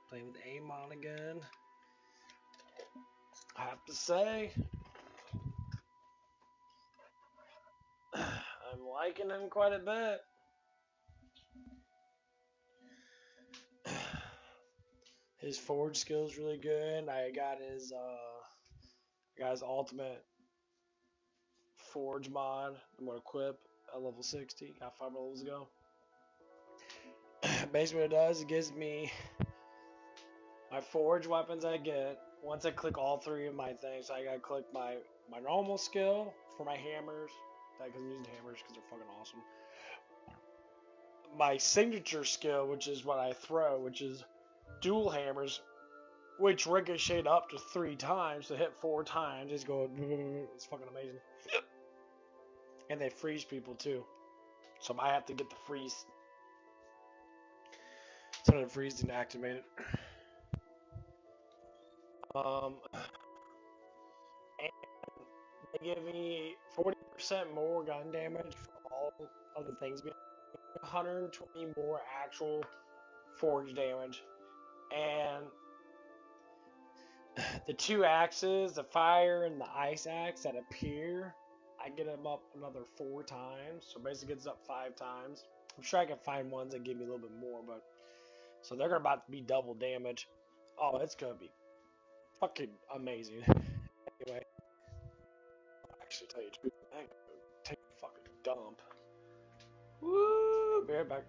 Playing with Amon again. I have to say, I'm liking him quite a bit. His forge skill's really good. I got his ultimate forge mod. I'm gonna equip at level 60. Got 5 levels ago. Basically, what it does, it gives me my forge weapons I get. Once I click all 3 of my things, so I gotta click my normal skill for my hammers. Because I'm using hammers because they're fucking awesome. My signature skill, which is what I throw, which is dual hammers, which ricochet up to 3 times to hit 4 times. Just go, it's fucking amazing. And they freeze people too. So I have to get the freeze. So the freeze didn't activate it. And they give me 40% more gun damage for all of the things. 120 more actual forge damage. And the 2 axes, the fire and the ice axe that appear, I get them up another 4 times. So basically it's up 5 times. I'm sure I can find ones that give me a little bit more, but so they're about to be double damage. Oh, it's gonna be fucking amazing. Anyway, I'll actually tell you the truth, I'm gonna take a fucking dump. Woo! Be right back.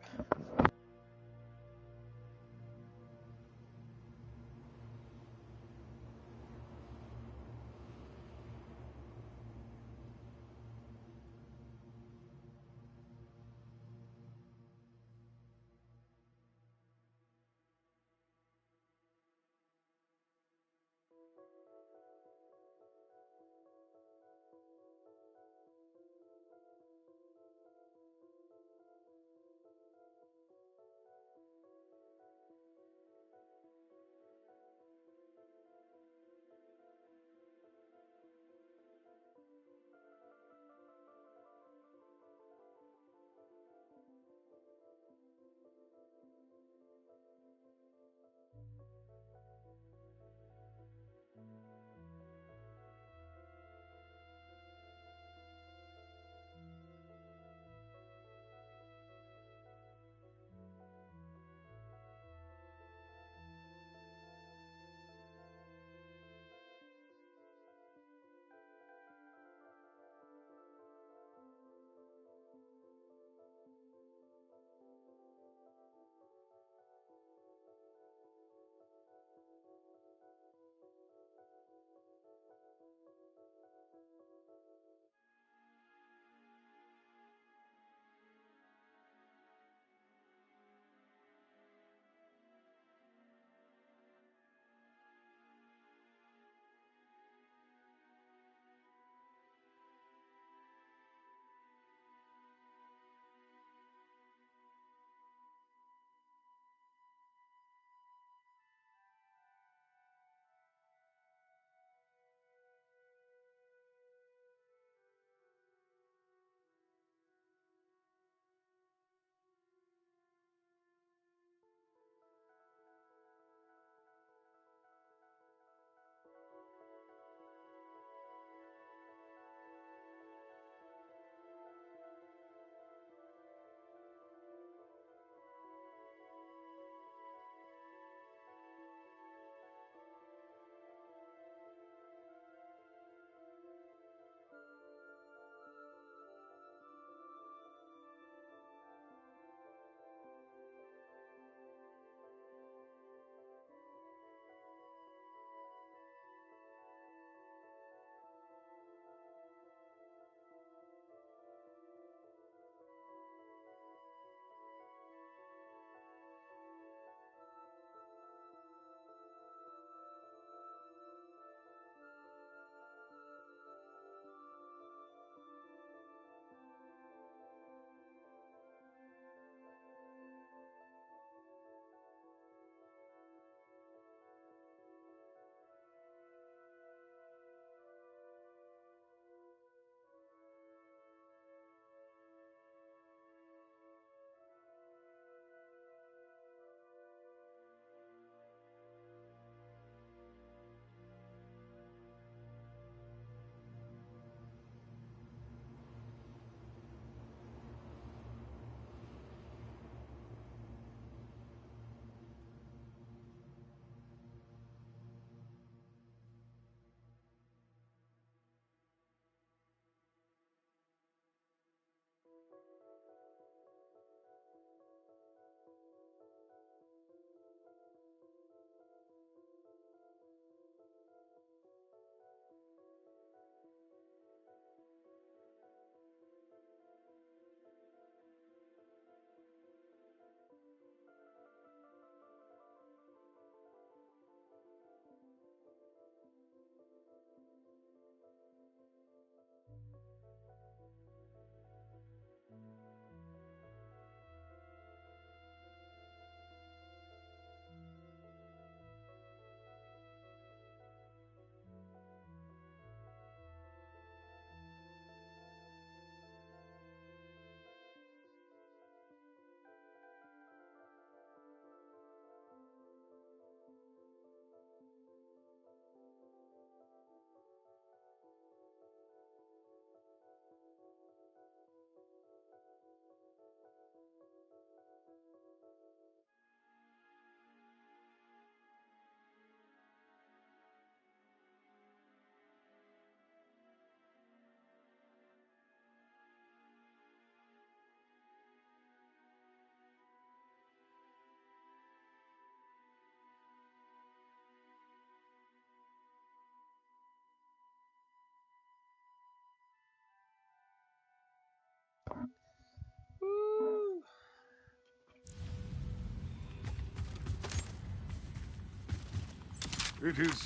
It is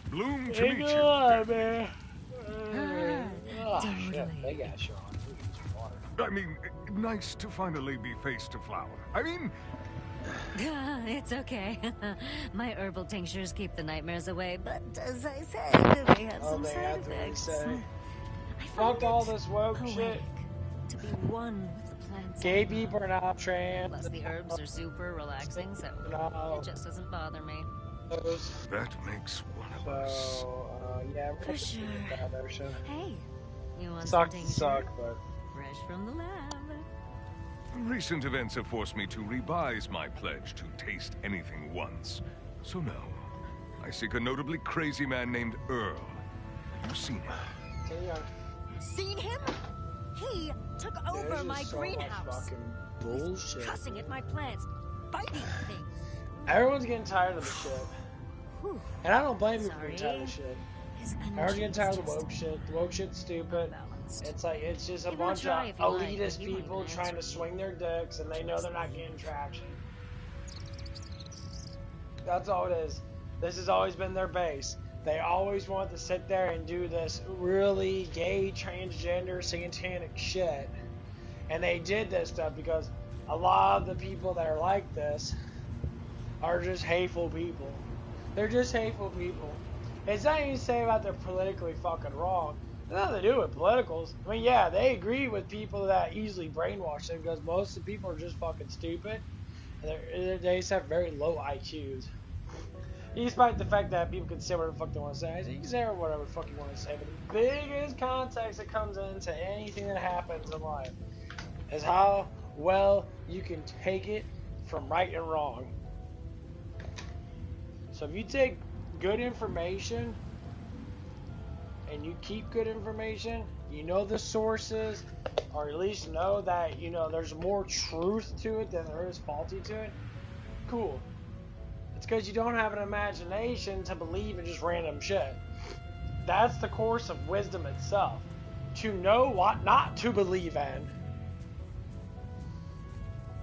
a bloom to Ain't meet gonna you. lie, man. Oh, Totally. shit. They got you on. We need some water. I mean, nice to finally be face to flower. I mean, It's okay. My herbal tinctures keep the nightmares away, but as I said, they have Oh, some they side have to really effects. say. I Fuck find all it this woke poetic shit. to be one with the plants. Gay people are not trans. Plus, the herbs are super relaxing, so it just doesn't bother me. that makes one of us. So, yeah, we're For sure. down there, so. Hey, you want Sucks some to tincture? suck, but. Fresh from the lab. Recent events have forced me to revise my pledge to taste anything once. So no, I seek a notably crazy man named Earl. Have you seen him? Seen him? He took over my greenhouse. Bullshit. Cussing at my plants, biting things. Everyone's getting tired of the shit. Whew. And I don't blame you for Sorry. getting tired of shit. His Everyone's getting tired of the energy woke shit. The woke shit's stupid. unbalanced. It's like, it's just a Give it a bunch try of if you like, elitist but he won't people even trying to answer swing their dicks and they know they're not getting traction. That's all it is. This has always been their base. They always want to sit there and do this really gay, transgender, satanic shit. And they did this stuff because a lot of the people that are like this are just hateful people. They're just hateful people. It's not even to say about they're politically fucking wrong. It's nothing to do with politicals. I mean, yeah, they agree with people that easily brainwash them because most of the people are just fucking stupid. And they just have very low IQs. Despite the fact that people can say whatever the fuck they want to say. So you can say whatever the fuck you want to say. But the biggest context that comes into anything that happens in life is how well you can take it from right and wrong. So if you take good information and you keep good information, you know the sources, or at least know that, you know, there's more truth to it than there is faulty to it, cool. It's because you don't have an imagination to believe in just random shit. That's the course of wisdom itself. To know what not to believe in.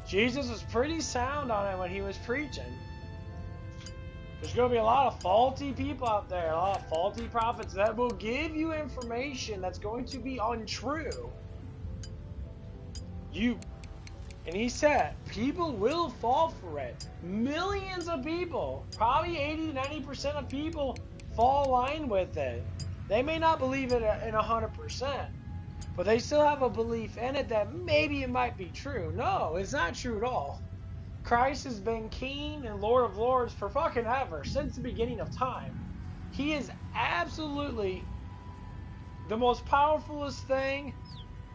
Jesus was pretty sound on it when he was preaching. There's going to be a lot of faulty people out there, a lot of faulty prophets that will give you information that's going to be untrue. And he said, people will fall for it. Millions of people, probably 80-90% of people fall in line with it. They may not believe it in 100%, but they still have a belief in it that maybe it might be true. No, it's not true at all. Christ has been King and Lord of Lords for fucking ever, since the beginning of time. He is absolutely the most powerfulest thing,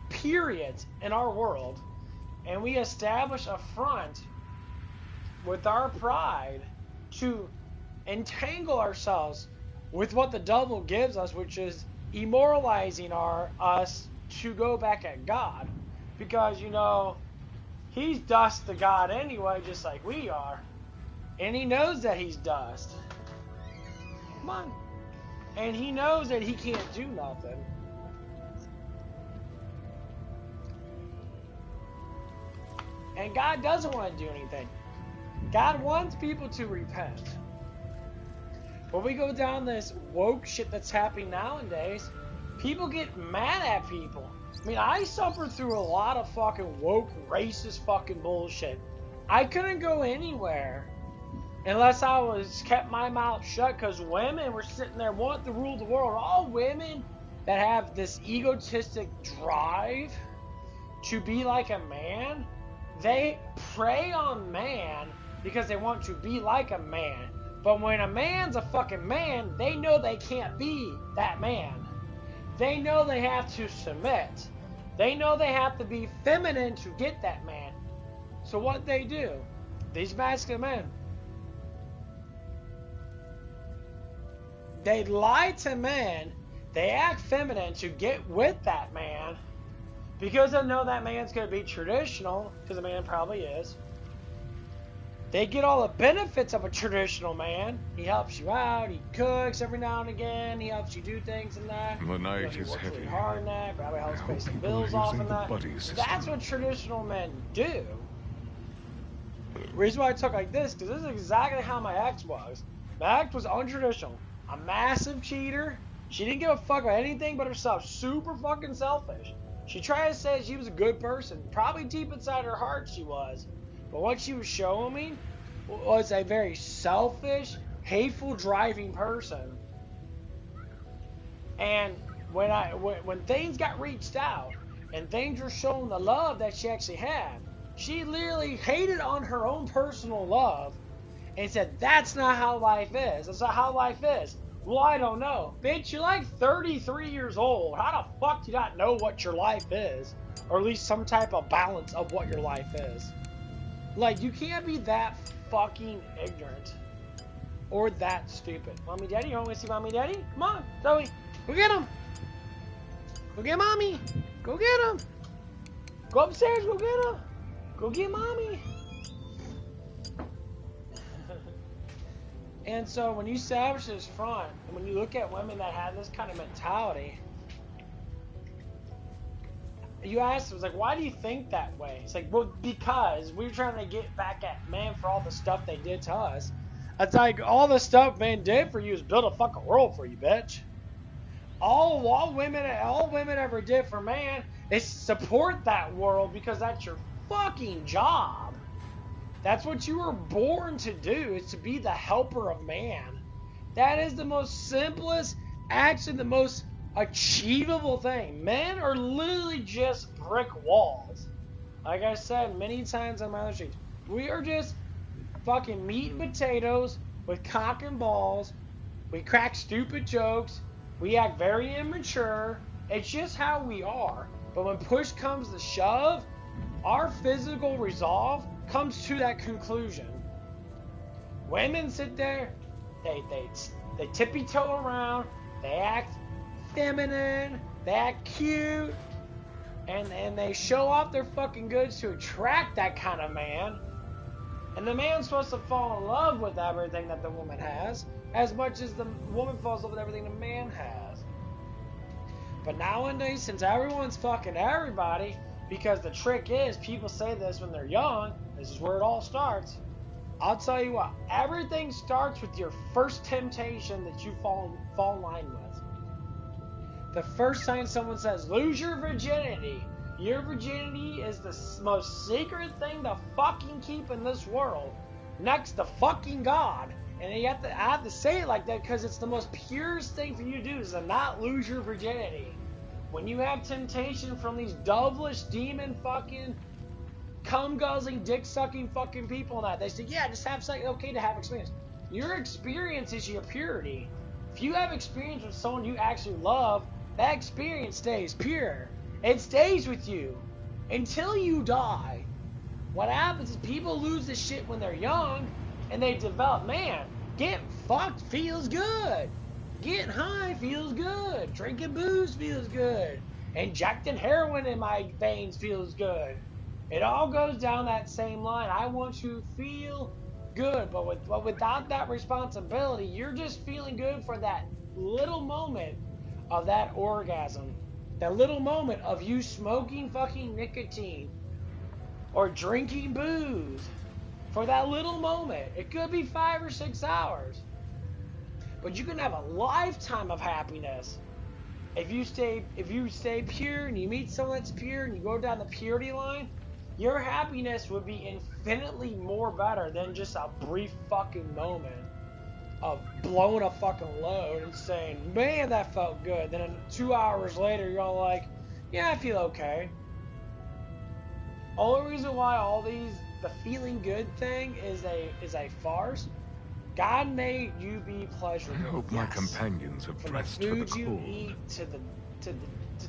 period, in our world. And we establish a front with our pride to entangle ourselves with what the devil gives us, which is immoralizing us to go back at God. Because, you know, he's dust to God anyway, just like we are. And he knows that he's dust. Come on. And he knows that he can't do nothing. And God doesn't want to do anything. God wants people to repent. When we go down this woke shit that's happening nowadays, people get mad at people. I mean, I suffered through a lot of fucking woke, racist fucking bullshit. I couldn't go anywhere unless I was kept my mouth shut because women were sitting there wanting to rule the world. All women that have this egotistic drive to be like a man, they prey on man because they want to be like a man. But when a man's a fucking man, they know they can't be that man. They know they have to submit. They know they have to be feminine to get that man. So what they do, these masculine men, they lie to men, they act feminine to get with that man, because they know that man's going to be traditional, because the man probably is. They get all the benefits of a traditional man. He helps you out, he cooks every now and again, he helps you do things and that. The night he is works heavy. really hard in that, probably helps pay some people are bills off using in the that. buddy system. That's what traditional men do. The reason why I talk like this, because this is exactly how my ex was. Max was untraditional. A massive cheater. She didn't give a fuck about anything but herself. Super fucking selfish. She tried to say she was a good person. Probably deep inside her heart she was. But what she was showing me was a very selfish, hateful driving person. And when things got reached out and things were shown the love that she actually had, she literally hated on her own personal love and said, that's not how life is. That's not how life is. Well, I don't know. Bitch, you're like 33 years old. How the fuck do you not know what your life is? Or at least some type of balance of what your life is. Like, you can't be that fucking ignorant. Or that stupid. Mommy, Daddy, you want me to see Mommy, Daddy? Come on, Zoe. Go get him. Go get Mommy. Go get him. Go upstairs, go get him. Go get Mommy. And so when you establish this front, and when you look at women that have this kind of mentality, you ask them, it's like, why do you think that way? It's like, well, because we're trying to get back at men for all the stuff they did to us. It's like, all the stuff men did for you is build a fucking world for you, bitch. All women ever did for man is support that world because that's your fucking job. That's what you were born to do, is to be the helper of man. That is the most simplest, actually the most achievable thing. Men are literally just brick walls. Like I said many times on my other streets, we are just fucking meat and potatoes with cock and balls. We crack stupid jokes. We act very immature. It's just how we are. But when push comes to shove, our physical resolve comes to that conclusion. Women sit there, they tippy-toe around, they act feminine, they act cute, and they show off their fucking goods to attract that kind of man. And the man's supposed to fall in love with everything that the woman has, as much as the woman falls in love with everything the man has. But nowadays, since everyone's fucking everybody, because the trick is, people say this when they're young, this is where it all starts. I'll tell you what, everything starts with your first temptation that you fall in line with. The first time someone says, lose your virginity. Your virginity is the most sacred thing to fucking keep in this world, next to fucking God. And I have to say it like that because it's the most purest thing for you to do, is to not lose your virginity. When you have temptation from these devilish, demon fucking, cum-guzzling, dick-sucking fucking people and that, they say, yeah, just have sex, okay to have experience. Your experience is your purity. If you have experience with someone you actually love, that experience stays pure. It stays with you until you die. What happens is people lose this shit when they're young, and they develop, man, getting fucked feels good. Getting high feels good. Drinking booze feels good. Injecting heroin in my veins feels good. It all goes down that same line. I want to feel good, but without that responsibility, you're just feeling good for that little moment of that orgasm. That little moment of you smoking fucking nicotine or drinking booze. For that little moment. It could be 5 or 6 hours. But you can have a lifetime of happiness if you stay pure and you meet someone that's pure and you go down the purity line. Your happiness would be infinitely more better than just a brief fucking moment of blowing a fucking load and saying, man, that felt good. Then 2 hours later, you're all like, yeah, I feel okay. Only reason why the feeling good thing is a farce. God made you be pleasurable. I hope my companions have dressed for the food you eat, to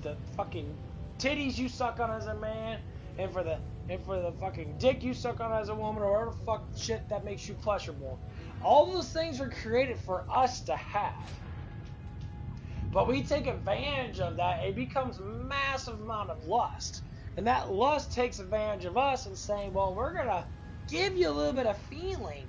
the fucking titties you suck on as a man, and for the fucking dick you suck on as a woman, or whatever the fuck shit that makes you pleasurable. All those things were created for us to have. But we take advantage of that. It becomes a massive amount of lust. And that lust takes advantage of us and saying, well, we're going to give you a little bit of feeling,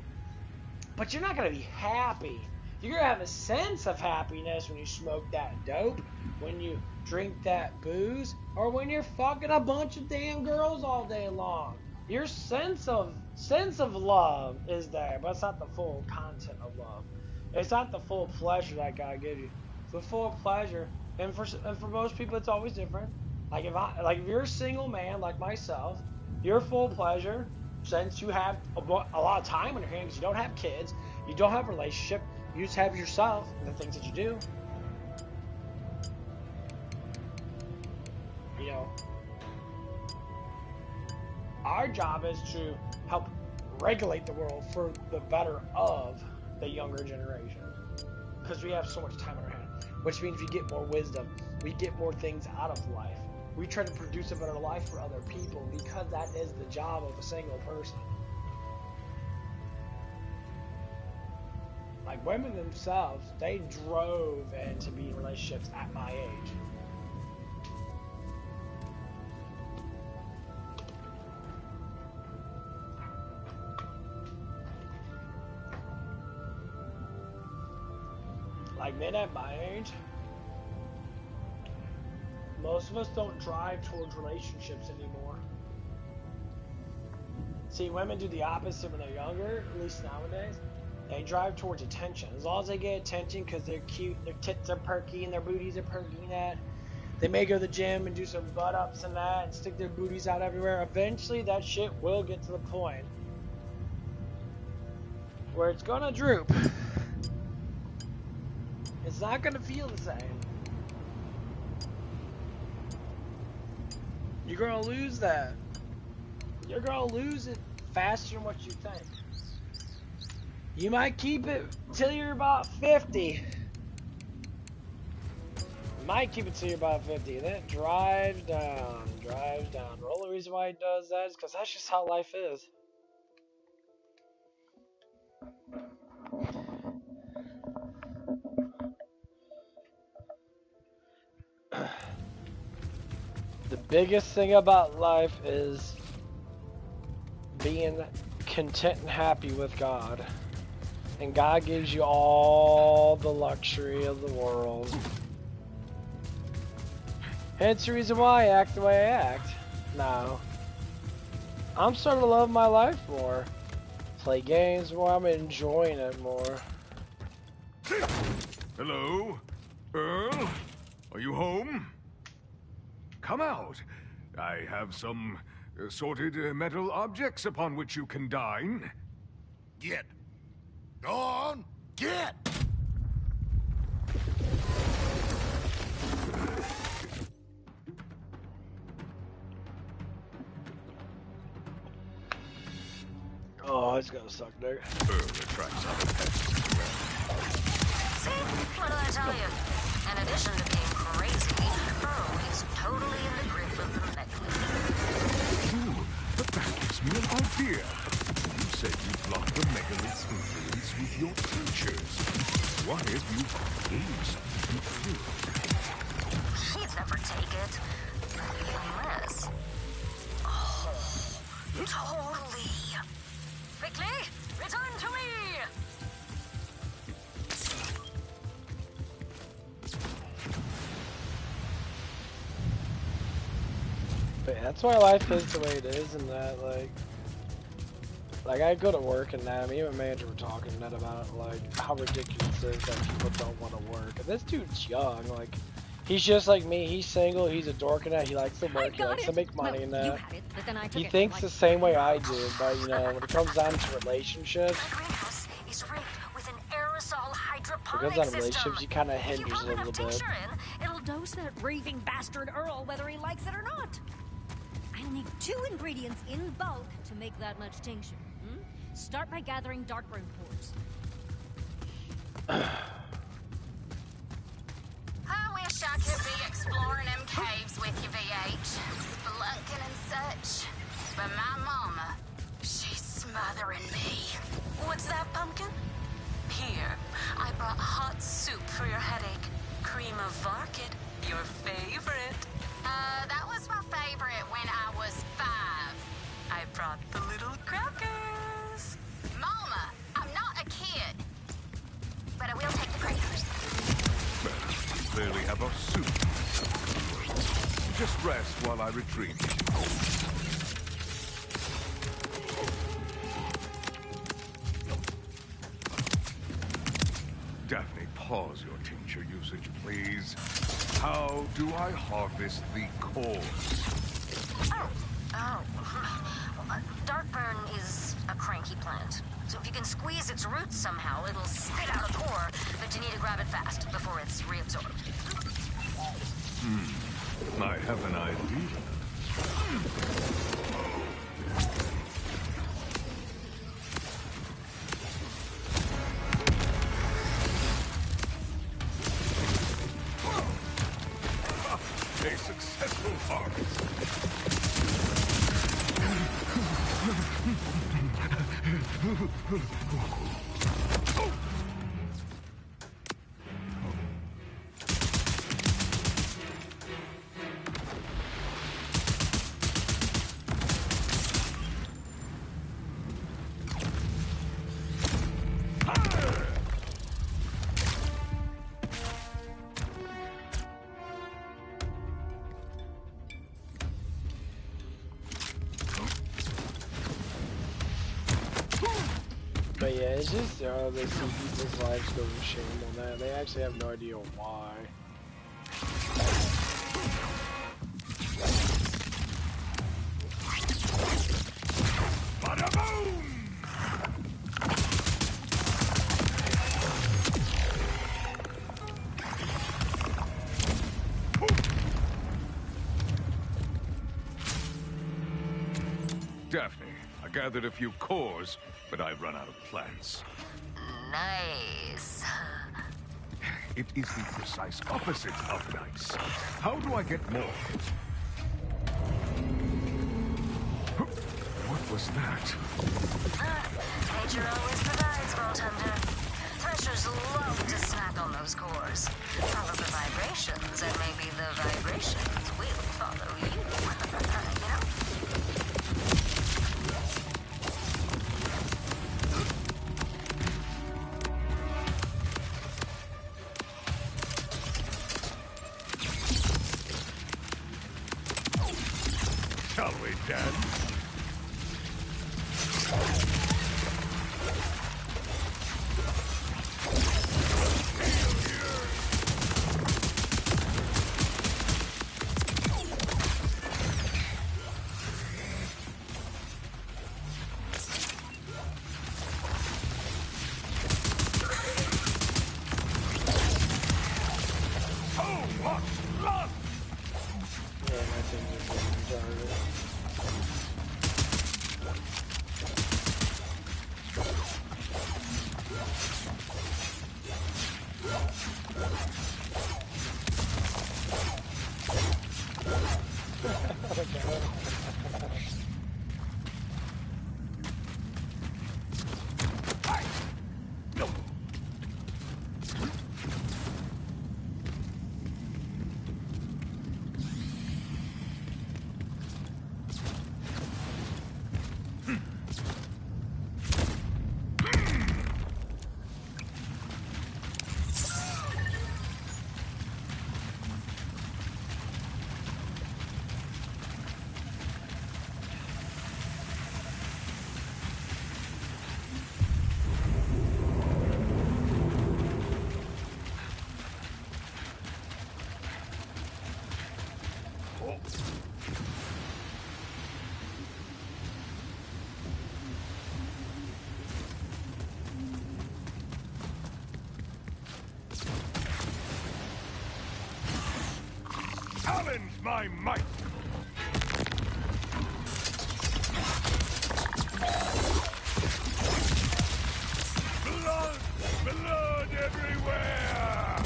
but you're not going to be happy. You're going to have a sense of happiness when you smoke that dope, when you drink that booze, or when you're fucking a bunch of damn girls all day long. Your sense of love is there, but it's not the full content of love. It's not the full pleasure that God gives you. It's the full pleasure, and for most people, it's always different. Like if you're a single man like myself, your full pleasure, since you have a lot of time on your hands, you don't have kids, you don't have a relationship, you just have yourself and the things that you do. You know, our job is to help regulate the world for the better of the younger generation, because we have so much time on our hands, which means we get more wisdom, we get more things out of life, we try to produce a better life for other people, because that is the job of a single person. Like women themselves, they drove into being in relationships at my age. Like men at my age, most of us don't drive towards relationships anymore. See, women do the opposite when they're younger, at least nowadays. They drive towards attention. As long as they get attention because they're cute, their tits are perky and their booties are perky and that. They may go to the gym and do some butt ups and that and stick their booties out everywhere. Eventually that shit will get to the point where it's gonna droop. It's not gonna feel the same. You're gonna lose that. You're gonna lose it faster than what you think. You might keep it till you're about 50. You might keep it till you're about 50. And then it drives down, drives down. The only reason why it does that is because that's just how life is. The biggest thing about life is being content and happy with God. And God gives you all the luxury of the world. Hence the reason why I act the way I act now. I'm starting to love my life more. Play games more, I'm enjoying it more. Hello? Earl? Are you home? Come out. I have some assorted metal objects upon which you can dine. Get. Go on, get! Oh, it's gonna suck, Nick. Earl attracts other pests. See? What did I tell you? In addition to being crazy, Earl is totally in the grip of the megalith. Ooh, but that gives me an idea. You said you blocked the megalith's influence with your teachers. What if you gave something to Earl? He'd never take it. Unless... Oh, totally. Quickly, return to me! But that's why life is the way it is, and that, like I go to work and that, me and my manager were talking that about, like, how ridiculous it is that people don't want to work. And this dude's young, like, he's just like me, he's single, he's a dork and that, he likes to work, he likes to make money and that. He thinks the same way I do, but, you know, when it comes down to relationships, because on relationships, he kind of hinders it a little bit. It'll dose that raving bastard Earl whether he likes it or not. I'll need 2 ingredients in bulk to make that much tincture. Start by gathering darkroom pores. I wish I could be exploring them caves with you, VH. Spelunking and such. But my mama, she's smothering me. What's that, Pumpkin? Here, I brought hot soup for your headache. Cream of Varkid, your favorite. That was my favorite when I was 5. I brought the little crackers. Mama, I'm not a kid. But I will take the crackers. Well, you clearly have our soup. Just rest while I retrieve it. pause your tincture usage, please? How do I harvest the cores? Darkburn is a cranky plant. So if you can squeeze its roots somehow, it'll spit out a core, but you need to grab it fast before it's reabsorbed. I have an idea. A successful harvest. But yeah, it's just they see people's lives go to shame on that. They actually have no idea why. Bada boom! Daphne, I gathered a few cores, but I've run out of plants. Nice. It is the precise opposite of nice. How do I get more? What was that? Nature always provides, Vault Hunter. Threshers love to snack on those cores. Follow the vibrations, and maybe the vibrations will follow you. You know? Shall we dance? So much blood! Yeah, my things are getting retarded. Challenge my might! Blood! Blood everywhere!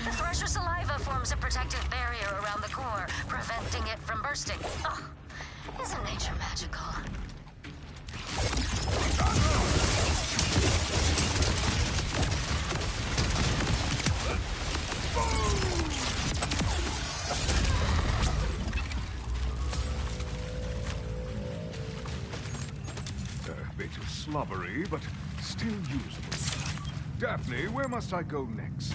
The Thresher saliva forms a protective barrier around the core, preventing it from bursting. Oh, isn't nature magical? A bit slobbery, but still usable. Daphne, where must I go next?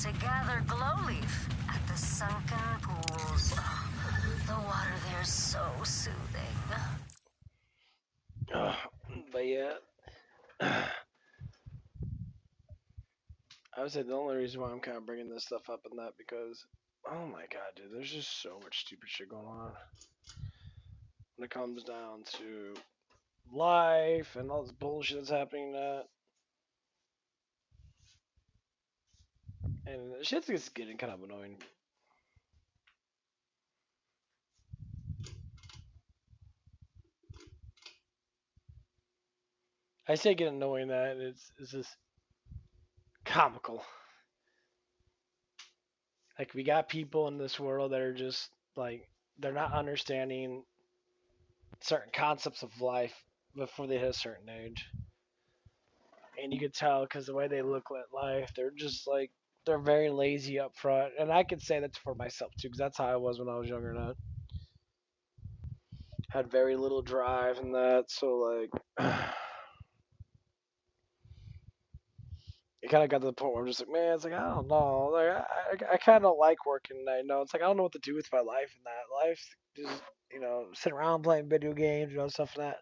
to gather glowleaf at the sunken pools. Oh, the water there's so soothing. But yeah, I would say the only reason why I'm kind of bringing this stuff up in that because, oh my god, dude, there's just so much stupid shit going on when it comes down to life and all this bullshit that's happening in that. And shit's just getting kind of annoying. I say get annoying that it's just comical. Like we got people in this world that are just like they're not understanding certain concepts of life before they hit a certain age. And you could tell because the way they look at life, they're just like they're very lazy up front. And I could say that's for myself too, because that's how I was when I was younger. And I had very little drive and that, so like it kind of got to the point where I'm just like, man, it's like I don't know, like I kind of like working. And I know it's like I don't know what to do with my life and that life just sit around playing video games, stuff like that.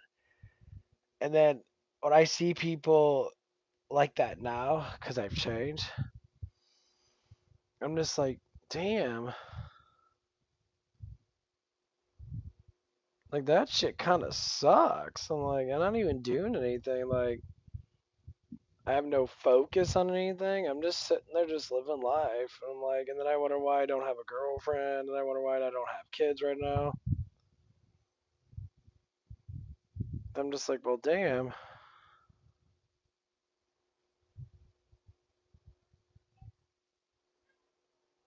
And then when I see people like that now, because I've changed, I'm just like, damn. Like, that shit kind of sucks. I'm like, I'm not even doing anything. Like, I have no focus on anything. I'm just sitting there just living life. I'm like, and then I wonder why I don't have a girlfriend. And I wonder why I don't have kids right now. I'm just like, well, damn.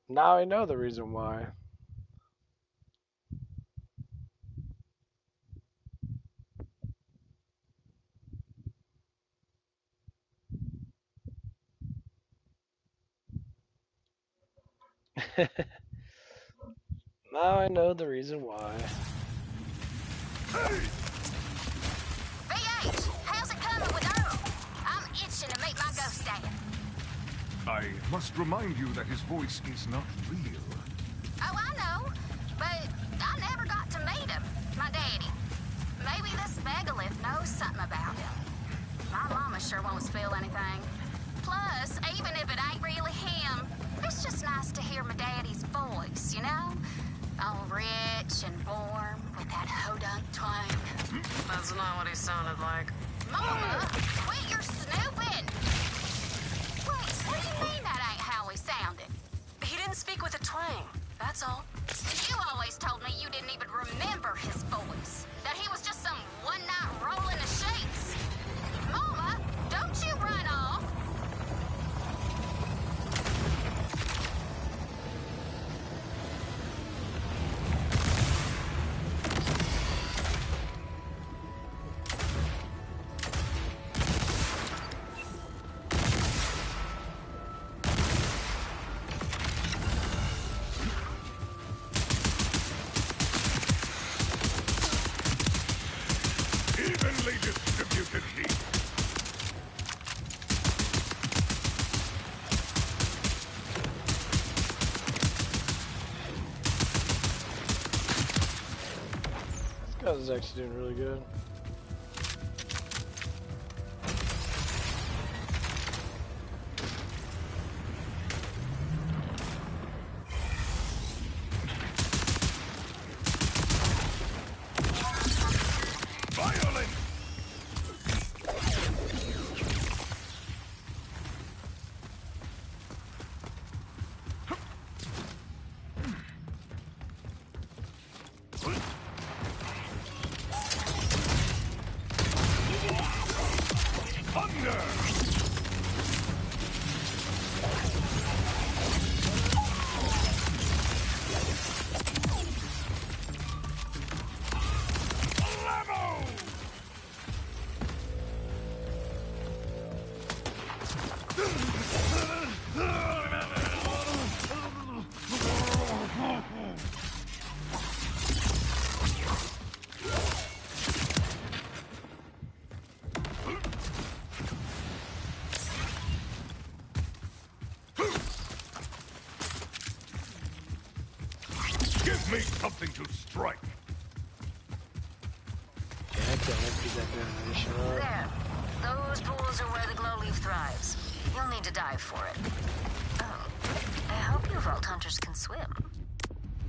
Now I know the reason why. Now I know the reason why. VH, how's it coming with Earl? I'm itching to meet my ghost dad. I must remind you that his voice is not real. Oh, I know, but I never got to meet him, my daddy. Maybe this megalith knows something about him. My mama sure won't spill anything. Plus, even if it ain't really him, it's just nice to hear my daddy's voice, all rich and warm with that hodunk twang. That's not what he sounded like. Mama, quit your snooping! Wait, what do you mean that ain't how he sounded? He didn't speak with a twang, that's all. You always told me you didn't even remember his voice. That he was just some one-night roll in the sheets. Mama, don't you run off! Evenly distributed heat. This guy's actually doing really good. Violent! me something to strike. Yeah, I can't empty that generation up. There. Those pools are where the glowleaf thrives. You'll need to dive for it. Oh, I hope you vault hunters can swim.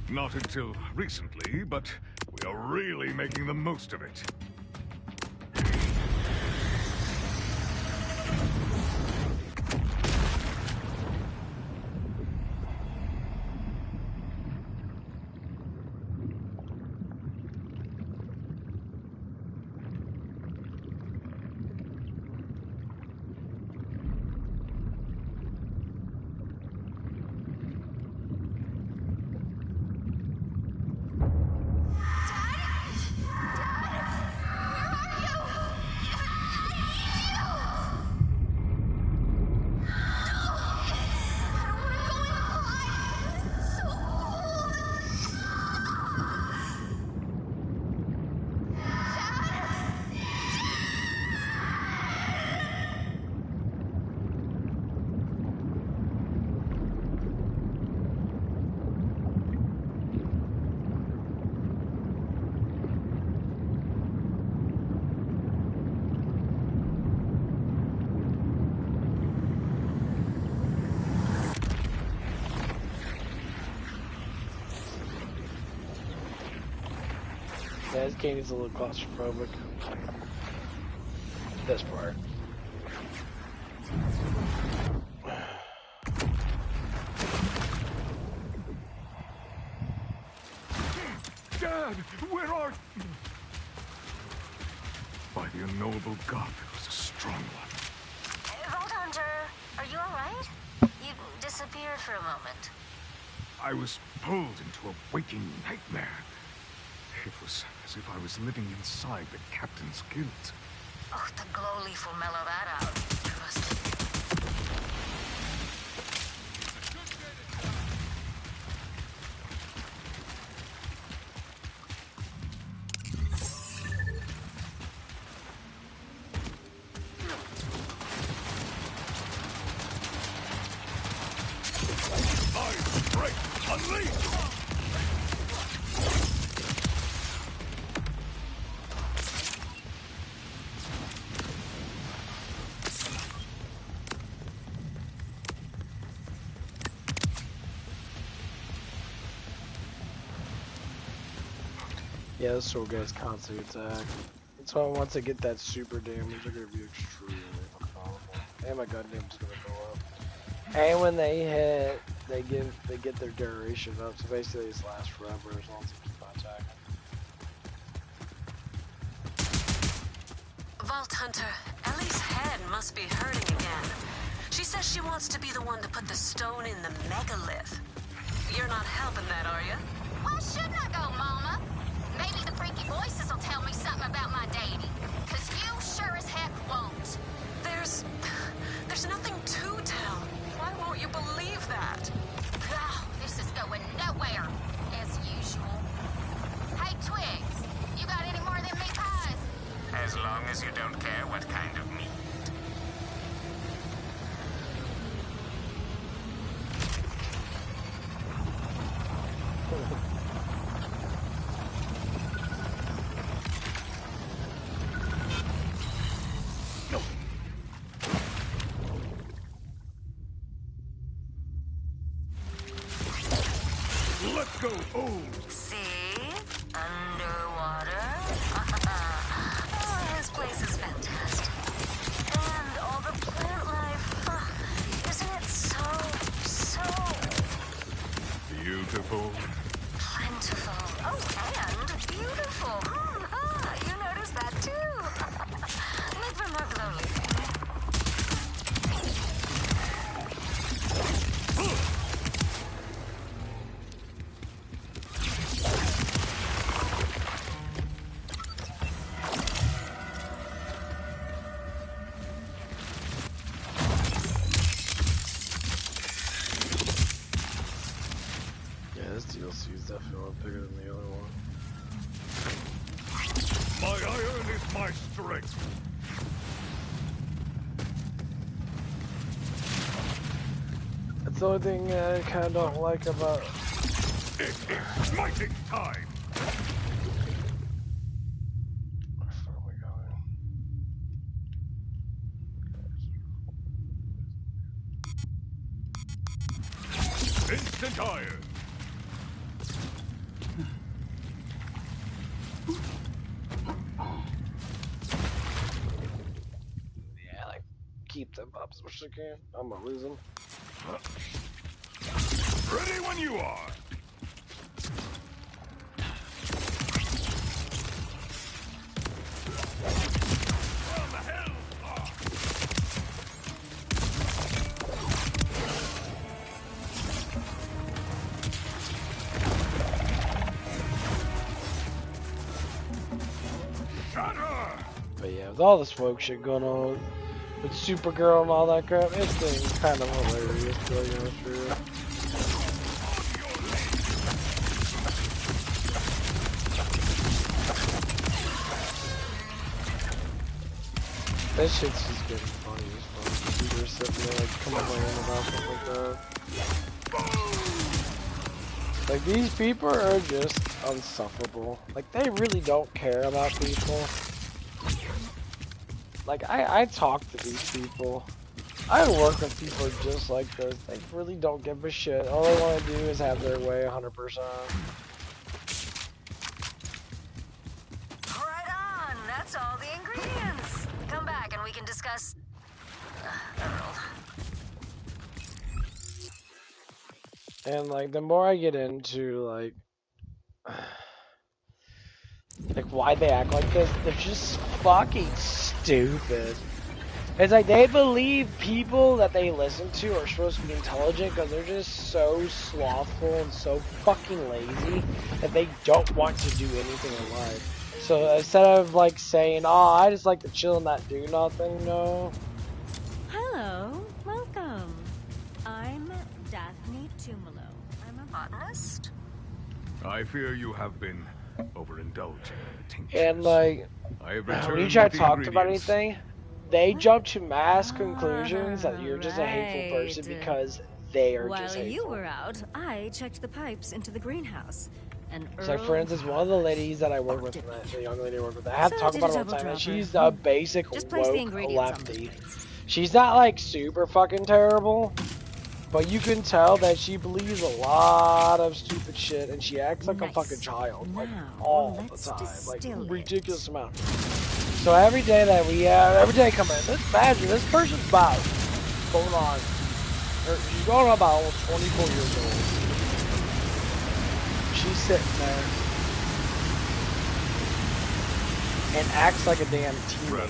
Not until recently, but we are really making the most of it. Yeah, this game is a little claustrophobic. This part. Dad, where are you? By the unknowable god, it was a strong one. Vault Hunter, are you alright? You disappeared for a moment. I was pulled into a waking nightmare. It was as if I was living inside the captain's guild. Oh, the glowleaf will mellow that out. Trust me. Yeah, this sword guy's constant attack. That's why once I get that super damage, they're gonna be extremely powerful. And my gun damage's gonna go up. And when they hit, they get their duration up. So basically, this lasts forever as long as they keep on attacking. Vault Hunter, Ellie's head must be hurting again. She says she wants to be the one to put the stone in the megalith. You're not helping that, are you? Why shouldn't I go, Mama? Maybe the freaky voices will tell me something about my deity. Cause you sure as heck won't. There's nothing to tell. Why won't you believe that? Oh, this is going nowhere, as usual. Hey, Twigs, you got any more of them meat pies? As long as you don't care what kind of meat. Let's go, old. See? Underwater? Oh, this place is fantastic. And all the plant life. Isn't it so Beautiful. plentiful? Oh, and beautiful. You noticed that too. Look for more glowleaf. Yeah, this DLC is definitely a lot bigger than the other one. My iron is my strength. That's the only thing I kind of don't like about It is smiting time! Where are we going? Instant iron! Yeah, like, keep them up as much as I can. I'm gonna lose them. Ready when you are! Where the hell are... Shut her! But yeah, with all the smoke shit going on, with Supergirl and all that crap, it's been kind of hilarious, to be honest with you. That shit's just getting funny as fuck. People are sitting there like complaining about stuff like that. Like, these people are just unsufferable. Like, they really don't care about people. Like, I talk to these people. I work with people just like this. They really don't give a shit. All they want to do is have their way 100%. Right on. That's all the ingredients. Come back and we can discuss. Earl. And like, the more I get into like why they act like this, they're just fucking stupid. It's like they believe people that they listen to are supposed to be intelligent because they're just so slothful and so fucking lazy that they don't want to do anything in life. So instead of like saying, "Oh, I just like to chill and not do nothing," no. Hello, welcome. I'm Daphne Tumalo. I'm a Botanist? I fear you have been overindulging in the tinctures. And like, I have when returned you try with to the talk about ingredients. anything, they jump to mass conclusions that you're just a hateful person because they are While just hateful. you were out, I checked the pipes into the greenhouse. And So, for instance, one of the ladies that I work with, the young lady I work with, I have to So talk did about a it all the time, double and dropper. she's a basic Just place the woke ingredients on the lefty. plates. She's not, like, super fucking terrible, but you can tell that she believes a lot of stupid shit, and she acts like a Nice. fucking child, like, Now, all the let's time, like, distill it. ridiculous amount. So every day that we have, every day I come in, let's imagine, this person's about, going on, or she's going on about almost 24 years old. She's sitting there and acts like a damn teenager.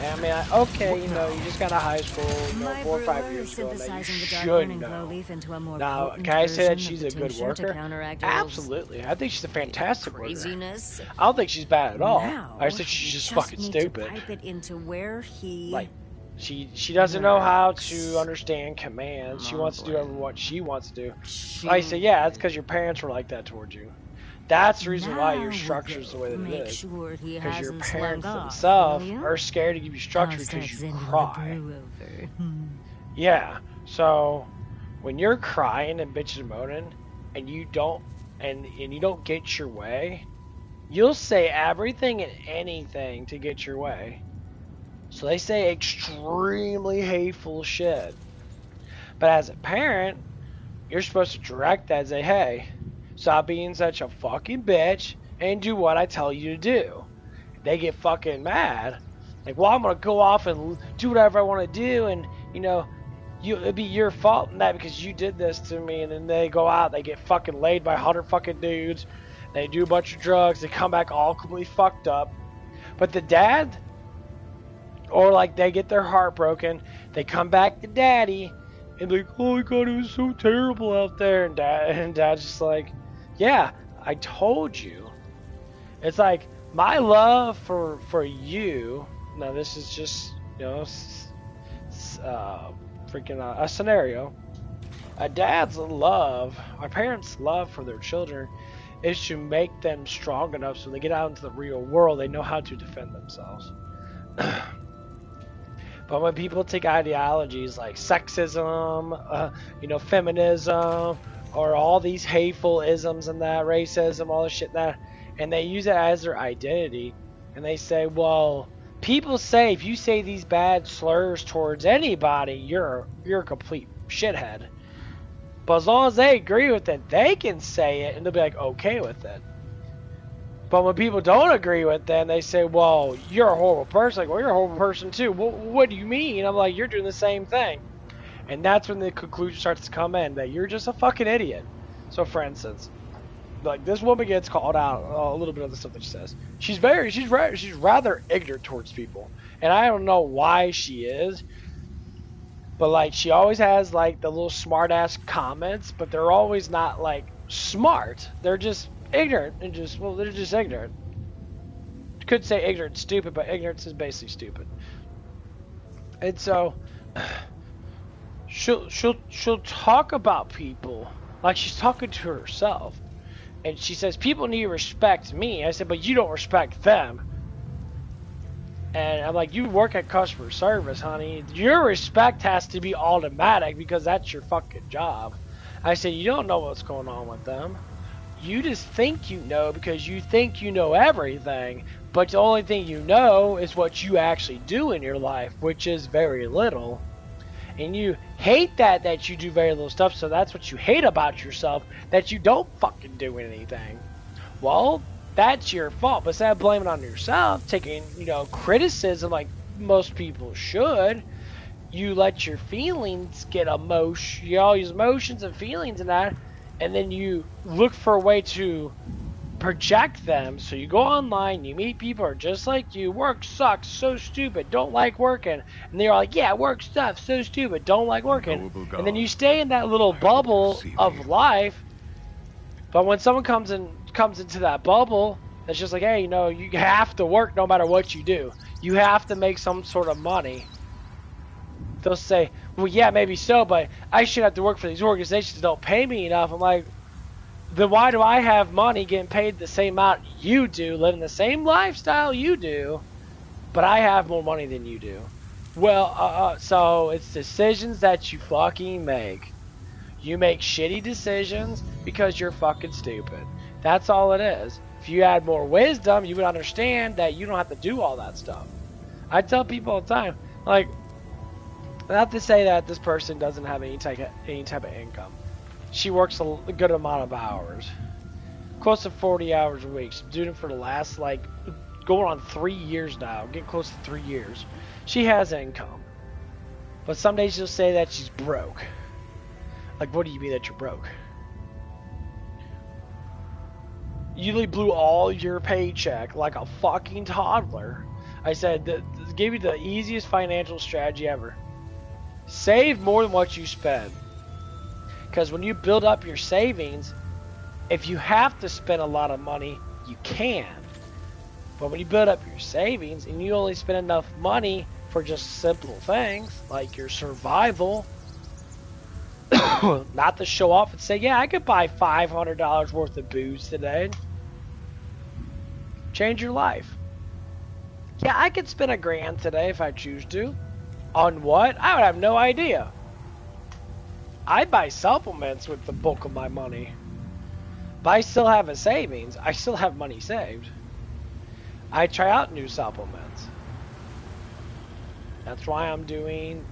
And I mean, okay, you know, you just got out of high school, you know, My 4 or 5 brewer years is ago, and that you synthesizing the dark should burning know. glow leaf into a more Now, potent can I say that version she's of a the good tincture to worker? counteract Earl's Absolutely. I think she's a fantastic worker. craziness. I don't think she's bad at all. Now, I think she's just you fucking need stupid. To pipe it into where he Like, she doesn't know how works. to understand commands. She wants to do Mumbling. what she wants to do. I say, yeah, that's because your parents were like that towards you. That's the reason why your Now structure's the way that make it is. sure he Because your hasn't parents slunk off, themselves will you? are scared to give you structure I'll because start you sending cry. the brew over. Yeah, so when you're crying and bitching and moaning, and you don't, and you don't get your way, you'll say everything and anything to get your way. So they say extremely hateful shit. But as a parent, you're supposed to direct that and say, hey, stop being such a fucking bitch and do what I tell you to do. They get fucking mad. Like, well, I'm gonna go off and do whatever I want to do, and you know, it'd be your fault in that because you did this to me. And then they go out, they get fucking laid by 100 fucking dudes, they do a bunch of drugs, they come back all completely fucked up. But the dad, or like they get their heart broken, they come back to daddy, and like, oh my god, it was so terrible out there. And dad's just like, yeah, I told you. It's like, my love for you, now this is just, you know, freaking a scenario. A dad's love, a parent's love for their children is to make them strong enough so when they get out into the real world, they know how to defend themselves. But when people take ideologies like sexism, you know, feminism, or all these hateful isms and that, racism, all this shit that, and they use it as their identity. And they say, well, people say if you say these bad slurs towards anybody, you're a complete shithead. But as long as they agree with it, they can say it, and they'll be like, okay with it. But when people don't agree with them, they say, well, you're a horrible person. Like, well, you're a horrible person too. Well, what do you mean? I'm like, you're doing the same thing. And that's when the conclusion starts to come in, that you're just a fucking idiot. So, for instance, like, this woman gets called out a little bit of the stuff that she says. She's rather ignorant towards people. And I don't know why she is. But, like, she always has, like, the little smart-ass comments, but they're always not, like, smart. They're just ignorant and just, well, they're just ignorant. You could say ignorant stupid, but ignorance is basically stupid. And so, she'll talk about people like she's talking to herself. And she says, people need to respect me. I said, but you don't respect them. And I'm like, you work at customer service, honey. Your respect has to be automatic because that's your fucking job. I said, you don't know what's going on with them. You just think you know because you think you know everything. But the only thing you know is what you actually do in your life, which is very little. And you hate that you do very little stuff, so that's what you hate about yourself, that you don't fucking do anything. Well, that's your fault. But instead of blaming it on yourself, taking, criticism like most people should, you let your feelings get emotion. You all use emotions and feelings and that, and then you look for a way to project them. So you go online, you meet people who are just like you. Work sucks, so stupid, don't like working. And they're like, yeah, work sucks, so stupid, don't like working. And then you stay in that little bubble of life. But when someone comes into that bubble, it's just like, hey, you have to work no matter what you do. You have to make some sort of money. They'll say, well, yeah, maybe so, but I should have to work for these organizations that don't pay me enough. I'm like, then why do I have money getting paid the same amount you do, living the same lifestyle you do, but I have more money than you do? Well, so it's decisions that you fucking make. You make shitty decisions because you're fucking stupid. That's all it is. If you had more wisdom, you would understand that you don't have to do all that stuff. I tell people all the time, like, not to say that this person doesn't have any type of income. She works a good amount of hours, close to 40 hours a week. She's doing it for the last, going on 3 years now, getting close to 3 years. She has income, but some days she'll say that she's broke. Like, what do you mean that you're broke? You blew all your paycheck like a fucking toddler. I said, give you the easiest financial strategy ever. Save more than what you spend. Because when you build up your savings, if you have to spend a lot of money, you can. But when you build up your savings and you only spend enough money for just simple things like your survival, not to show off and say, yeah, I could buy $500 worth of booze today. Change your life. Yeah, I could spend $1,000 today if I choose to. On what? I would have no idea. I buy supplements with the bulk of my money. But I still have a savings. I still have money saved. I try out new supplements. That's why I'm doing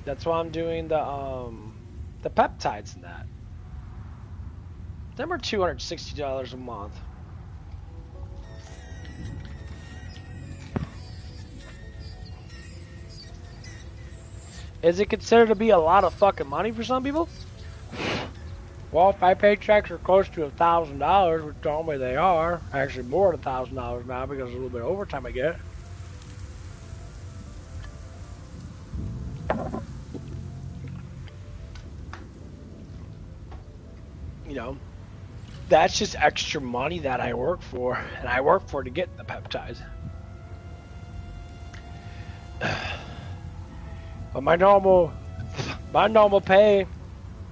the peptides and that. Them are $260 a month. Is it considered to be a lot of fucking money for some people? Well, if my paychecks are close to $1,000, which normally they are, actually more than $1,000 now because of a little bit of overtime I get. That's just extra money that I work for, and I work for to get the peptides. But my normal pay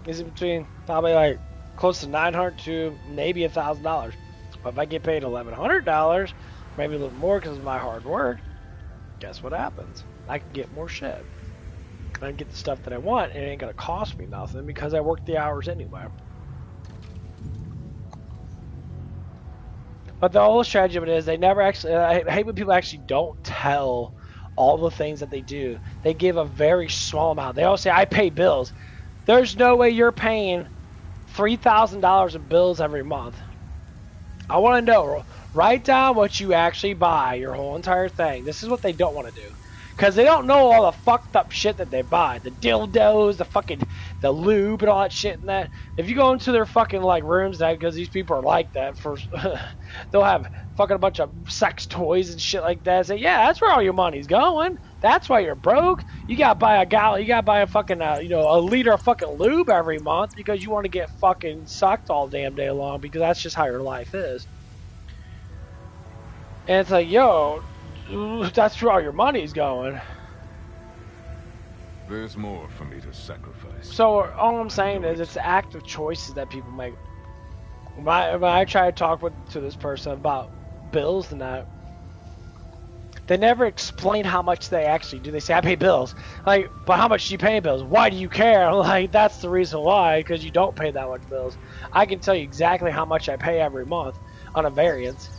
is in between probably close to $900 to maybe $1,000. But if I get paid $1,100, maybe a little more because of my hard work, guess what happens? I can get more shit. and I get the stuff that I want, and it ain't gonna cost me nothing because I work the hours anyway. But the whole strategy of it is they never actually, I hate when people actually don't tell all the things that they do. They give a very small amount. They all say, I pay bills. There's no way you're paying $3,000 in bills every month. I want to know, write down what you actually buy, your whole entire thing. This is what they don't want to do. Because they don't know all the fucked up shit that they buy. The dildos, the lube and all that shit and that. If you go into their fucking like rooms, because these people are like that, they'll have fucking a bunch of sex toys and shit like that. Say, yeah, that's where all your money's going. That's why you're broke. You gotta buy a fucking, a liter of fucking lube every month because you want to get fucking sucked all damn day long because that's just how your life is. And it's like, yo, that's where all your money's going. There's more for me to sacrifice. So all I'm saying is it's active choices that people make. When I try to talk to this person about bills and that, they never explain how much they actually do. They say, I pay bills. Like, but how much do you pay bills? Why do you care? I'm like, that's the reason why, because you don't pay that much bills. I can tell you exactly how much I pay every month on a variance.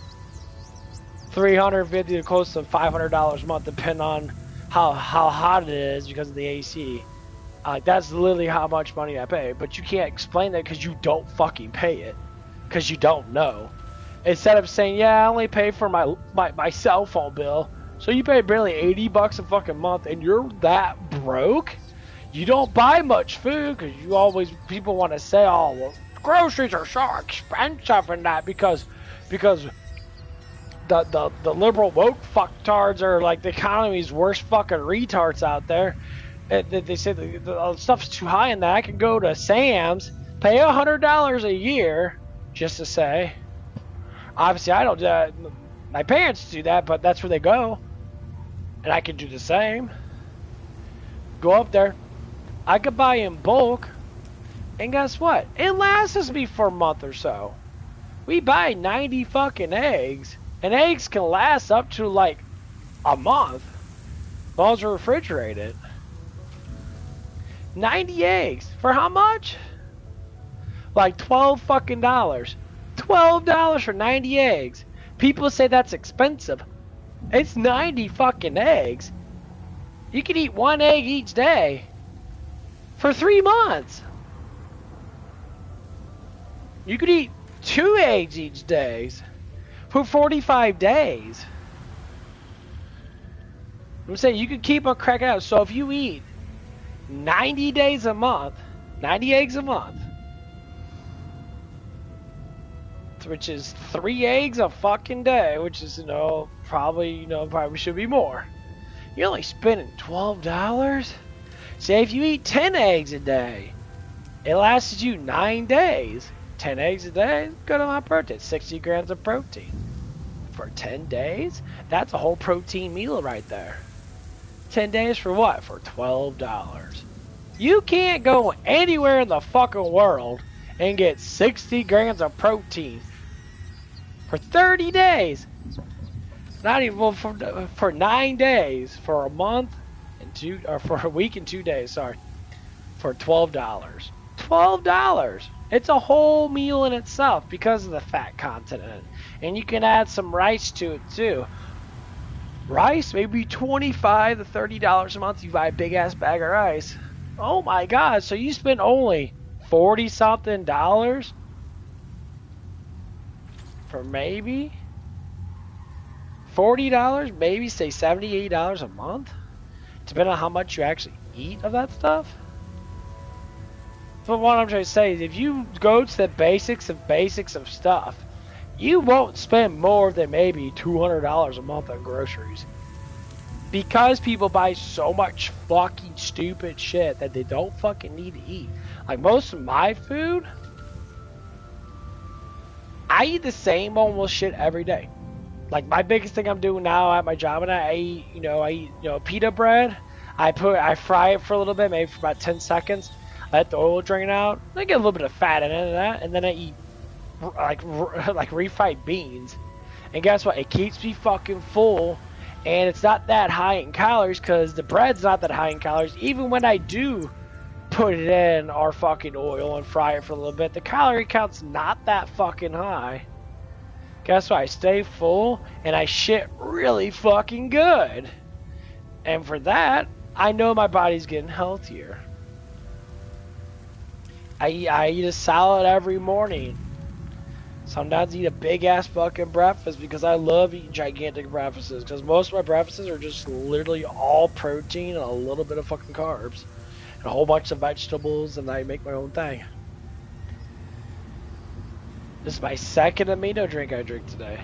$350 to close to $500 a month, depending on how hot it is because of the AC. That's literally how much money I pay. But you can't explain that because you don't fucking pay it, because you don't know. Instead of saying, yeah, I only pay for my cell phone bill, so you pay barely $80 a fucking month, and you're that broke. You don't buy much food because people want to say, oh, well, groceries are so expensive and that because the liberal woke fucktards are like the economy's worst fucking retards out there. They say the stuff's too high and that I can go to Sam's, pay $100 a year, just to say. Obviously, I don't do that. My parents do that, but that's where they go. And I can do the same. Go up there. I could buy in bulk. And guess what? It lasts me for a month or so. We buy 90 fucking eggs. And eggs can last up to like a month. As long as they're refrigerated. 90 eggs. For how much? Like $12 fucking dollars. $12 for 90 eggs. People say that's expensive. It's 90 fucking eggs. You can eat one egg each day for 3 months. You could eat 2 eggs each day for 45 days. I'm saying you could keep on cracking out. So if you eat 90 days a month, 90 eggs a month, which is 3 eggs a fucking day, which is, probably should be more. You're only spending $12? Say if you eat 10 eggs a day, it lasts you 9 days. 10 eggs a day, good amount of protein. 60 grams of protein. For 10 days? That's a whole protein meal right there. 10 days for what? For $12. You can't go anywhere in the fucking world and get 60 grams of protein for 30 days. Not even for 9 days, for a month and for a week and 2 days, sorry. For $12. $12. It's a whole meal in itself because of the fat content in it. And you can add some rice to it too. Rice, maybe $25 to $30 a month. You buy a big ass bag of rice. Oh my god, so you spend only $40 something for maybe $40, maybe say $70, $80 a month, depending on how much you actually eat of that stuff. But what I'm trying to say is if you go to the basics of stuff, you won't spend more than maybe $200 a month on groceries. Because people buy so much fucking stupid shit that they don't fucking need to eat. Like most of my food, I eat the same almost shit every day. Like my biggest thing I'm doing now at my job, and I eat pita bread. I fry it for a little bit, maybe for about 10 seconds. I let the oil drain out. I get a little bit of fat in it and that, and then I eat like refried beans. And guess what? It keeps me fucking full, And it's not that high in calories because the bread's not that high in calories. Even when I do put it in our fucking oil and fry it for a little bit, the calorie count's not that fucking high. Guess what? I stay full and I shit really fucking good. And for that, I know my body's getting healthier. I eat a salad every morning. Sometimes I eat a big ass fucking breakfast because I love eating gigantic breakfasts. Because most of my breakfasts are just literally all protein and a little bit of fucking carbs. And a whole bunch of vegetables, and I make my own thing. This is my second amino drink I drink today.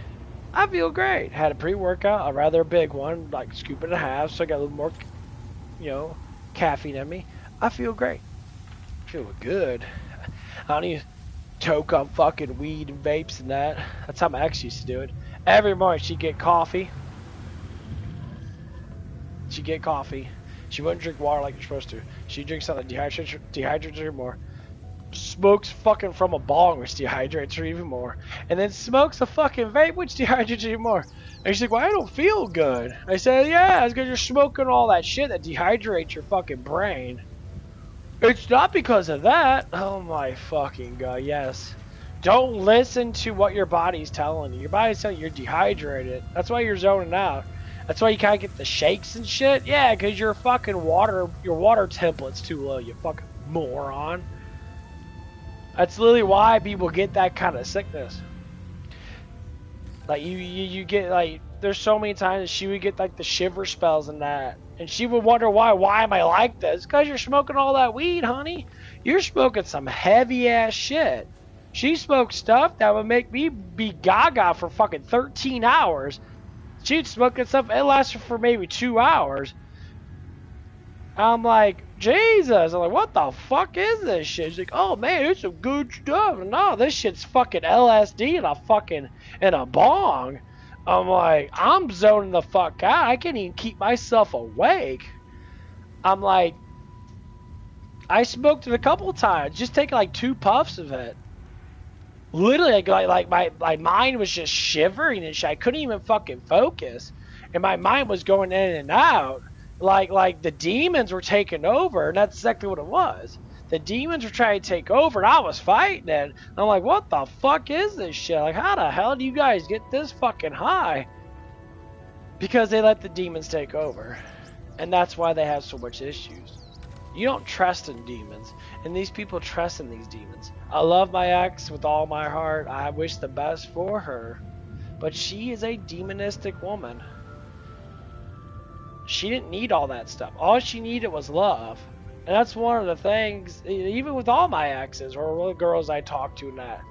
I feel great. Had a pre-workout, a rather big one, like scoop it in half, so I got a little more, caffeine in me. I feel great. I feel good. I don't even toke on fucking weed and vapes and that. That's how my ex used to do it. Every morning she'd get coffee. She'd get coffee. She wouldn't drink water like you're supposed to. She'd drink something that dehydrates her more. Smokes fucking from a bong, which dehydrates her even more. And then smokes a fucking vape, which dehydrates her even more. And she's like, well, I don't feel good. I said, yeah, it's because you're smoking all that shit that dehydrates your fucking brain. It's not because of that. Oh my fucking god, yes. Don't listen to what your body's telling you. Your body's telling you you're dehydrated. That's why you're zoning out. That's why you kind of get the shakes and shit. Yeah, because your water template's too low, you fucking moron. That's literally why people get that kind of sickness. Like, you get, like, there's so many times that she would get, like, the shiver spells and that. And she would wonder, why am I like this? Because you're smoking all that weed, honey. You're smoking some heavy-ass shit. She smoked stuff that would make me be gaga for fucking 13 hours. She'd smoke stuff, it lasted for maybe 2 hours. I'm like, Jesus. I'm like, what the fuck is this shit? She's like, oh man, it's some good stuff. No, this shit's fucking LSD in a bong. I'm like, I'm zoning the fuck out. I can't even keep myself awake. I'm like, I smoked it a couple times, just taking like 2 puffs of it. Literally, like my mind was just shivering and shit. I couldn't even fucking focus. And my mind was going in and out. Like the demons were taking over, and that's exactly what it was. The demons were trying to take over, and I was fighting it. And I'm like, what the fuck is this shit? Like, how the hell do you guys get this fucking high? Because they let the demons take over. And that's why they have so much issues. You don't trust in demons, and these people trust in these demons. I love my ex with all my heart. I wish the best for her. But she is a demonistic woman. She didn't need all that stuff. All she needed was love. And that's one of the things, even with all my exes or the girls I talk to and that.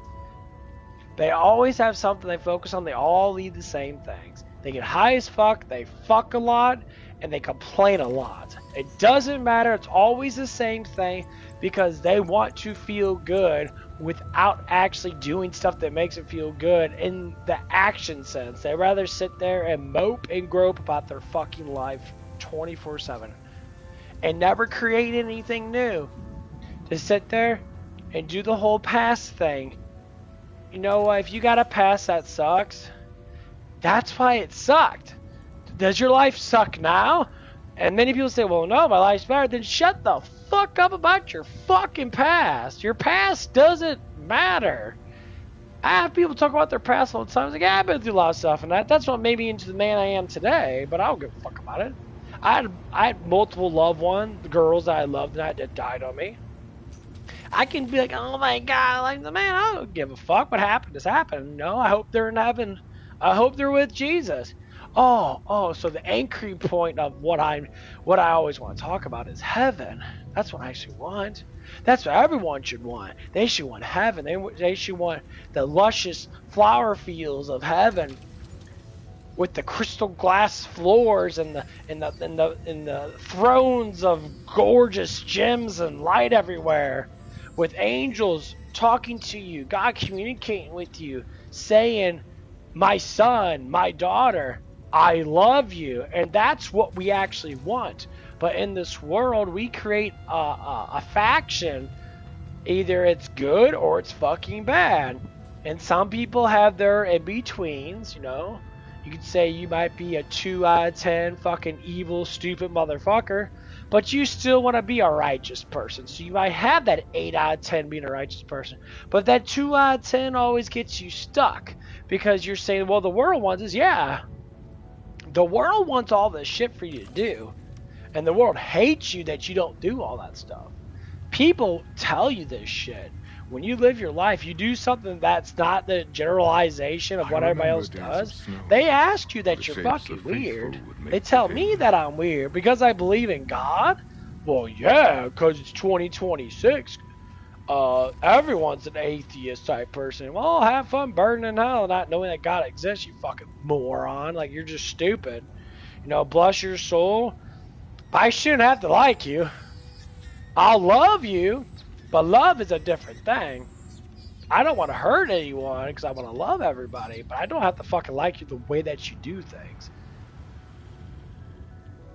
They always have something they focus on. They all lead the same things. They get high as fuck, they fuck a lot, and they complain a lot. It doesn't matter. It's always the same thing because they want to feel good without actually doing stuff that makes it feel good in the action sense. They rather sit there and mope and grope about their fucking life 24/7 and never create anything new. To sit there and do the whole past thing. You know what? If you got a past that sucks, that's why it sucked. Does your life suck now? And many people say, well, no, my life's better. Then shut the fuck up about your fucking past. Your past doesn't matter. I have people talk about their past all the time. It's like, yeah, I've been through a lot of stuff, and that's what made me into the man I am today, but I don't give a fuck about it. I had multiple loved ones, girls that I loved that died on me. I can be like, oh my god, like, man, I don't give a fuck. What happened has happened. No, I hope they're in heaven. I hope they're with Jesus. Oh, so the anchoring point of what I always want to talk about is heaven. That's what I actually want. That's what everyone should want. They should want heaven. They should want the luscious flower fields of heaven with the crystal glass floors and the thrones of gorgeous gems and light everywhere, with angels talking to you, God communicating with you, saying, my son, my daughter, I love you. And that's what we actually want. But in this world, we create a faction. Either it's good or it's fucking bad. And some people have their in-betweens, you know. You could say you might be a 2 out of 10 fucking evil, stupid motherfucker, but you still want to be a righteous person. So you might have that 8 out of 10 being a righteous person. But that 2 out of 10 always gets you stuck because you're saying, well, the world wants this. Yeah. The world wants all this shit for you to do. And the world hates you that you don't do all that stuff. People tell you this shit. When you live your life, you do something that's not the generalization of what everybody else does. They ask you that you're fucking weird. They tell me that I'm weird because I believe in God. Well, yeah, because it's 2026. Everyone's an atheist type person. Well, have fun burning in hell not knowing that God exists, you fucking moron. Like, you're just stupid. You know, bless your soul. I shouldn't have to like you. I'll love you. But love is a different thing. I don't want to hurt anyone because I want to love everybody, but I don't have to fucking like you the way that you do things.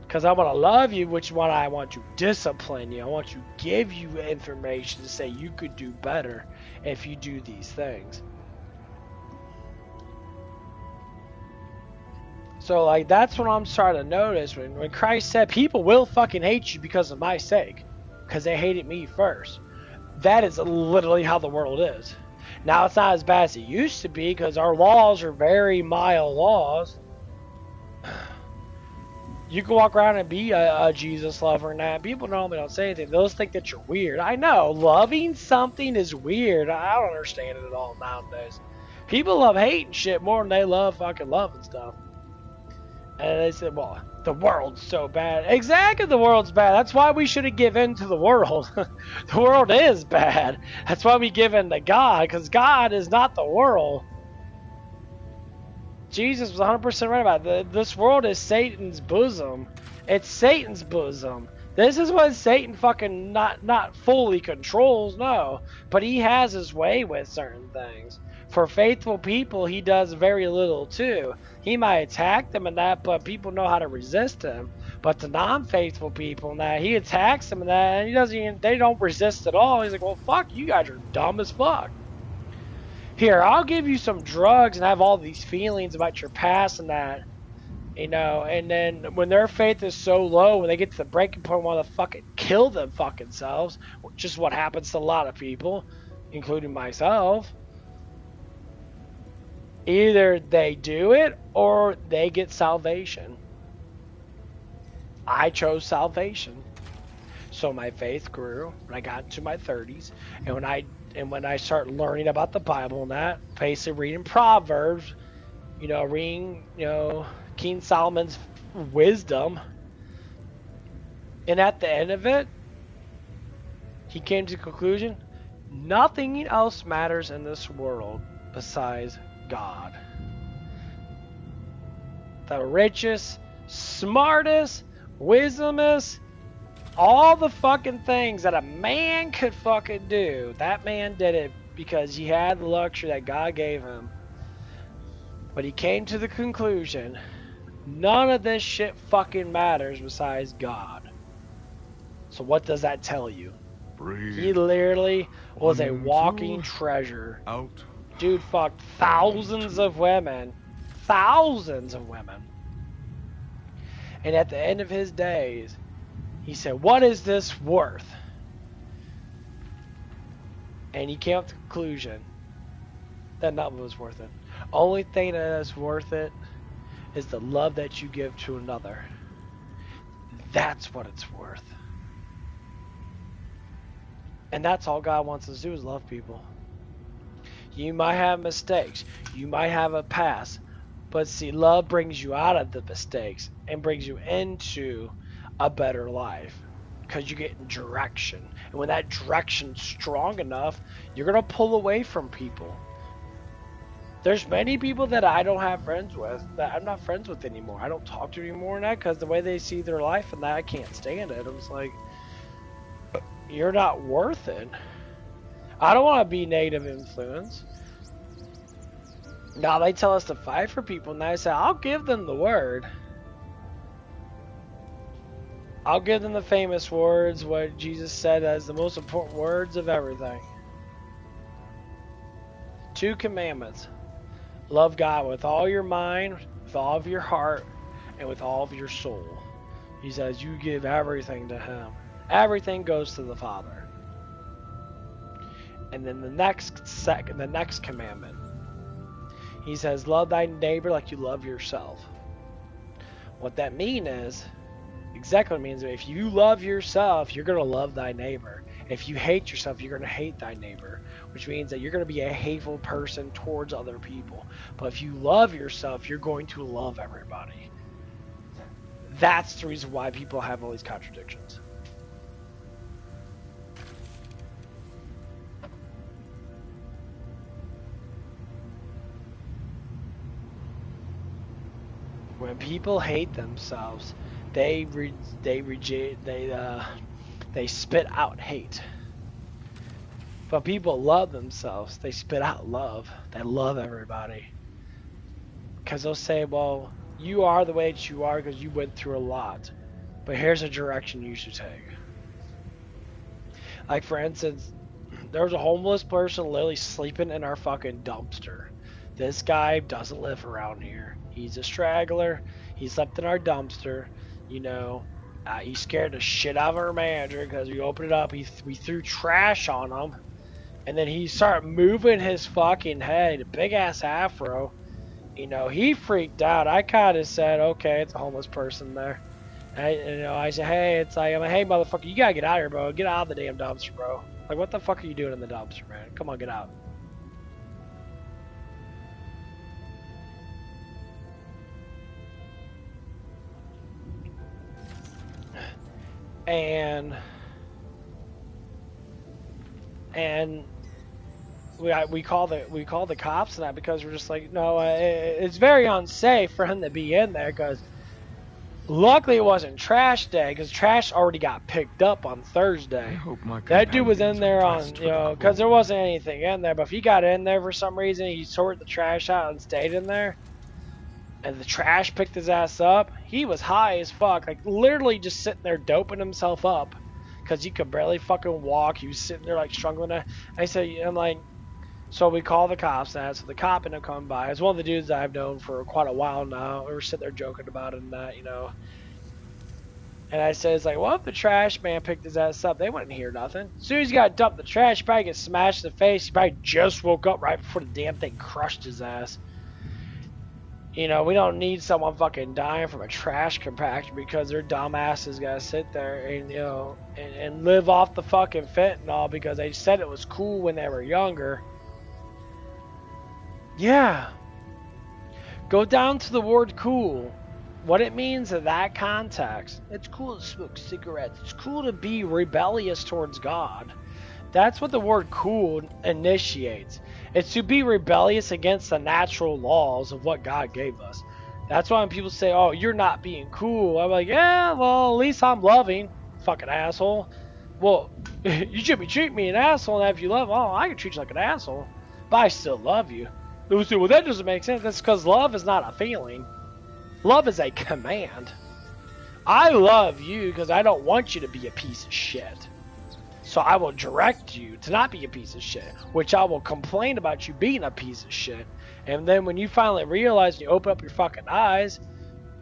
Because I want to love you, which is why I want to discipline you. I want to give you information to say you could do better if you do these things. So, like, that's what I'm starting to notice. When Christ said, people will fucking hate you because of my sake. Because they hated me first. That is literally how the world is. Now, it's not as bad as it used to be because our laws are very mild laws. You can walk around and be a Jesus lover and that. People normally don't say anything. They'll just think that you're weird. I know. Loving something is weird. I don't understand it at all nowadays. People love hating shit more than they love fucking loving stuff. And they said, well, the world's so bad. Exactly, the world's bad. That's why we shouldn't give in to the world. The world is bad. That's why we give in to God, because God is not the world. Jesus was 100% right about it. This world is Satan's bosom. It's Satan's bosom. This is what Satan fucking not fully controls, no. But he has his way with certain things. For faithful people, he does very little too. He might attack them and that, but people know how to resist him. But the non-faithful people, now he attacks them and that, and he doesn't even, they don't resist at all. He's like, well, fuck, you guys are dumb as fuck. Here, I'll give you some drugs and have all these feelings about your past and that, you know. And then when their faith is so low, when they get to the breaking point, want to fucking kill them fucking selves, which is what happens to a lot of people, including myself. Either they do it or they get salvation. I chose salvation. So my faith grew when I got into my 30s. And when I started learning about the Bible and that, basically reading Proverbs, reading, King Solomon's wisdom. And at the end of it, he came to the conclusion, nothing else matters in this world besides God. The richest, smartest, wisdomest, all the fucking things that a man could fucking do, that man did it because he had the luxury that God gave him. But he came to the conclusion, none of this shit fucking matters besides God. So what does that tell you? Breathe. He literally was a walking treasure. Out. Dude fucked thousands of women. Thousands of women. And at the end of his days, he said, what is this worth? And he came to the conclusion that nothing was worth it. Only thing that is worth it is the love that you give to another. That's what it's worth. And that's all God wants us to do is love people. You might have mistakes. You might have a past. But see, love brings you out of the mistakes and brings you into a better life. Because you get direction. And when that direction's strong enough, you're going to pull away from people. There's many people that I don't have friends with, that I'm not friends with anymore. I don't talk to anymore and that, because the way they see their life and that, I can't stand it. I was like, you're not worth it. I don't want to be negative influence. Now they tell us to fight for people, and I say, I'll give them the word. I'll give them the famous words, what Jesus said as the most important words of everything. 2 commandments. Love God with all your mind, with all of your heart and with all of your soul. He says you give everything to him. Everything goes to the Father. And then the next commandment, he says, love thy neighbor like you love yourself. What that means is, exactly what it means, if you love yourself, you're going to love thy neighbor. If you hate yourself, you're going to hate thy neighbor, which means that you're going to be a hateful person towards other people. But if you love yourself, you're going to love everybody. That's the reason why people have all these contradictions. When people hate themselves, they spit out hate. But people love themselves, they spit out love. They love everybody. Because they'll say, well, you are the way that you are because you went through a lot. But here's a direction you should take. Like, for instance, there was a homeless person literally sleeping in our fucking dumpster. This guy doesn't live around here. He's a straggler. He slept in our dumpster. You know, he scared the shit out of our manager because we opened it up. We threw trash on him. And then he started moving his fucking head, a big ass afro. You know, he freaked out. I kind of said, okay, it's a homeless person there. I said, hey, I'm like, hey, motherfucker, you gotta get out of here, bro. Get out of the damn dumpster, bro. Like, what the fuck are you doing in the dumpster, man? Come on, get out. And we call the cops and that because we're just like, no, it's very unsafe for him to be in there because luckily it wasn't trash day because trash already got picked up on Thursday. That dude was in there on, you know, because there wasn't anything in there, but if he got in there for some reason, he sorted the trash out and stayed in there, and the trash picked his ass up, he was high as fuck, like literally just sitting there doping himself up because he could barely fucking walk. He was sitting there like struggling. I'm like, so we call the cops and that, so the cop ended up coming by. It's one of the dudes that I've known for quite a while now. We were sitting there joking about it and that, you know. And I said, it's like, well, if the trash man picked his ass up, they wouldn't hear nothing. As soon as he got dumped the trash, he probably get smashed in the face. He probably just woke up right before the damn thing crushed his ass. You know, we don't need someone fucking dying from a trash compactor because their dumb asses gotta sit there and, you know, and live off the fucking fentanyl because they said it was cool when they were younger. Yeah. Go down to the word cool. What it means in that context. It's cool to smoke cigarettes. It's cool to be rebellious towards God. That's what the word cool initiates. It's to be rebellious against the natural laws of what God gave us. That's why when people say, oh, you're not being cool, I'm like, yeah, well, at least I'm loving, fucking asshole. Well, you should be treating me an asshole, and if you love, oh, I can treat you like an asshole, but I still love you. They say, well, that doesn't make sense. That's because love is not a feeling. Love is a command. I love you because I don't want you to be a piece of shit. So I will direct you to not be a piece of shit, which I will complain about you being a piece of shit. And then when you finally realize and you open up your fucking eyes,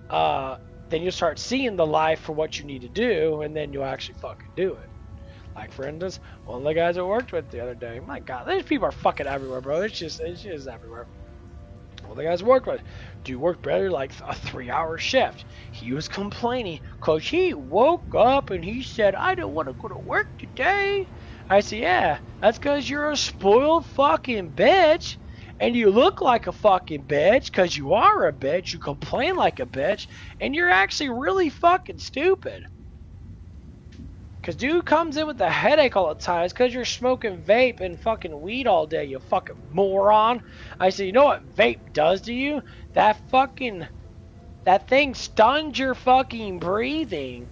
then you'll start seeing the life for what you need to do, and then you'll actually fucking do it. Like, for instance, one of the guys I worked with the other day, my God, these people are fucking everywhere, bro. It's just everywhere. One of the guys I worked with, dude worked better like a 3-hour shift. He was complaining because he woke up and he said, I don't want to go to work today. I said, yeah, that's because you're a spoiled fucking bitch. And you look like a fucking bitch because you are a bitch. You complain like a bitch. And you're actually really fucking stupid. Because dude comes in with a headache all the time. It's because you're smoking vape and fucking weed all day, you fucking moron. I said, you know what vape does to you? That thing stuns your fucking breathing.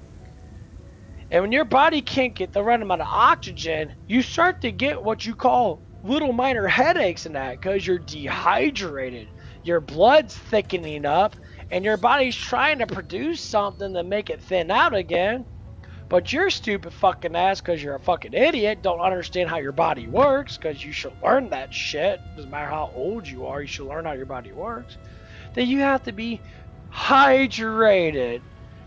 And when your body can't get the right amount of oxygen, you start to get what you call little minor headaches and that because you're dehydrated. Your blood's thickening up and your body's trying to produce something to make it thin out again. But your stupid fucking ass, because you're a fucking idiot, don't understand how your body works, because you should learn that shit. Doesn't matter how old you are, you should learn how your body works. that you have to be hydrated,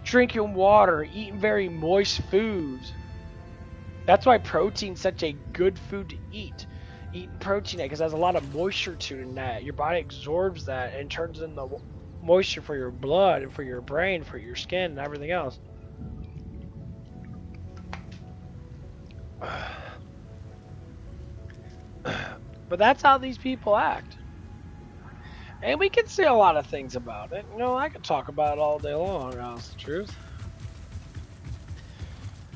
drinking water, eating very moist foods. That's why protein's such a good food to eat. Eating protein because it has a lot of moisture to it in that. Your body absorbs that and turns into moisture for your blood and for your brain, for your skin and everything else. But that's how these people act. And we can say a lot of things about it. You know, I could talk about it all day long, that's the truth.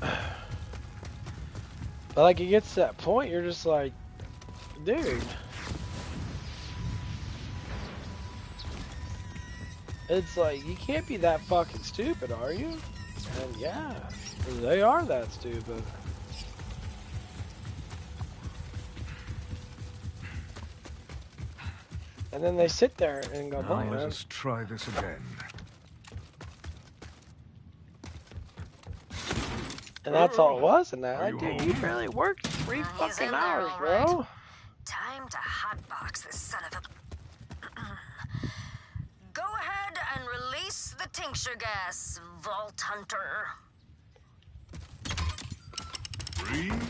But like it gets to that point, you're just like, dude. It's like, you can't be that fucking stupid, are you? And yeah, they are that stupid. And then they sit there and go, now let us try this again. And that's all it was in that. Like, dude, you barely worked 3 fucking hours, bro. Time to hotbox this son of a... Go ahead and release the tincture gas, Vault Hunter. Breathe deep.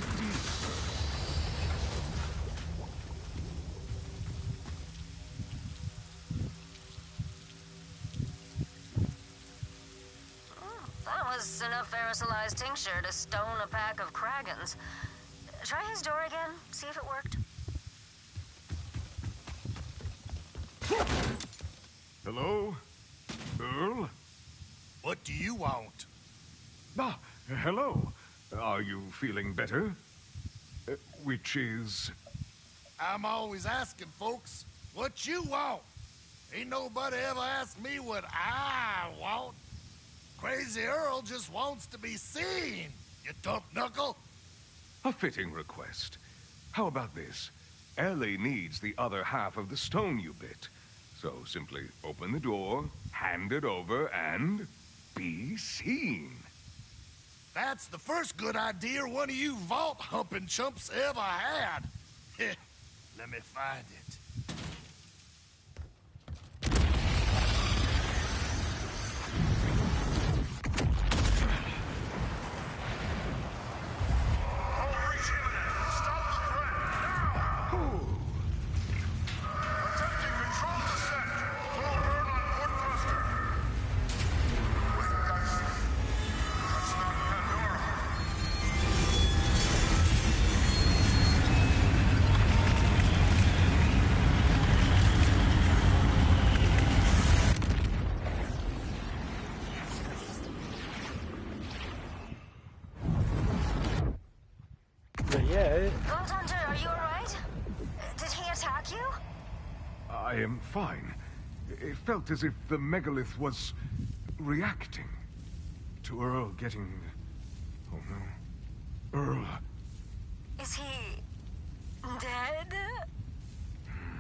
That was enough aerosolized tincture to stone a pack of Kragans. Try his door again, see if it worked. Hello? Earl? What do you want? Ah, hello. Are you feeling better? Which is... I'm always asking folks what you want. Ain't nobody ever asked me what I want. Crazy Earl just wants to be seen, you dump knuckle. A fitting request. How about this? Ellie needs the other half of the stone you bit. So simply open the door, hand it over, and be seen. That's the first good idea one of you vault-humping chumps ever had. Let me find it. Vault Hunter, are you alright? Did he attack you? I am fine. It felt as if the megalith was reacting to Earl getting... Oh no. Earl. Is he... dead?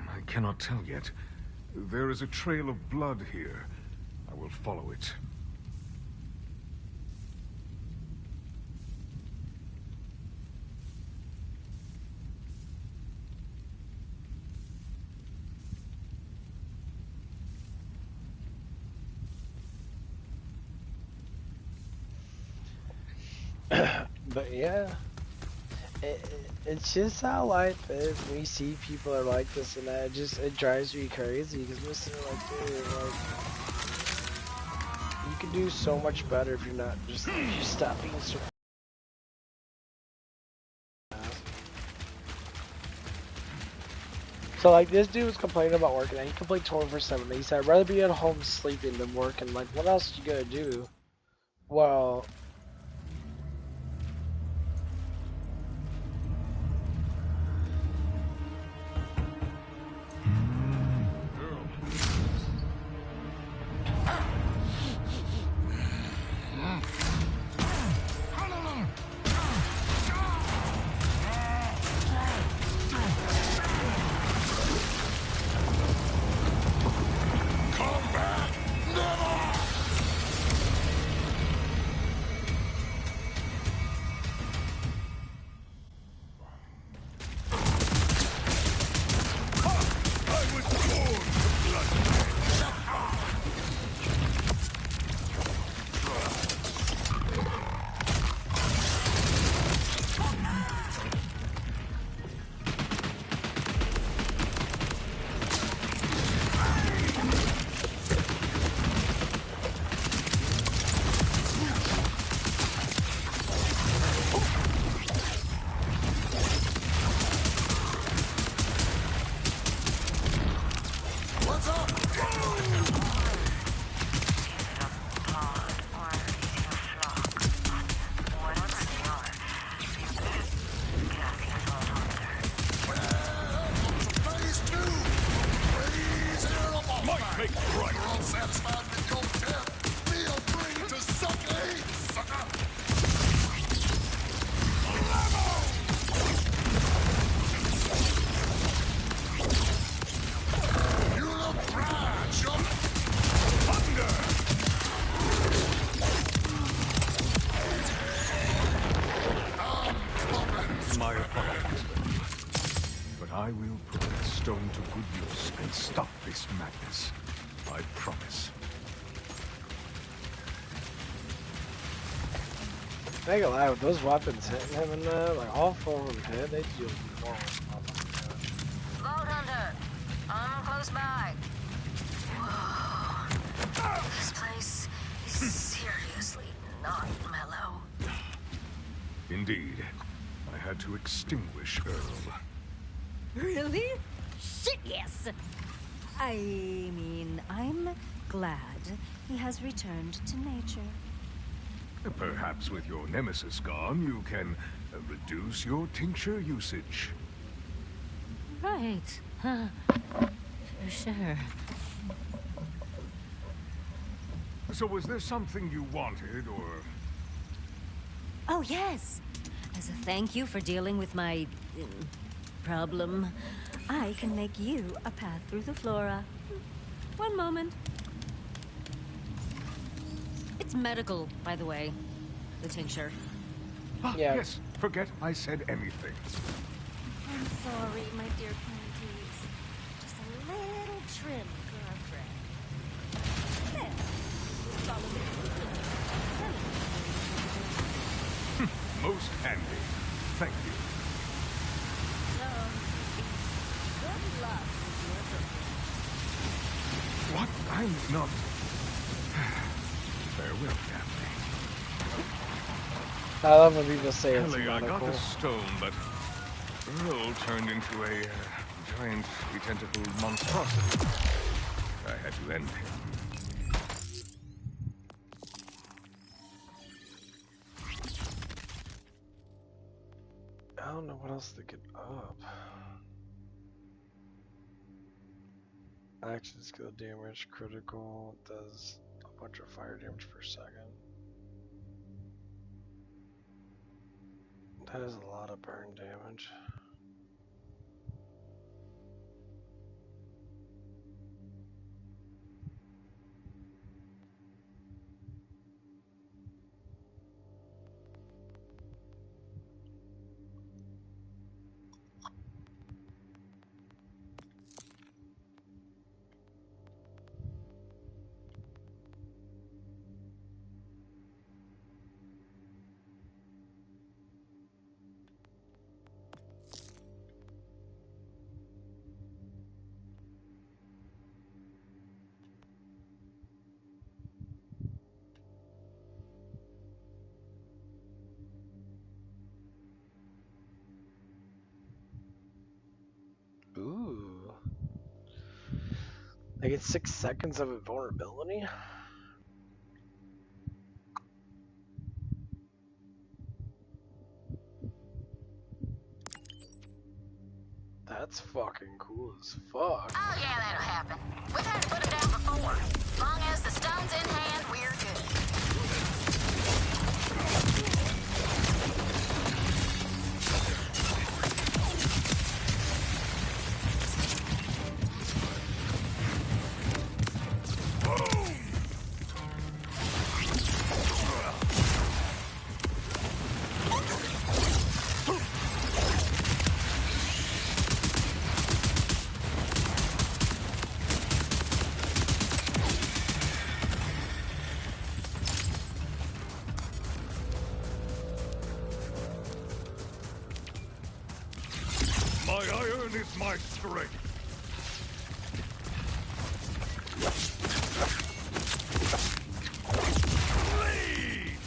I cannot tell yet. There is a trail of blood here. I will follow it. But yeah, it's just how life is. We see people are like this and that. It drives me crazy because we're sitting like, dude, like, you can do so much better if you're not just if you stop being so. So like this dude was complaining about working and he complained 24/7. He said I'd rather be at home sleeping than working. Like what else you gonna do? Well. I will put that stone to good use and stop this madness. I promise. I ain't gonna lie, with those weapons hitting him in there, like all four of them hit, they deal more damage. Vault Hunter, I'm close by. Whoa. This place is seriously not mellow. Indeed. I had to extinguish Earl. Really? Shit, yes! I mean, I'm glad he has returned to nature. Perhaps with your nemesis gone, you can reduce your tincture usage. Right. For sure. So was there something you wanted, or... Oh, yes. As a thank you for dealing with my... problem, I can make you a path through the flora. One moment. It's medical, by the way. The tincture. Ah, Yeah. yes, forget I said anything. I'm sorry, my dear Planties. Just a little trim for our friend. There. Follow me. Most handy. Thank you. So, good luck with your What? I'm not... Farewell, Daphne. I love when people say it's Ellie, I got medical. the stone, but Earl turned into a giant tentacled monstrosity. I had to end him. I don't know what else to get up. Action skill damage, critical, does a bunch of fire damage per second. That is a lot of burn damage. Ooh. I get 6 seconds of invulnerability? That's fucking cool as fuck. Oh, yeah, that'll happen. We've had to put him down before. As long as the stone's in hand, we're good. My iron is my strength. Bleed!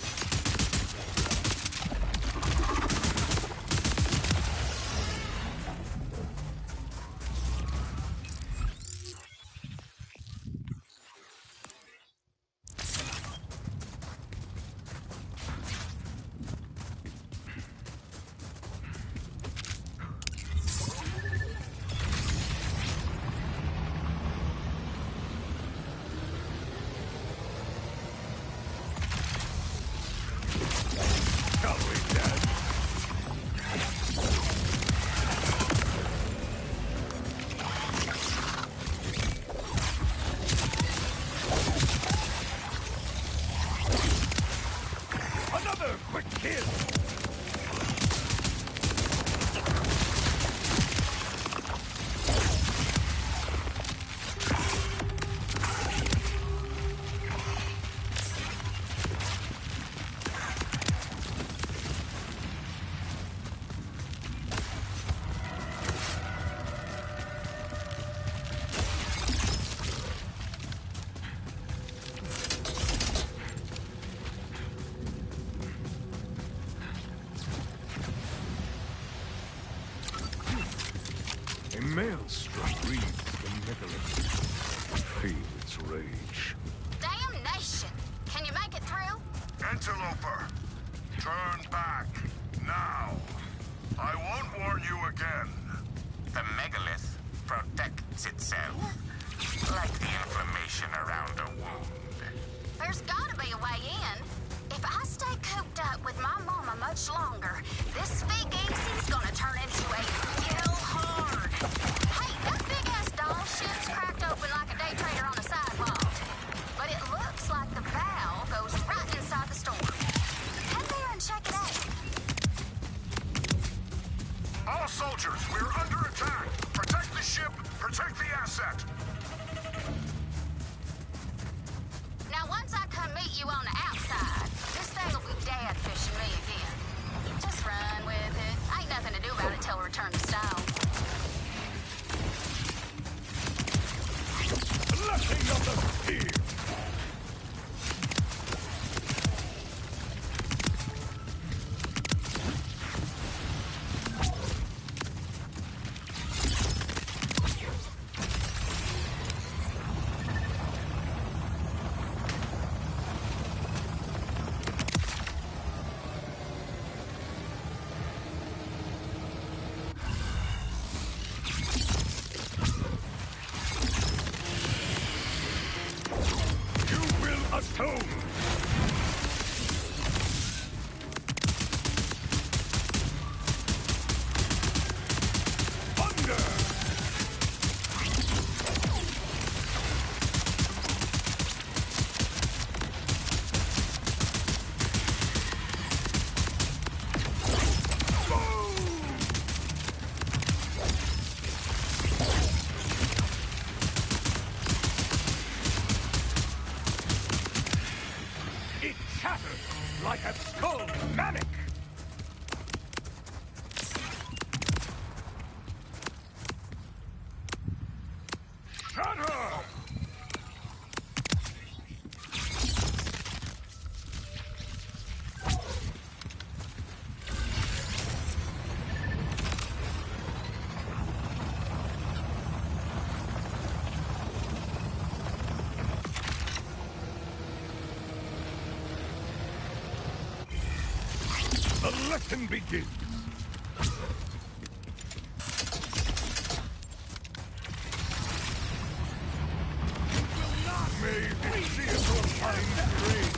A maelstrom breathes the megalith. Feel its rage. Damnation! Can you make it through? Interloper, turn back, now. I won't warn you again. The megalith protects itself, like the inflammation around a wound. There's gotta be a way in. If I stay cooped up with my mama much longer, this big easy's gonna turn into a real hard. Hey, that big-ass doll shit's cracked open like a day trader on a sidewalk. But it looks like the valve goes right inside the store. Head there and check it out. All soldiers, we're under attack. Protect the ship, protect the asset. Now, once I come meet you on the outside, this thing'll be dad fishing me again. Just run with it. Ain't nothing to do about it till we return to stone. Lashing of the steel! Atone! Thunder! It shatters like a skull manic! Shatter! The lesson begins. May the theater find grace.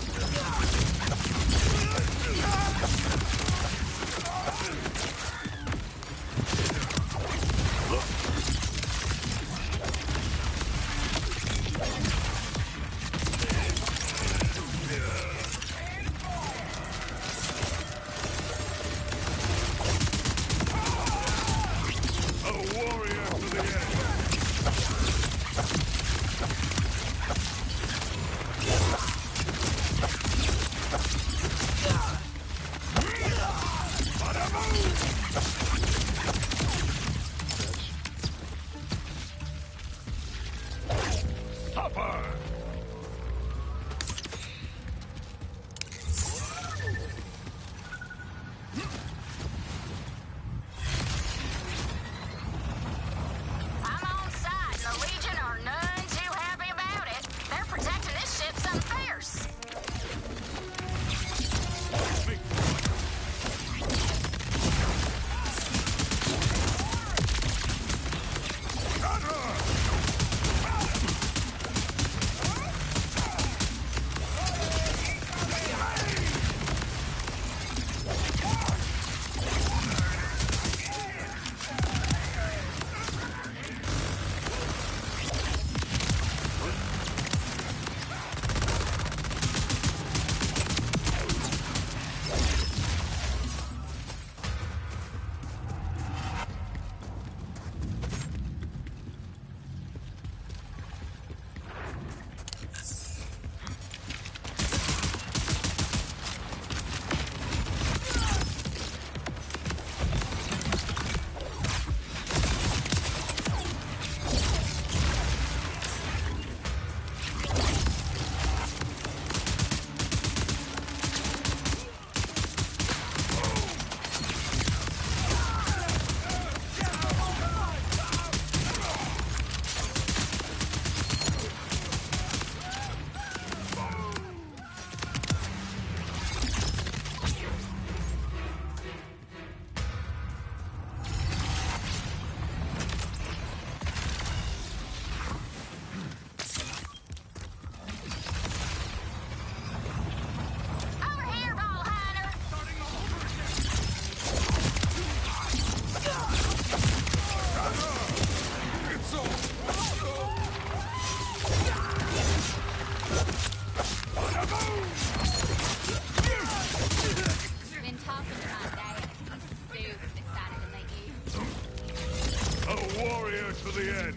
to the end.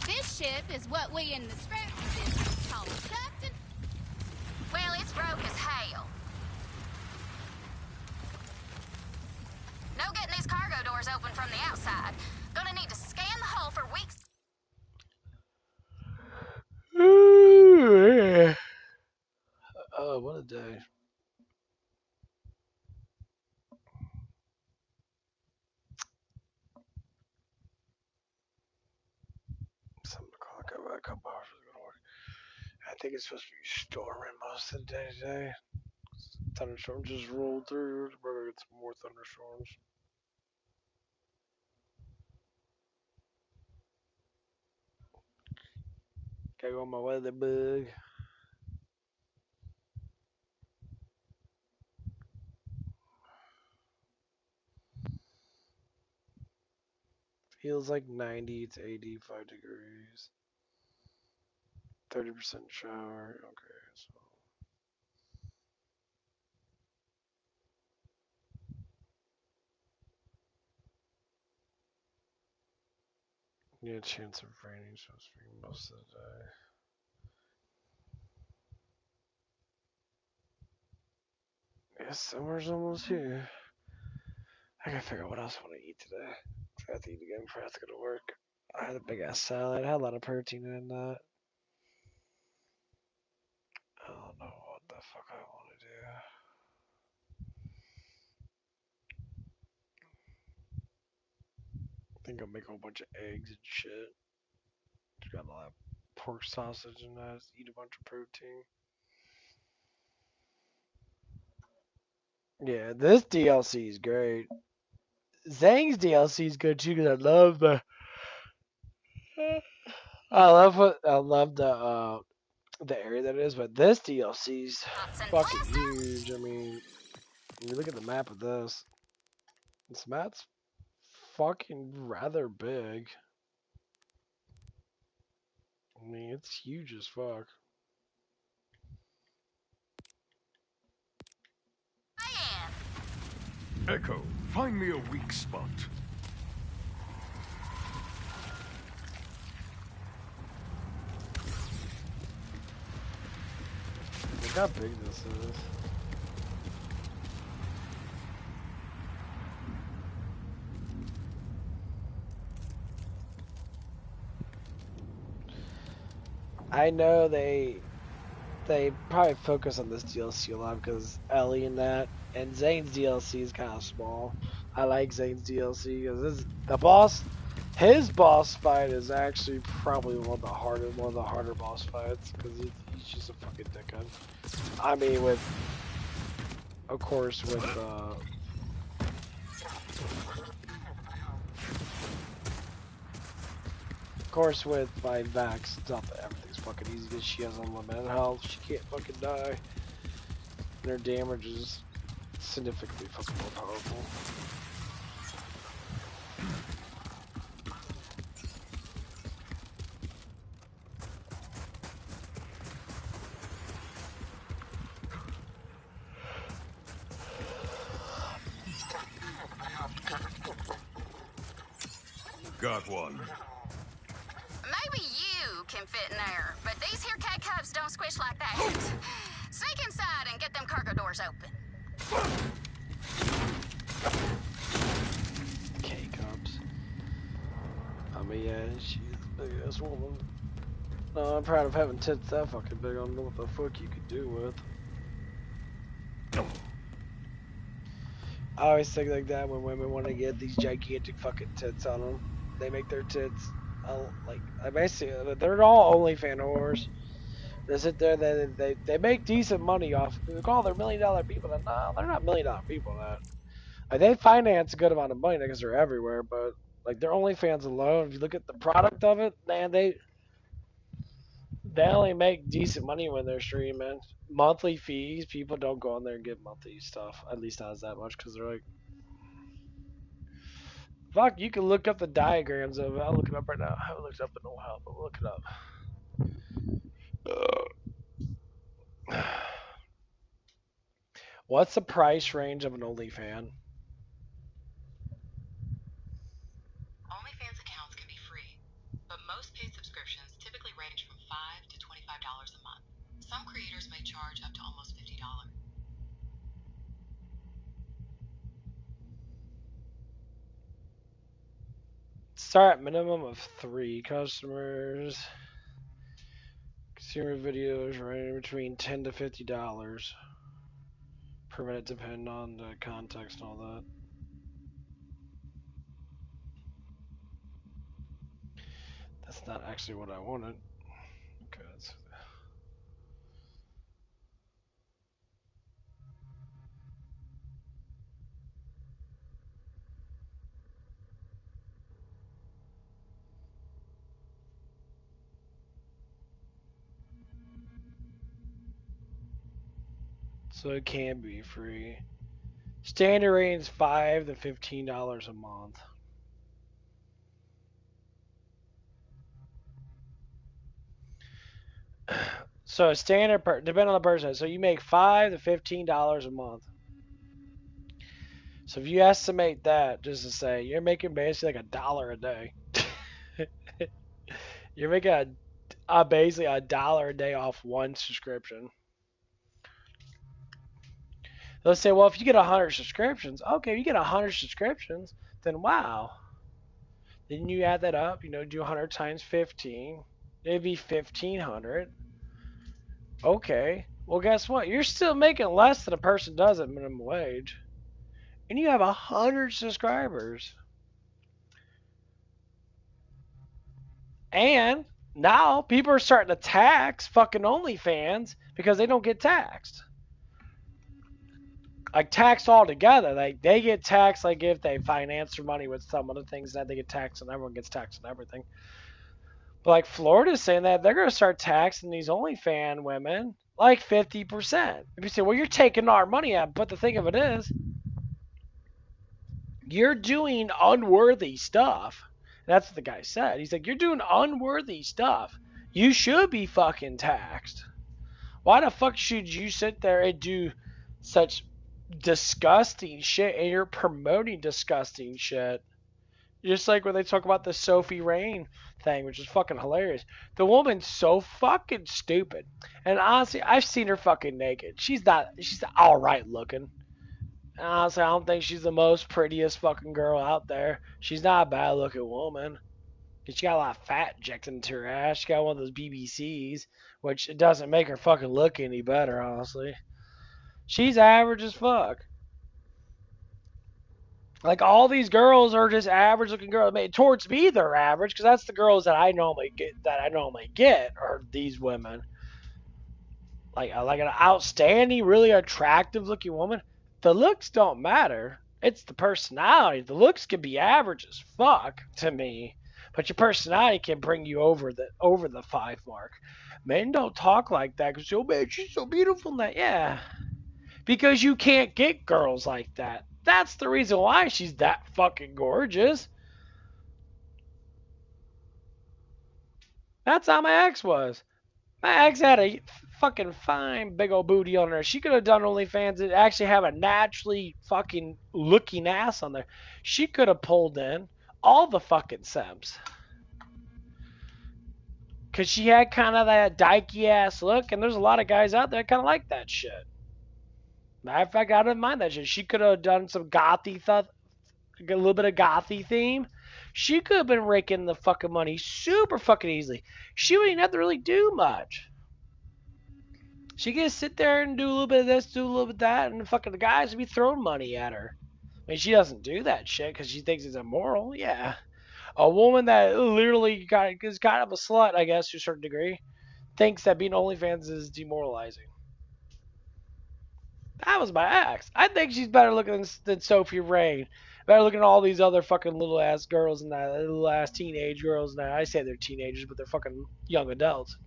This ship is what we in the scrap business call a captain. Well, it's broke as hell. No getting these cargo doors open from the outside. Gonna need to scan the hull for weeks. Oh, what a day. 7 o'clock. I got a couple hours to go to work. I think it's supposed to be storming most of the day today. Thunderstorm just rolled through. We're gonna get some more thunderstorms. Gotta go on my weather bug. Feels like 90 to 85 degrees. 30% shower. Okay, so. Yeah, chance of raining supposed to be most of the day. Yeah, summer's almost here. I gotta figure out what else I want to eat today. I have to eat again before I have to go to work. I had a big ass salad. I had a lot of protein in that. I don't know what the fuck I want to do. I think I'll make a whole bunch of eggs and shit. Just got a lot of pork sausage in that. Eat a bunch of protein. Yeah, this DLC is great. Zang's DLC is good too because I love the area that it is, but this DLC is fucking huge. I mean, when you look at the map of this map's fucking rather big. I mean, it's huge as fuck. Echo, find me a weak spot. Look how big this is. I know they probably focus on this DLC a lot because Ellie and that, and Zane's DLC is kind of small. I like Zane's DLC because his boss fight is actually probably one of the harder boss fights because he's just a fucking dickhead. I mean, of course, with my Vax, everything's fucking easy because she has unlimited health. She can't fucking die. And her damage is significantly fucking more powerful. Got one. Maybe you can fit in there, but these here K-Cups don't squish like that. Sneak inside and get them cargo doors open. K-Cups. I mean, yeah, she's a big ass woman. No, I'm proud of having tits that fucking big. I don't know what the fuck you could do with. I always think like that when women want to get these gigantic fucking tits on them. They make their tits, they're all OnlyFans whores. They sit there, they make decent money off. They call they're $1 million people. No, they're not $1 million people. They finance a good amount of money because they're everywhere. But like their OnlyFans alone, if you look at the product of it, man, They only make decent money when they're streaming. Monthly fees, people don't go on there and get monthly stuff. At least not as that much, because they're like, fuck, you can look up the diagrams of it. I'll look it up right now. I haven't looked it up in a while, but we'll look it up. What's the price range of an OnlyFans? OnlyFans accounts can be free, but most paid subscriptions typically range from $5 to $25 a month. Some creators may charge up to almost $50. Start at minimum of 3 customers. Consumer videos range between $10 to $50 per minute, depending on the context and all that. That's not actually what I wanted. Okay, so it can be free. Standard range is $5 to $15 a month. So a standard, depending on the person, so you make $5 to $15 a month. So if you estimate that, just to say, you're making basically like $1 a day. You're making basically $1 a day off one subscription. Let's say, well, if you get 100 subscriptions, okay, you get 100 subscriptions, then wow. Then you add that up, do 100 times 15. It'd be 1,500. Okay. Well, guess what? You're still making less than a person does at minimum wage. And you have 100 subscribers. And now people are starting to tax fucking OnlyFans because they don't get taxed. Like taxed altogether. Like they get taxed like if they finance their money with some of the things that they get taxed, and everyone gets taxed on everything. But like Florida's saying that they're gonna start taxing these OnlyFans women like 50%. If you say, well, you're taking our money out, but the thing of it is, you're doing unworthy stuff. That's what the guy said. He's like, you're doing unworthy stuff. You should be fucking taxed. Why the fuck should you sit there and do such disgusting shit, and you're promoting disgusting shit? Just like when they talk about the Sophie Rain thing, which is fucking hilarious. The woman's so fucking stupid. And honestly, I've seen her fucking naked. She's alright looking. And honestly, I don't think she's the most prettiest fucking girl out there. She's not a bad looking woman. She got a lot of fat injected into her ass. She got one of those BBCs, which it doesn't make her fucking look any better, honestly. She's average as fuck. Like, all these girls are just average looking girls. I mean, towards me, they're average, because that's the girls that I normally get are these women. Like an outstanding, really attractive looking woman. The looks don't matter. It's the personality. The looks can be average as fuck to me, but your personality can bring you over the 5 mark. Men don't talk like that because, oh man, she's so beautiful. Yeah, because you can't get girls like that. That's the reason why she's that fucking gorgeous. That's how my ex was. My ex had a fucking fine big old booty on her. She could have done OnlyFans and actually have a naturally fucking looking ass on there. She could have pulled in all the fucking simps. Because she had kind of that dykey ass look, and there's a lot of guys out there kind of like that shit. Matter of fact, I didn't mind that shit. She could have done some gothy stuff, a little bit of gothy theme. She could have been raking the fucking money super fucking easily. She wouldn't have to really do much. She could just sit there and do a little bit of this, do a little bit of that, and fucking the guys would be throwing money at her. I mean, she doesn't do that shit because she thinks it's immoral. Yeah. A woman that literally is kind of a slut, I guess, to a certain degree, thinks that being OnlyFans is demoralizing. That was my ex. I think she's better looking than Sophie Rain. Better looking at all these other fucking little ass girls and that little ass teenage girls now. I say they're teenagers, but they're fucking young adults.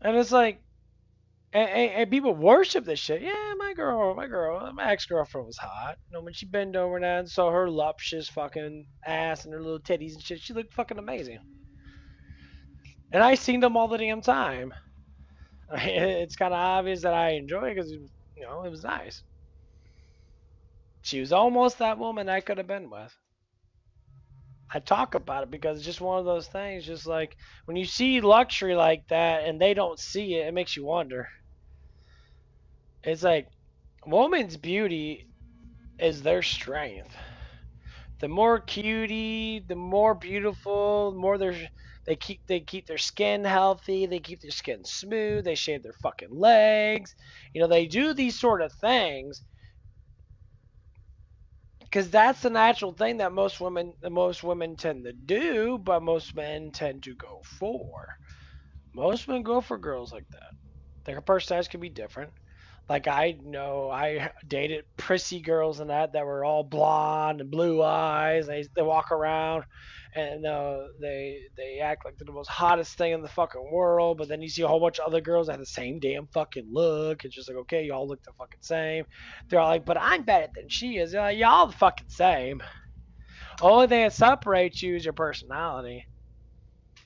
And it's like, and people worship this shit. Yeah, my ex-girlfriend was hot. You know, when she bent over and saw her luscious fucking ass and her little titties and shit, she looked fucking amazing. And I seen them all the damn time. It's kind of obvious that I enjoy it because, you know, it was nice. She was almost that woman I could have been with. I talk about it because it's just one of those things. Just like when you see luxury like that and they don't see it, it makes you wonder. It's like woman's beauty is their strength. The more cutie, the more beautiful, the more they keep their skin healthy, they keep their skin smooth, they shave their fucking legs. You know, they do these sort of things because that's the natural thing that most women tend to do, but most men tend to go for. Most men go for girls like that. Their personalities can be different. Like I know I dated prissy girls and that were all blonde and blue eyes. They walk around and they act like they're the most hottest thing in the fucking world. But then you see a whole bunch of other girls that have the same damn fucking look. It's just like, okay, y'all look the fucking same. They're all like, but I'm better than she is. They're like, y'all the fucking same. Only thing that separates you is your personality.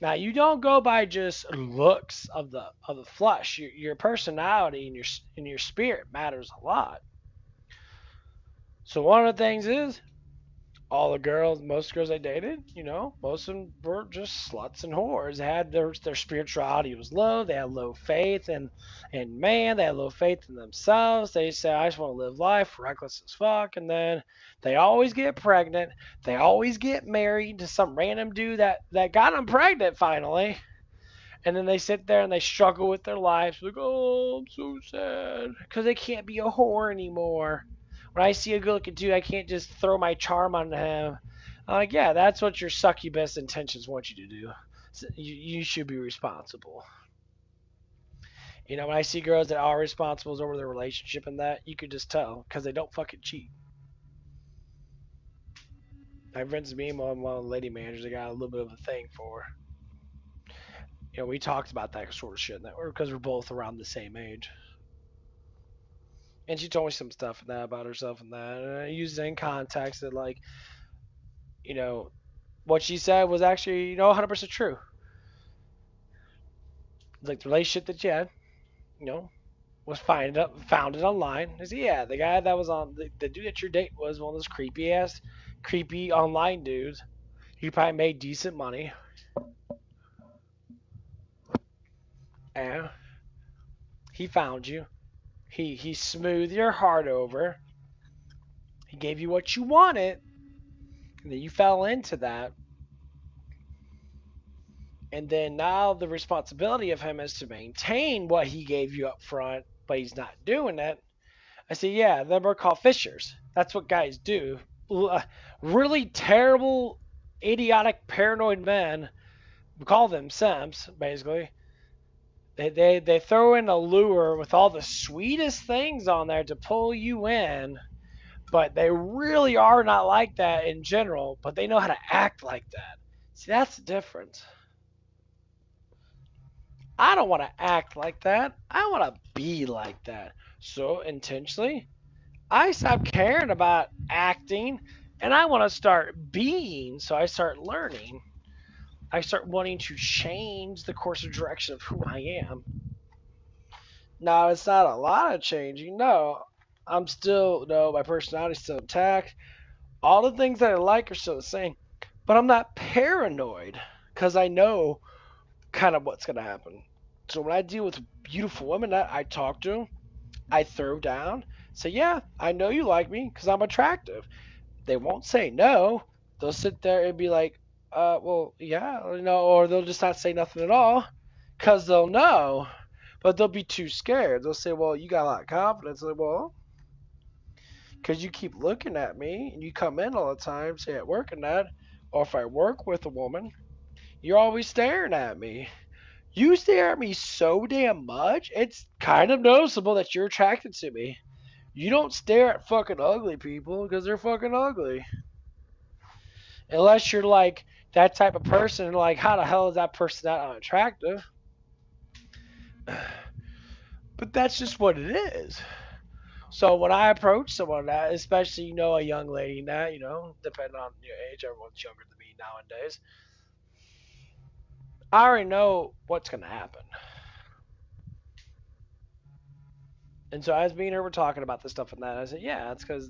Now you don't go by just looks of the flesh. Your personality and your spirit matters a lot. So one of the things is most girls I dated, you know, most of them were just sluts and whores. They had their spirituality was low. They had low faith and man, they had low faith in themselves. They say I just want to live life reckless as fuck, and then they always get pregnant. They always get married to some random dude that got them pregnant finally. And then they sit there and they struggle with their lives. Like, oh, I'm so sad. Because they can't be a whore anymore. When I see a good looking dude, I can't just throw my charm on him. I'm like, yeah, that's what your succubus intentions want you to do. So you should be responsible. You know, when I see girls that are responsible over their relationship and that, you could just tell because they don't fucking cheat. My friends, me and one of the lady managers, I got a little bit of a thing for. You know, we talked about that sort of shit because we're both around the same age. And she told me some stuff and that about herself and that. And I used it in context that, like, you know, what she said was actually, 100% true. Like, the relationship that she had, you know, was founded online. I said, yeah, the guy that was on, the dude at your date was one of those creepy online dudes. He probably made decent money. And he found you. He smoothed your heart over. He gave you what you wanted. And then you fell into that. And then now the responsibility of him is to maintain what he gave you up front, but he's not doing it. I say, yeah, then we're called fishers. That's what guys do. Really terrible, idiotic, paranoid men. We call them simps, basically. They throw in a lure with all the sweetest things on there to pull you in, but they really are not like that in general, but they know how to act like that. See, that's the difference. I don't want to act like that. I want to be like that. So intentionally, I stop caring about acting and I want to start being. So I start learning. I start wanting to change the course of direction of who I am. Now, it's not a lot of changing. No, no, my personality's still intact. All the things that I like are still the same. But I'm not paranoid because I know kind of what's going to happen. So when I deal with beautiful women, I talk to them, I throw down, say, yeah, I know you like me because I'm attractive. They won't say no. They'll sit there and be like, well, yeah, or they'll just not say nothing at all because they'll know, but they'll be too scared. They'll say, well, you got a lot of confidence. Like, well, because you keep looking at me and you come in all the time, say at work and that, or if I work with a woman, you're always staring at me. You stare at me so damn much, it's kind of noticeable that you're attracted to me. You don't stare at fucking ugly people because they're fucking ugly. Unless you're like that type of person, like, how the hell is that person that unattractive? But that's just what it is. So when I approach someone that, especially a young lady that, depending on your age, everyone's younger than me nowadays. I already know what's gonna happen. And so as me and her were talking about this stuff and that, I said, yeah, it's because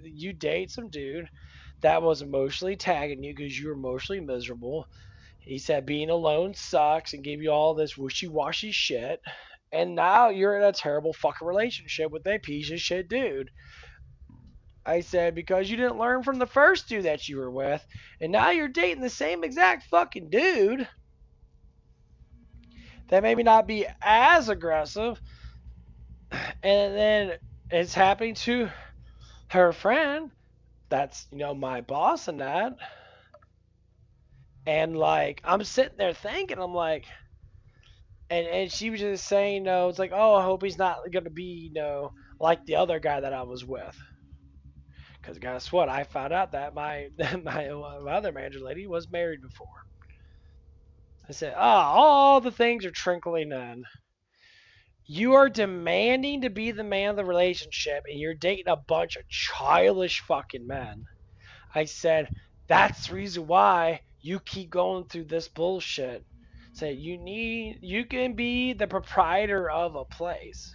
you date some dude that was emotionally tagging you because you were emotionally miserable. He said being alone sucks and gave you all this wishy-washy shit. And now you're in a terrible fucking relationship with a piece of shit dude. I said, because you didn't learn from the first dude that you were with, and now you're dating the same exact fucking dude that maybe not be as aggressive, and then it's happening to her friend that's, my boss and that. And like, I'm sitting there thinking, I'm like, and she was just saying, it's like, oh, I hope he's not going to be, like the other guy that I was with. Because guess what? I found out that my other manager lady was married before. I said, all the things are trickling in. You are demanding to be the man of the relationship, and you're dating a bunch of childish fucking men. I said, that's the reason why you keep going through this bullshit. Say, you can be the proprietor of a place.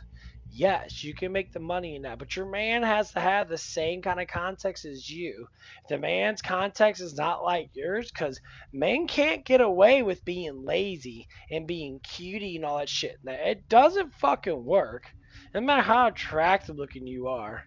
Yes, you can make the money in that, but your man has to have the same kind of context as you. If the man's context is not like yours, because men can't get away with being lazy and being cutie and all that shit. It doesn't fucking work. No matter how attractive looking you are.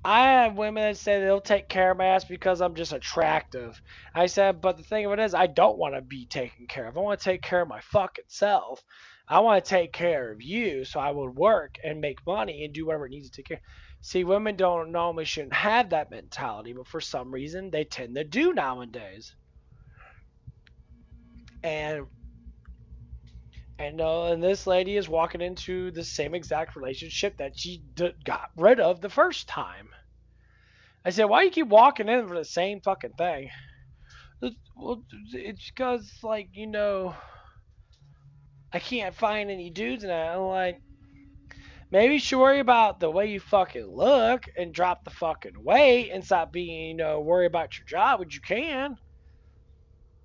I have women that say they'll take care of my ass because I'm just attractive. I said, but the thing of it is, I don't want to be taken care of. I want to take care of my fucking self. I want to take care of you, so I would work and make money and do whatever it needs to take care. See, women don't normally shouldn't have that mentality, but for some reason they tend to do nowadays. And and this lady is walking into the same exact relationship that she got rid of the first time. I said, why do you keep walking in for the same fucking thing? Well, it's because, like, I can't find any dudes in that. I'm like, maybe you should worry about the way you fucking look and drop the fucking weight and stop being, worry about your job, which you can.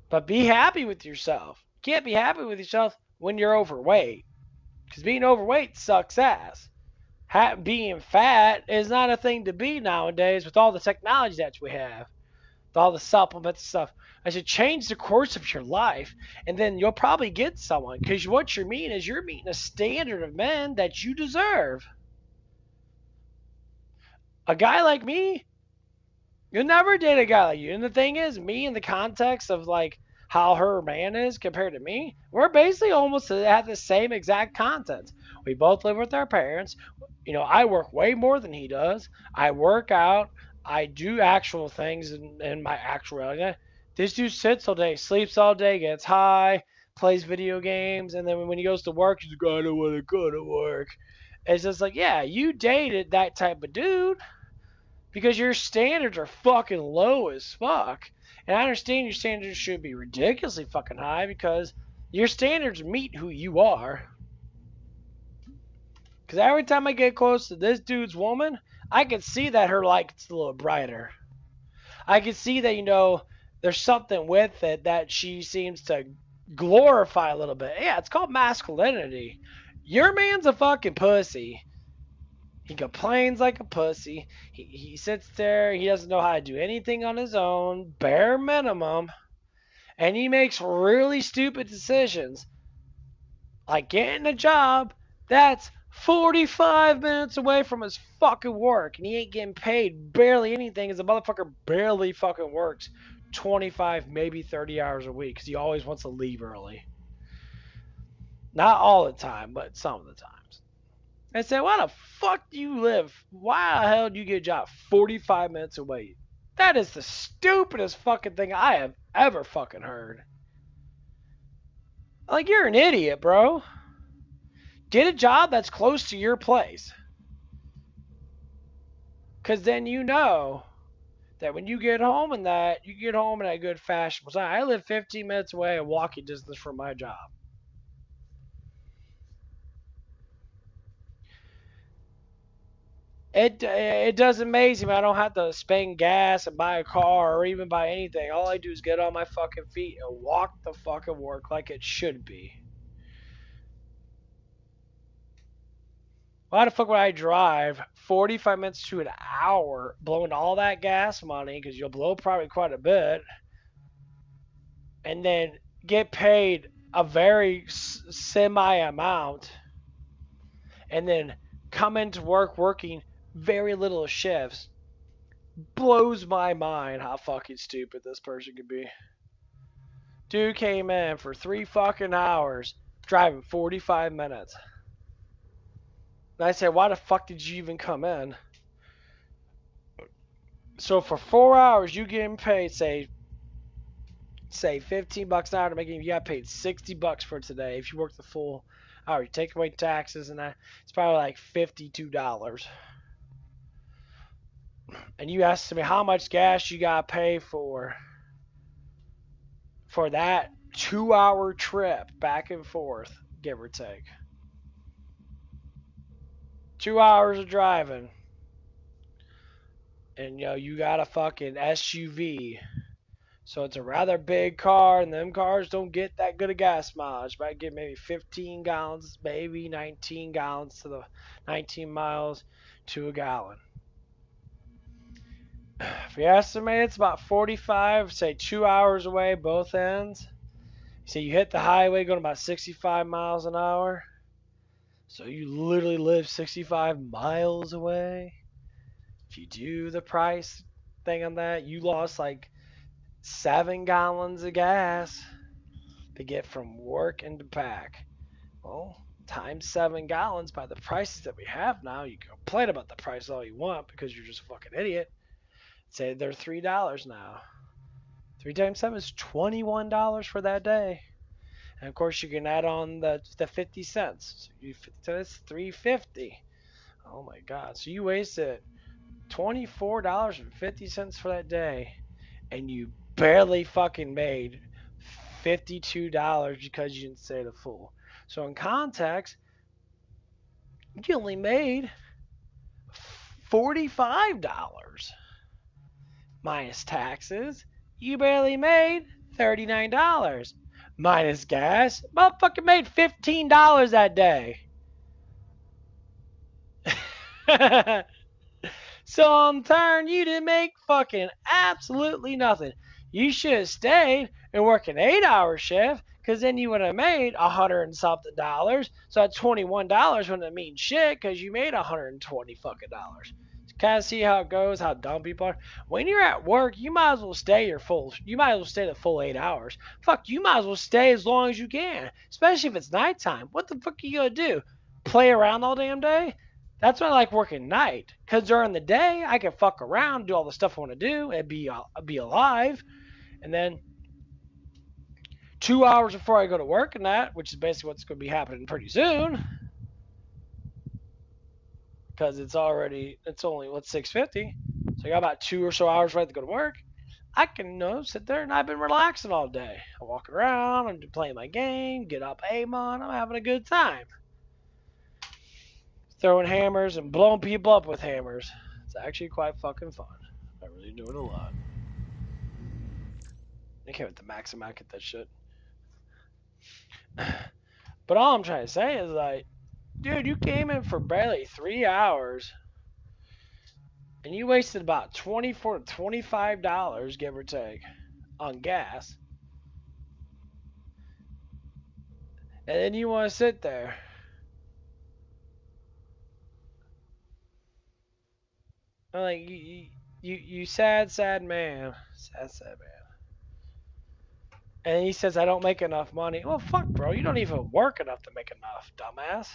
But be happy with yourself. You can't be happy with yourself when you're overweight. Because being overweight sucks ass. Being fat is not a thing to be nowadays with all the technology that we have. All the supplements and stuff. I should change the course of your life, and then you'll probably get someone. Because what you're meeting is you're meeting a standard of men that you deserve. A guy like me, you'll never date a guy like you. And the thing is, me in the context of like how her man is compared to me, we're basically almost at the same exact content. We both live with our parents. I work way more than he does. I work out. I do actual things in my actual reality. This dude sits all day, sleeps all day, gets high, plays video games, and then when he goes to work, he's like, I don't want to go to work. It's just like, yeah, you dated that type of dude because your standards are fucking low as fuck. And I understand your standards should be ridiculously fucking high because your standards meet who you are. Because every time I get close to this dude's woman, I can see that her light's a little brighter. I can see that, there's something with it that she seems to glorify a little bit. Yeah, it's called masculinity. Your man's a fucking pussy. He complains like a pussy. He sits there. He doesn't know how to do anything on his own, bare minimum. And he makes really stupid decisions. Like getting a job that's 45 minutes away from his fucking work. And he ain't getting paid barely anything as the motherfucker barely fucking works 25, maybe 30 hours a week because he always wants to leave early. Not all the time, but some of the times. I said, why the fuck do you live? Why the hell do you get a job 45 minutes away? That is the stupidest fucking thing I have ever fucking heard. Like, you're an idiot, bro. Get a job that's close to your place. Because then you know that when you get home in that, you get home in a good fashion. I live 15 minutes away and walking distance from my job. It does amaze me. I don't have to spend gas and buy a car or even buy anything. All I do is get on my fucking feet and walk the fucking work like it should be. Why the fuck would I drive 45 minutes to an hour blowing all that gas money, because you'll blow probably quite a bit, and then get paid a very semi amount, and then come into work working very little shifts? Blows my mind how fucking stupid this person could be. Dude came in for 3 fucking hours, driving 45 minutes. And I said, why the fuck did you even come in? So for 4 hours, you getting paid, say $15 an hour to make it, you got paid $60 for today. If you work the full hour, you take away taxes and that, it's probably like $52. And you asked me how much gas you got to pay for that 2-hour trip back and forth, give or take. 2 hours of driving. And you got a fucking SUV. So it's a rather big car, and them cars don't get that good of gas mileage. Might get maybe 15 gallons, maybe 19 gallons to the 19 miles to a gallon. If you estimate it's about 45, say 2 hours away, both ends. So you hit the highway going about 65 miles an hour. So you literally live 65 miles away. If you do the price thing on that, you lost like 7 gallons of gas to get from work and back. Well, times 7 gallons by the prices that we have now. You can complain about the price all you want because you're just a fucking idiot. Say they're $3 now. 3 times 7 is $21 for that day. And of course you can add on the 50 cents. So it's $3.50. Oh my god. So you wasted $24.50 for that day, and you barely fucking made $52 because you didn't say the full. So in context, you only made $45 minus taxes. You barely made $39 minus gas. Motherfucker made $15 that day. So in turn, you didn't make fucking absolutely nothing. You should have stayed and worked an 8-hour shift, because then you would have made $100 and something. So that $21 wouldn't mean shit, because you made $120 fucking dollars. Kind of see how it goes, how dumb people are. When you're at work, you might as well stay the full 8 hours. Fuck, you might as well stay as long as you can, especially if it's nighttime. What the fuck are you gonna do? Play around all damn day? That's why I like working night, because during the day, I can fuck around, do all the stuff I want to do, and be alive. And then 2 hours before I go to work and that, which is basically what's going to be happening pretty soon, because it's only, 6:50, so I got about 2 or so hours right to go to work. I can sit there, and I've been relaxing all day. I'm walking around, I'm playing my game, get up Amon, I'm having a good time. Throwing hammers and blowing people up with hammers. It's actually quite fucking fun. I really do it a lot. I can't with the Maximac at that shit. But all I'm trying to say is, like, dude, you came in for barely 3 hours, and you wasted about $24 to $25, give or take, on gas. And then you want to sit there. Like, you sad man. Sad man. And he says, I don't make enough money. Well, fuck, bro. You don't even work enough to make enough, dumbass.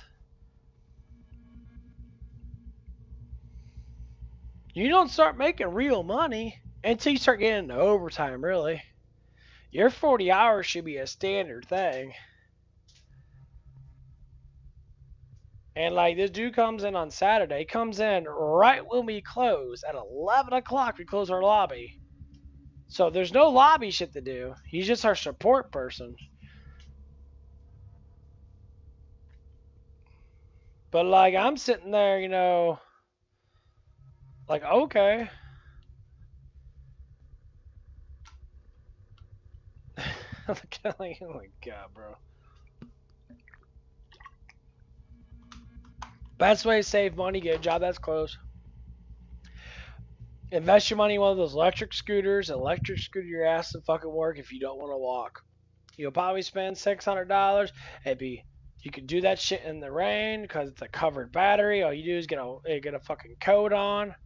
You don't start making real money until you start getting into overtime, really. Your 40 hours should be a standard thing. And, like, this dude comes in on Saturday. Comes in right when we close. At 11 o'clock, we close our lobby. So there's no lobby shit to do. He's just our support person. But, like, I'm sitting there, Like, okay. Like, oh my god, bro. Best way to save money, get a job that's close. Invest your money in one of those electric scooters. Electric scooter your ass to fucking work if you don't want to walk. You'll probably spend $600. You can do that shit in the rain because it's a covered battery. All you do is get a fucking coat on.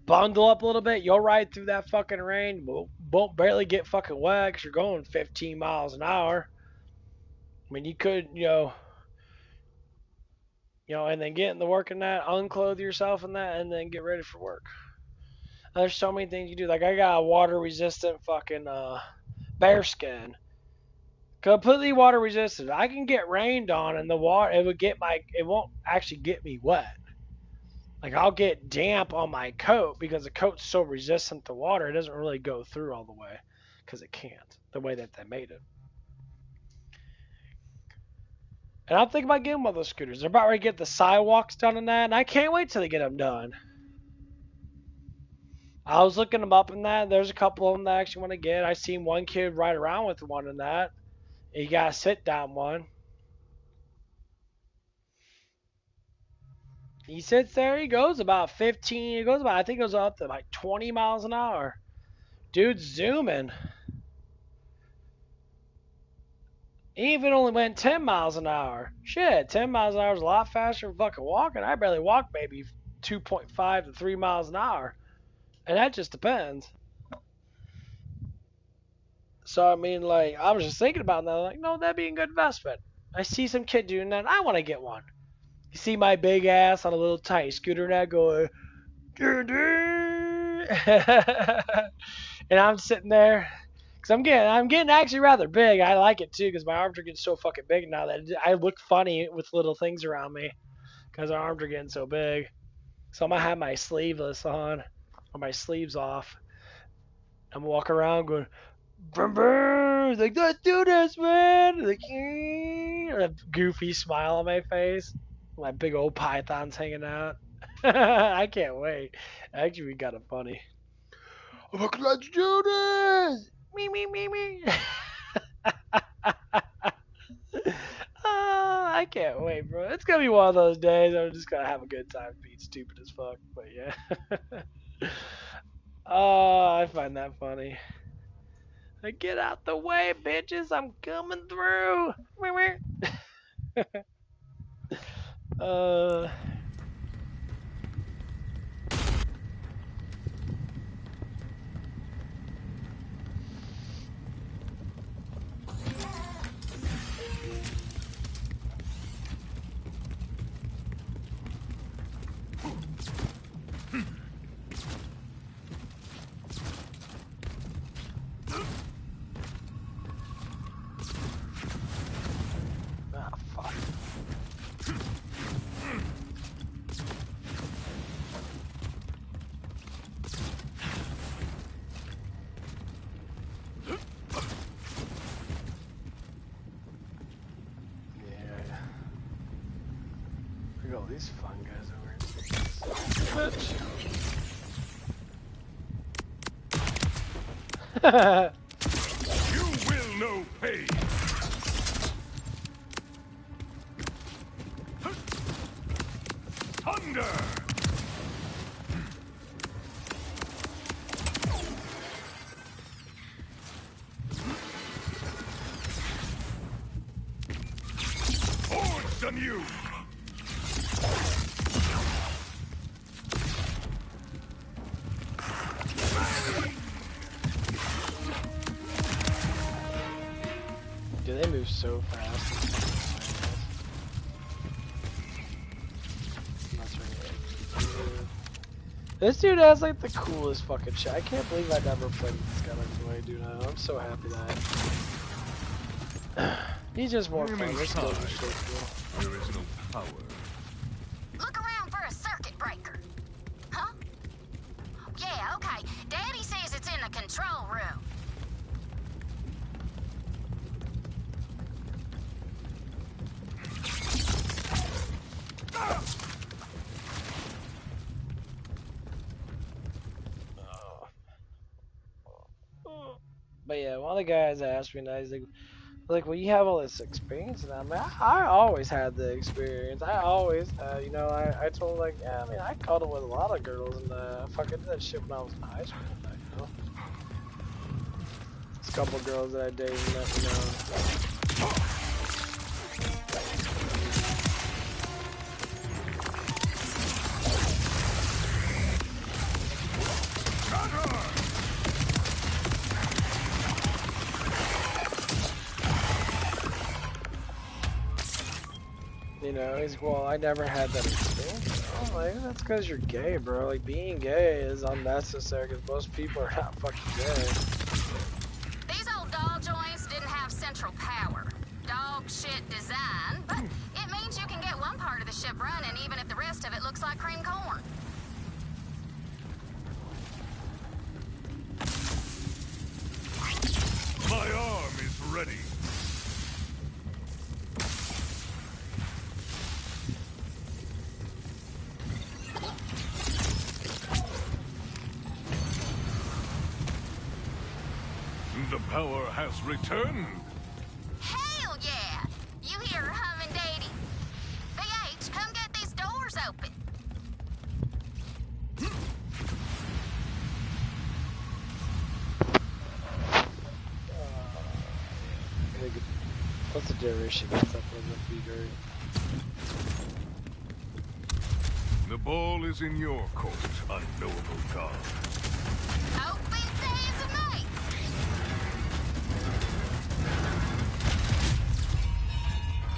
Bundle up a little bit. You'll ride through that fucking rain. Won't barely get fucking wet because you're going 15 miles an hour. I mean, you could, and then get in the work in that, unclothe yourself in that, and then get ready for work. There's so many things you do. Like, I got a water resistant fucking bear skin. Completely water resistant. I can get rained on and the water, it won't actually get me wet. Like, I'll get damp on my coat because the coat's so resistant to water, it doesn't really go through all the way because it can't, the way that they made it. And I'm thinking about getting one of those scooters. They're about ready to get the sidewalks done in that, and I can't wait till they get them done. I was looking them up in that. There's a couple of them that I actually want to get. I seen one kid ride around with one in that. He got a sit-down one. He sits there. He goes about 15. I think it goes up to like 20 miles an hour. Dude's zooming. He even only went 10 miles an hour. Shit, 10 miles an hour is a lot faster than fucking walking. I barely walk maybe 2.5 to 3 miles an hour. And that just depends. So, I mean, like, I was just thinking about that. Like, no, that'd be a good investment. I see some kid doing that. I want to get one. You see my big ass on a little tiny scooter now going, and I'm sitting there. Because I'm getting actually rather big. I like it too because my arms are getting so fucking big now that I look funny with little things around me because our arms are getting so big. So I'm going to have my sleeveless on or my sleeves off. I'm going to walk around going, brum, brum. Like, let's do this, man. Like, a goofy smile on my face. My big old pythons hanging out. I can't wait. Actually, we got it funny. Look, let's do this. Me. I can't wait, bro. It's gonna be one of those days. I'm just gonna have a good time being stupid as fuck. But yeah. I find that funny. Like, get out the way, bitches. I'm coming through. Look at all these fun guys over here. You will know pain. Thunder! Forged on you! Dude, they move so fast. This dude has like the coolest fucking shit. I can't believe I never played with this guy like the way I do now. I'm so happy that he's just more fun. This skills are so cool. There is no power. Look around for a circuit breaker. Huh? Yeah, okay. Daddy says it's in the control room. But yeah, one of the guys asked me, and he's like, well, you have all this experience, and I mean, I always had the experience. I always, I told him like, yeah, I mean, I cuddled with a lot of girls, and fuck, I did that shit when I was in high school. There's a couple girls that I dated, and he's like, well, I never had that experience. I'm like, that's because you're gay, bro. Like, being gay is unnecessary because most people are not fucking gay. These old doll joints didn't have central power. Dog shit design, but it means you can get one part of the ship running even if the rest of it looks like cream corn. My arm is ready. The power has returned. Hell yeah! You hear her humming, Daddy? BH, come get these doors open. What's the duration? Gets up with the feeder. The ball is in your court, unknowable god. Open sesame!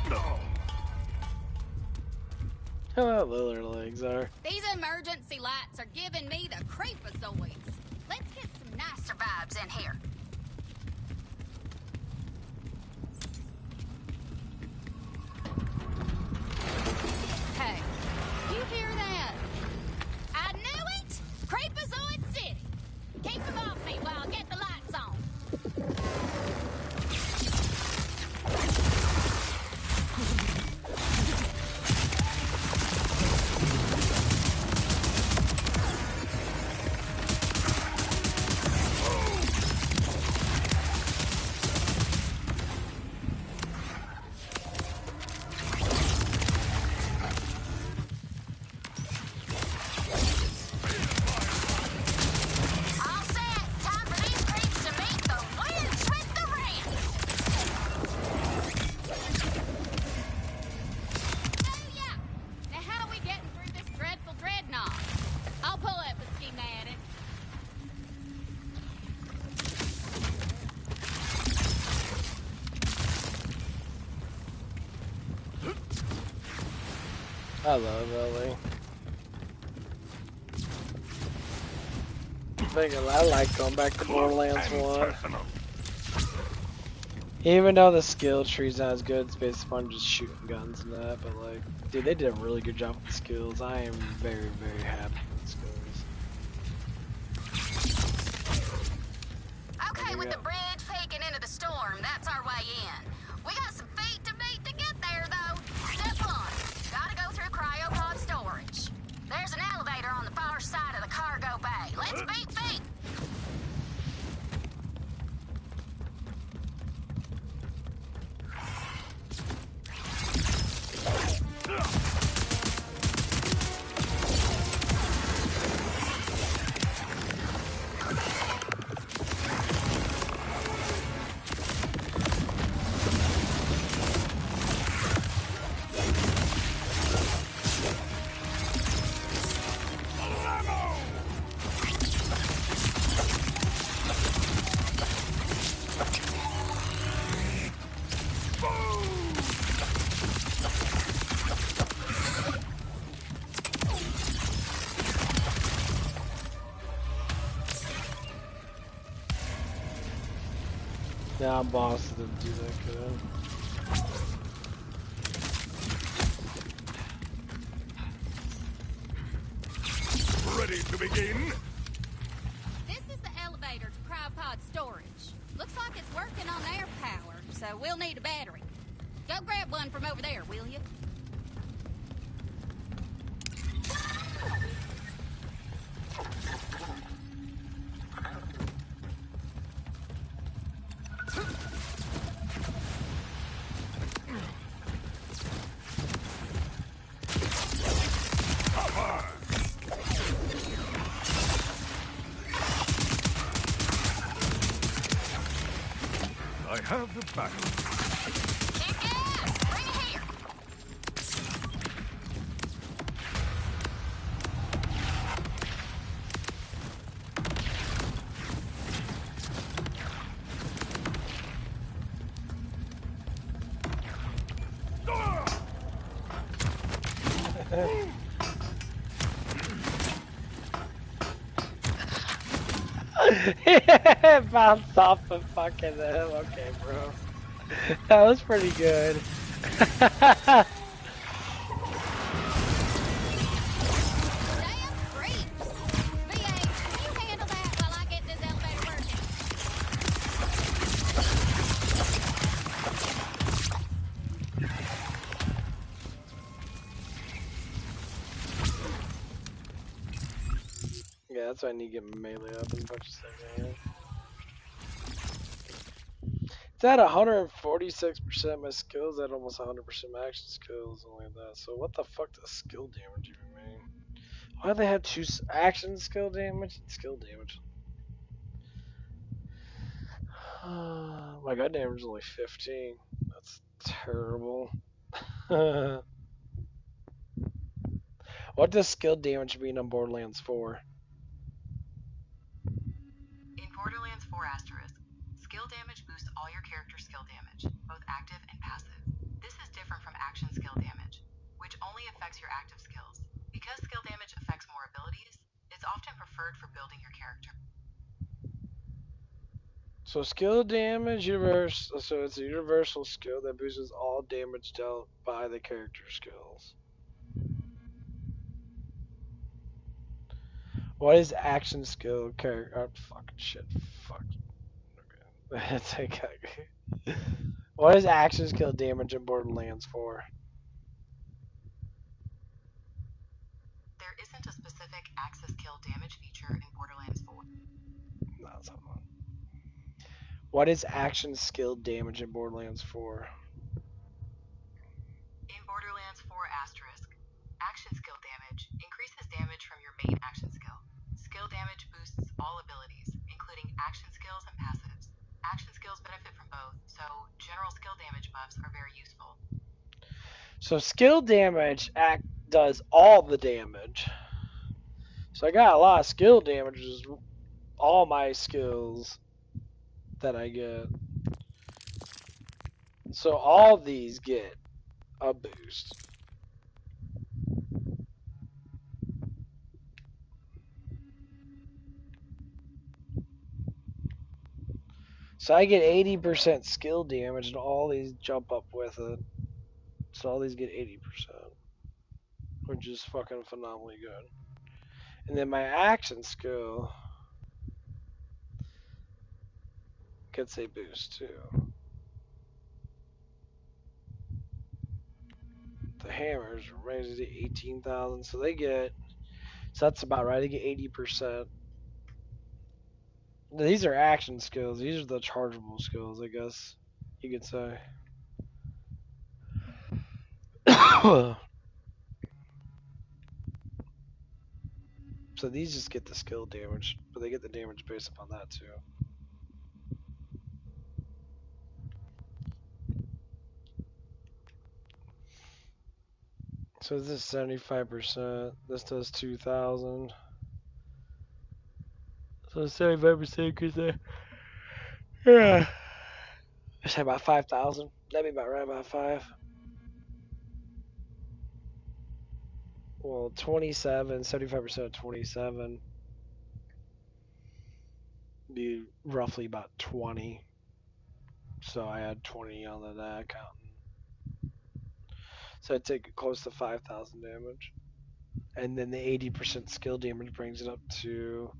No. How little her legs are. These emergency lights are giving me the creepazoids. Let's get some nicer vibes in here. Hey, you hear that? I knew it! Creepazoid City! Keep them off me while I get the lights on. All set. Time for these creeps to meet the winds with the rain. So yeah. Now how are we getting through this dreadful dreadnought? I'll pull up a schematic. I love LA. I like going back to Borderlands 1. Even though the skill tree's not as good, it's based upon just shooting guns and that, but like, dude, they did a really good job with the skills. I am very, very happy with the skills. Okay, with the bridge peeking into the storm, that's our way in. We got some feet to beat to get there, though. Step one, gotta go through cryopod storage. There's an elevator on the far side of the cargo bay. Let's beat feet. Nah, boss didn't do that good. Ready to begin? This is the elevator to cryopod storage. Looks like it's working on air power, so we'll need a battery. Go grab one from over there, will you? I have the battle. Kick ass! Bring it here! Bounced off the fucking hill. Okay, bro. That was pretty good. Damn creeps! VA, can you handle that while I get this elevator working? Yeah, that's why I need to get melee up as much as I can. It's at 146% my skills, at almost 100% my action skills, only that. So what the fuck does skill damage even mean? Why do they have two action skill damage and skill damage? My gun damage is only 15. That's terrible. What does skill damage mean on Borderlands 4? In Borderlands 4 Asterisk, skill damage boosts all your character's skill damage, both active and passive. This is different from action skill damage, which only affects your active skills. Because skill damage affects more abilities, it's often preferred for building your character. So skill damage, so it's a universal skill that boosts all damage dealt by the character skills. What is action skill character? Oh, fucking shit. Fuck. Okay. It's okay. What is action skill damage in Borderlands 4? There isn't a specific access kill damage feature in Borderlands 4. No, it's not. What is action skill damage in Borderlands 4? In Borderlands 4 Asterisk, action skill damage increases damage from your main action skill. Skill damage boosts all abilities, including action skills and passives. Action skills benefit from both, so general skill damage buffs are very useful. So skill damage does all the damage. So I got a lot of skill damage, which is all my skills that I get. So all these get a boost. So I get 80% skill damage, and all these jump up with it. So all these get 80%, which is fucking phenomenally good. And then my action skill gets a boost too. The hammers raised to 18,000, so they get. So that's about right. They get 80%. These are action skills. These are the chargeable skills, I guess you could say. So these just get the skill damage, but they get the damage based upon that too. So this is 75%. This does 2,000. So 75% because yeah. I say about 5,000. That'd be about right, about 5. Well, 27, 75% of 27 be roughly about 20. So I had 20 on that counting. So I'd take it close to 5,000 damage. And then the 80% skill damage brings it up to,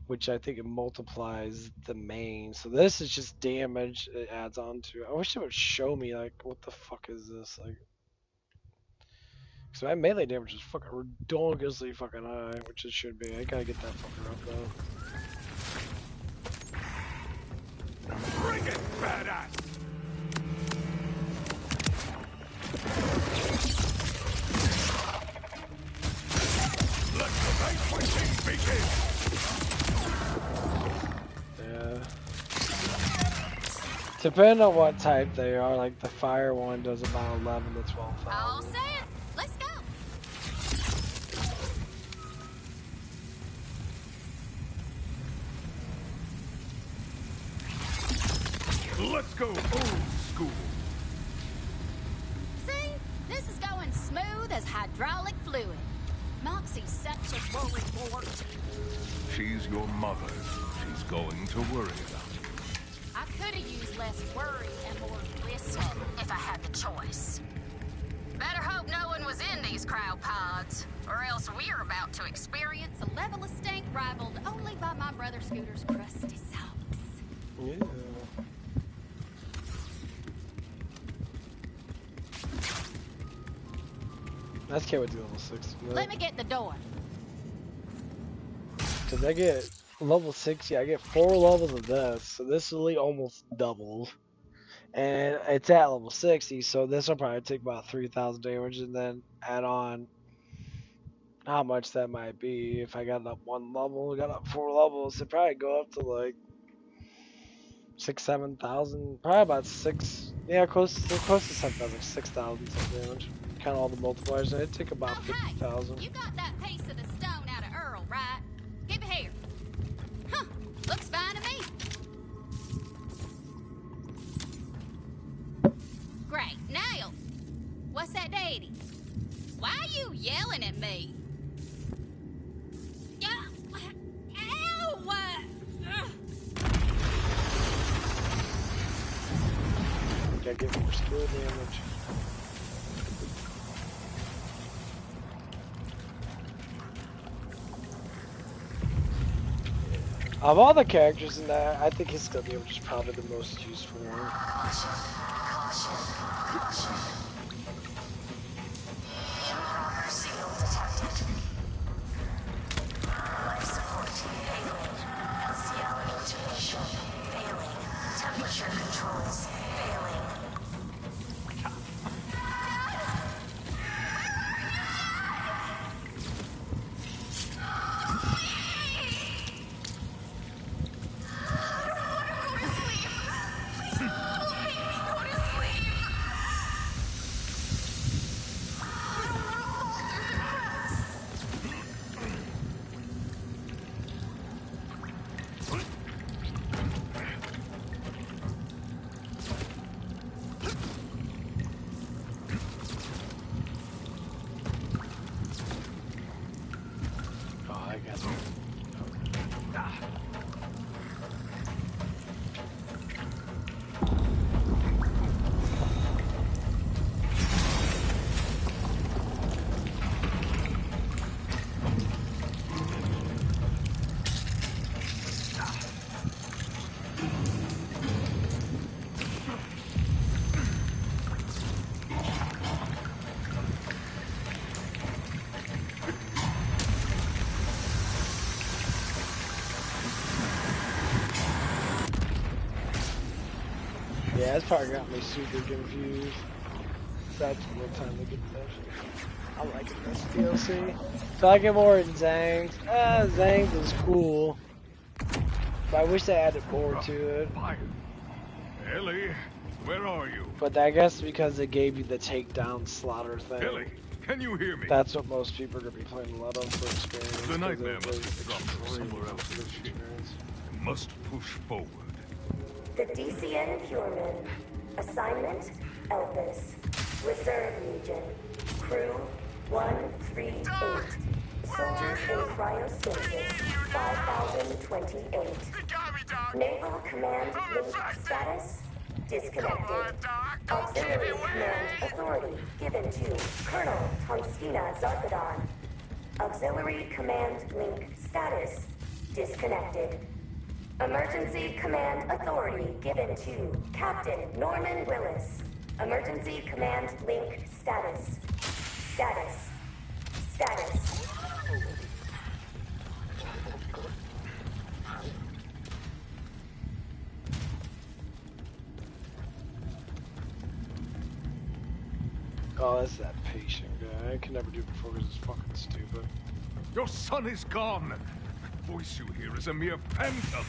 which I think it multiplies the main. So this is just damage it adds on to. I wish it would show me, like, what the fuck is this? Like, so my melee damage is fucking ridiculously fucking high, which it should be. I gotta get that fucker up though. badass. Let the vanquishing begin. Yeah. Depending on what type they are, like the fire one does about 11 to 12,000. All set. Let's go. Let's go old school. See? This is going smooth as hydraulic fluid. Moxie's such a worry wart. She's your mother. She's going to worry about you. I could have used less worry and more listening if I had the choice. Better hope no one was in these crowd pods, or else we're about to experience a level of stink rivaled only by my brother Scooter's crusty socks. Yeah. That's can't wait to level 6. Let me get the door. Cause I get level 60, I get 4 levels of this, so this really almost doubles. And it's at level 60, so this will probably take about 3,000 damage, and then add on how much that might be. If I got up 1 level, got up 4 levels, it'd probably go up to like 6,000-7,000, probably about 6. Yeah, close to 7,000, like 6,000 some damage. Count all the multipliers, and it'd take about 50,000. You got that piece of the stone out of Earl, right? Give it here. Huh, looks fine to me. Great, nailed. What's that deity? Why are you yelling at me? Ow! Gotta get more skill damage. Of all the characters in that, I think his skill damage is probably the most useful one. Improper signal detected. Life support failing. LCL intuition failing. Temperature controls failing. Yeah, that's probably got me super confused. That's more time to get this. I like it, this DLC. So I get more in Zang's. Zang's is cool. But I wish they added more to it. Ellie, where are you? But I guess because they gave you the takedown slaughter thing. Ellie, can you hear me? That's what most people are going to be playing a lot of for experience. The nightmare must have dropped somewhere else in the ship. I must push forward. The DCN Pureman. Assignment, Elpis. Reserve Legion. Crew, 138. Soldiers in cryostasis, 5,028. Naval Command link status, disconnected. Auxiliary Command authority given to Colonel Tonstina Zarkadon. Auxiliary Command link status, disconnected. Emergency Command authority given to Captain Norman Willis. Emergency Command link status. Status. Status. Oh, that's that patient guy. I can never do it before because it's fucking stupid. Your son is gone. The voice you hear is a mere phantom.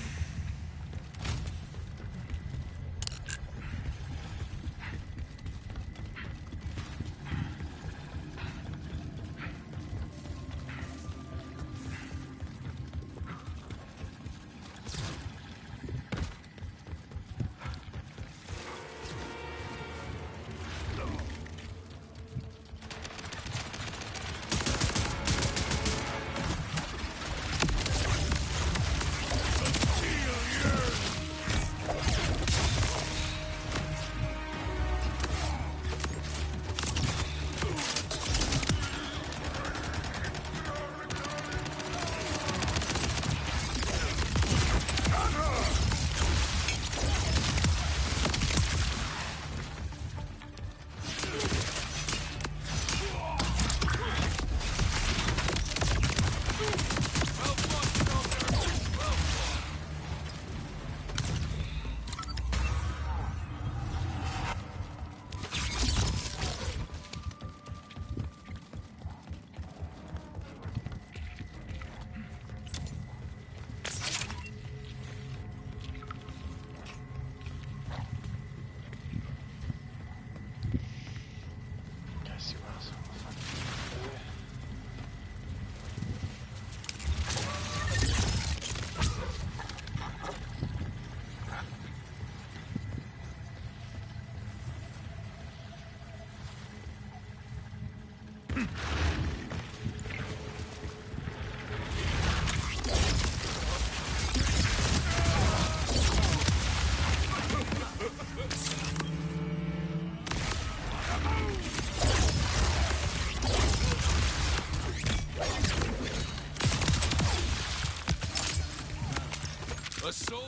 A soldier.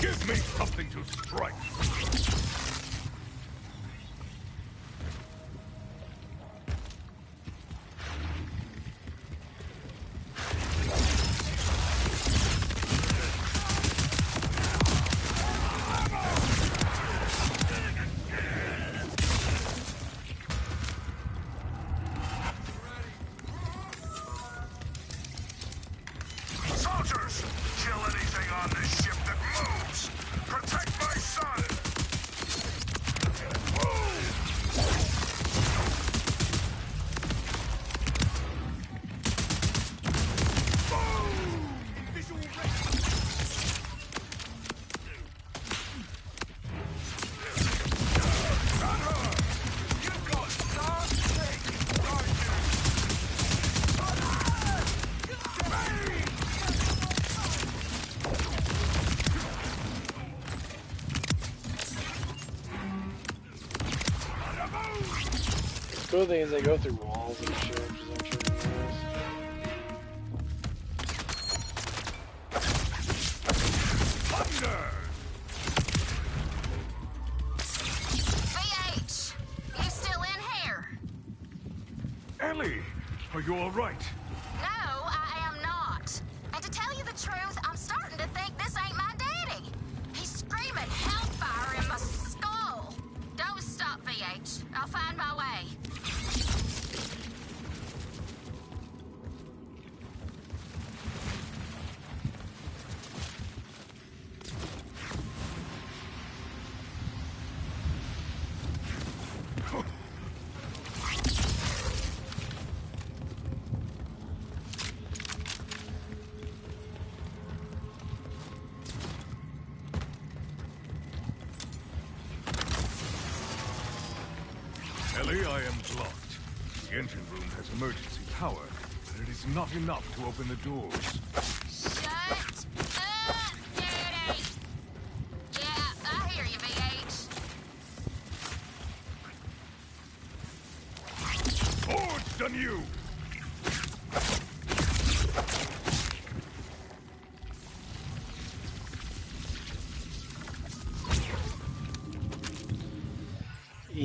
Give me something to strike. Soldiers, kill anything on this ship that moves. Protect my son. The cool thing is they go through walls and shit, which is actually nice. VH! You still in here? Ellie, are you all right? No, I am not. And to tell you the truth, I'm starting to think this ain't my daddy. He's screaming hellfire in my skull. Don't stop, VH. I'll find my way. Ellie, I am blocked. The engine room has emergency power, but it is not enough to open the doors. Shut up, Daddy! Yeah, I hear you, VH. Forged on you!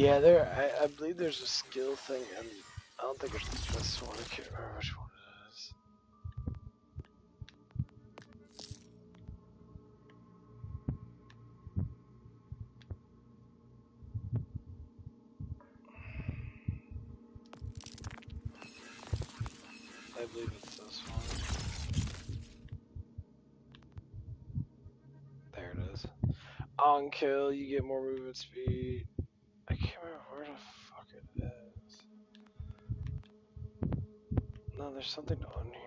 Yeah, I believe there's a skill thing, and I don't think it's this one. I can't remember which one it is. I believe it's this one. There it is. On kill, you get more movement speed. I can't remember where the fuck it is. No, there's something on here.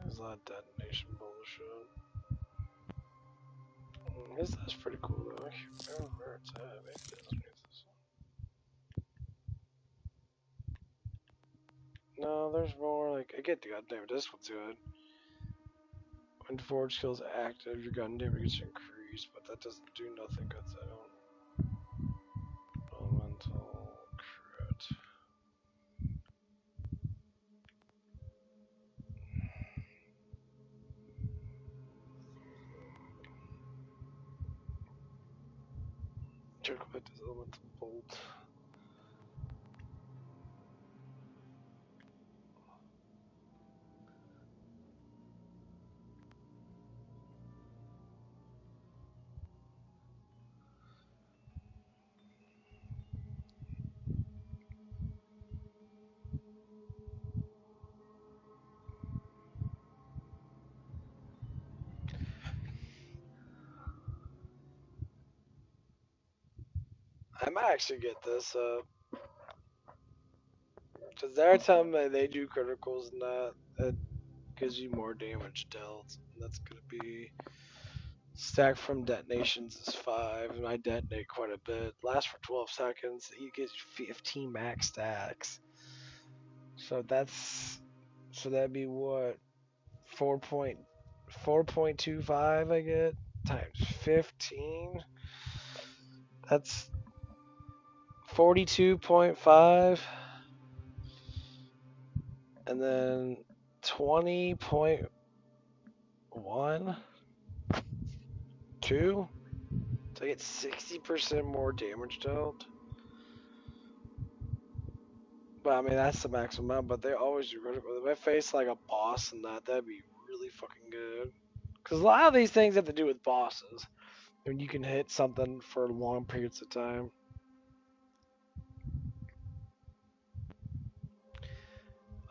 There's a lot of detonation bullshit. That's pretty cool though. I can't remember where it's at. Maybe it is underneath this one. No, there's more. Like, I get the goddamn. This one's good. When forge skills active, your gun damage gets increased, but that doesn't do nothing because I don't. Elemental crit. Check what this elemental bolt. I might actually get this up. Because every time they do criticals and that, it gives you more damage dealt. And that's going to be. Stack from detonations is 5, and I detonate quite a bit. Lasts for 12 seconds. You get 15 max stacks. So that'd be what? 4.25 I get times 15. That's 42.5, and then 20.1, 2. So I get 60% more damage dealt. But I mean, that's the maximum amount, but they always do critical. If I face like a boss and that'd be really fucking good. Because a lot of these things have to do with bosses. And you can hit something for long periods of time.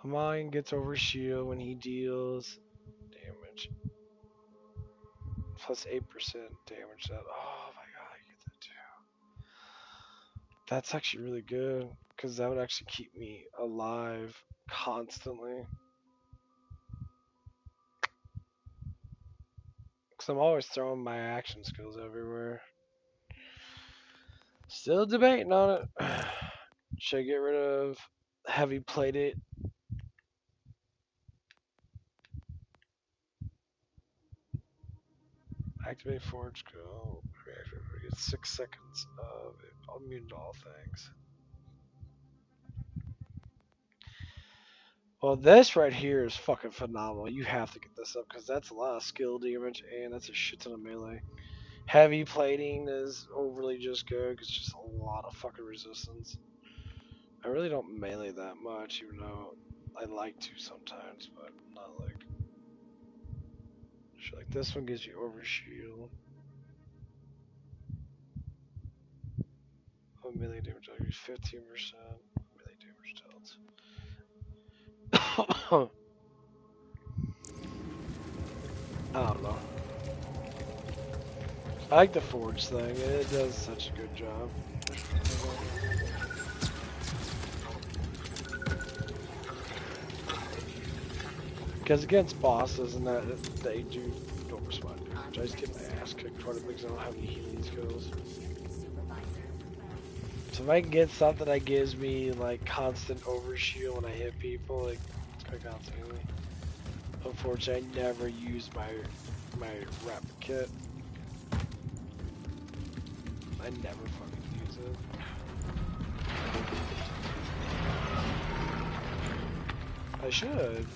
Mine gets over shield when he deals damage. Plus 8% damage. Oh my god, I get that too. That's actually really good. Because that would actually keep me alive constantly. Because I'm always throwing my action skills everywhere. Still debating on it. Should I get rid of heavy plated? Activate forge skill. We get 6 seconds of it. Immune to all things. Well, this right here is fucking phenomenal. You have to get this up because that's a lot of skill damage and that's a shit ton of melee. Heavy plating is overly just good because it's just a lot of fucking resistance. I really don't melee that much, even though I like to sometimes, but not like. Shit, like this one gives you overshield. Oh, melee damage, I use 15%. Melee damage dealt. I don't know. I like the forge thing. It does such a good job. Because against bosses and that, they do focus my damage. I just get my ass kicked for it because I don't have any healing skills. So if I can get something that gives me like constant overshield when I hit people, like it's gonna constantly. Unfortunately, I never use my rapid kit. I never fucking use it. I should.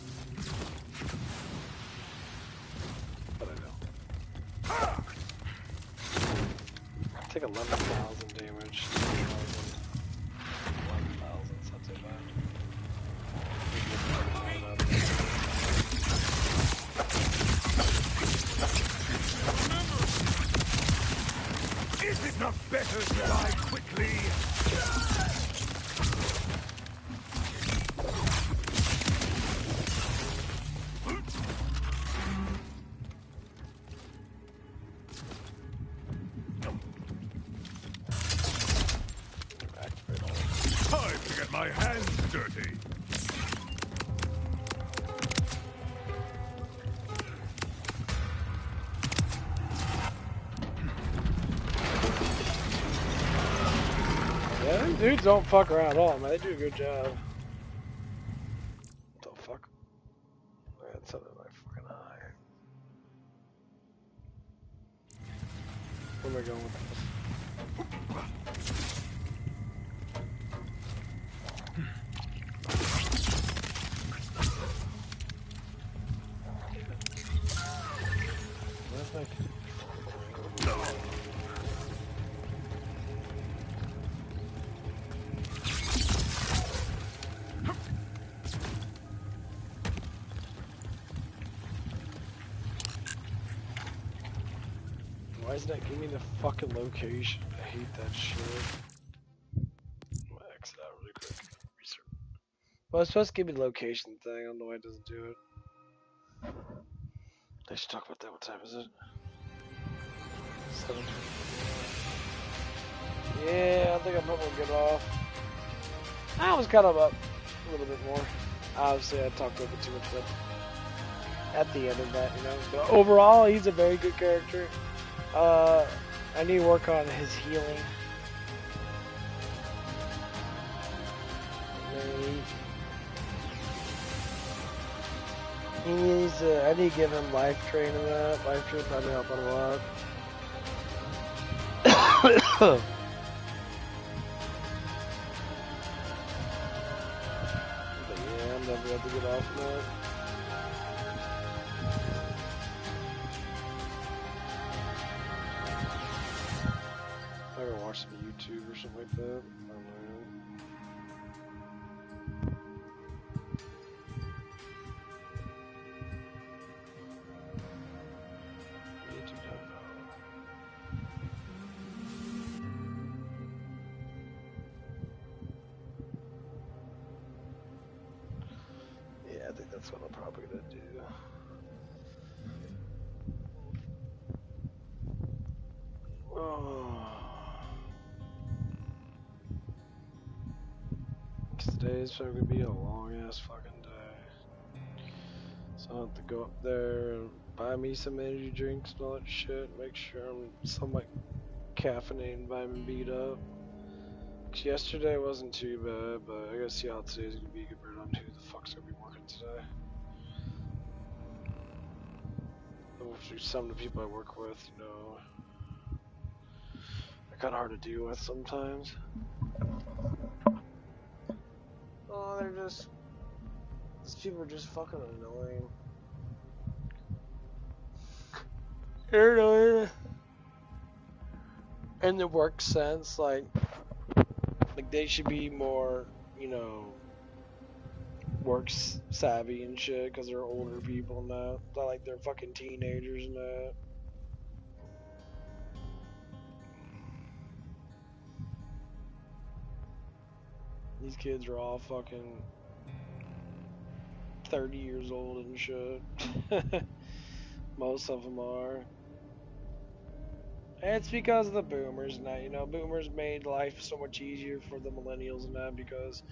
But I don't. I take 11,000 damage. 11,000, it's not too bad. Is it not better to die quickly? Time to get my hands dirty. Yeah, them dudes don't fuck around at all, man. They do a good job. What the fuck? I got something in my fucking eye. Where am I going with this? Where's my kid? Why does that give me the fucking location? I hate that shit. I'm gonna exit out really quick. Research. Well, it's supposed to give me the location thing. I don't know why it doesn't do it. I should talk about that. What time is it? 7:20. Yeah, I think I'm probably good off. I was kind of up a little bit more. Obviously, I talked over too much, but at the end of that, you know. But overall, he's a very good character. I need to work on his healing. He needs to, I need to give him life train and that. Life train probably help him a lot. But yeah, I'm never able to get off of that. I gotta watch some YouTube or something like that. I don't know. Yeah, I think that's what I'm probably gonna do. Oh. Today's probably gonna be a long ass fucking day. So I'll have to go up there and buy me some energy drinks and all that shit. Make sure I'm somewhat caffeinated and vitamin beat up. Cause yesterday wasn't too bad, but I gotta see how today's gonna be compared on who the fuck's gonna be working today. Some of the people I work with, you know, they're kinda hard to deal with sometimes. Oh, these people are just fucking annoying. They're annoying. In the work sense, like they should be more, you know, work savvy and shit, because they're older people and that. Not like they're fucking teenagers and that. These kids are all fucking 30 years old and shit. Most of them are. And it's because of the boomers and that, you know. Boomers made life so much easier for the millennials and that, because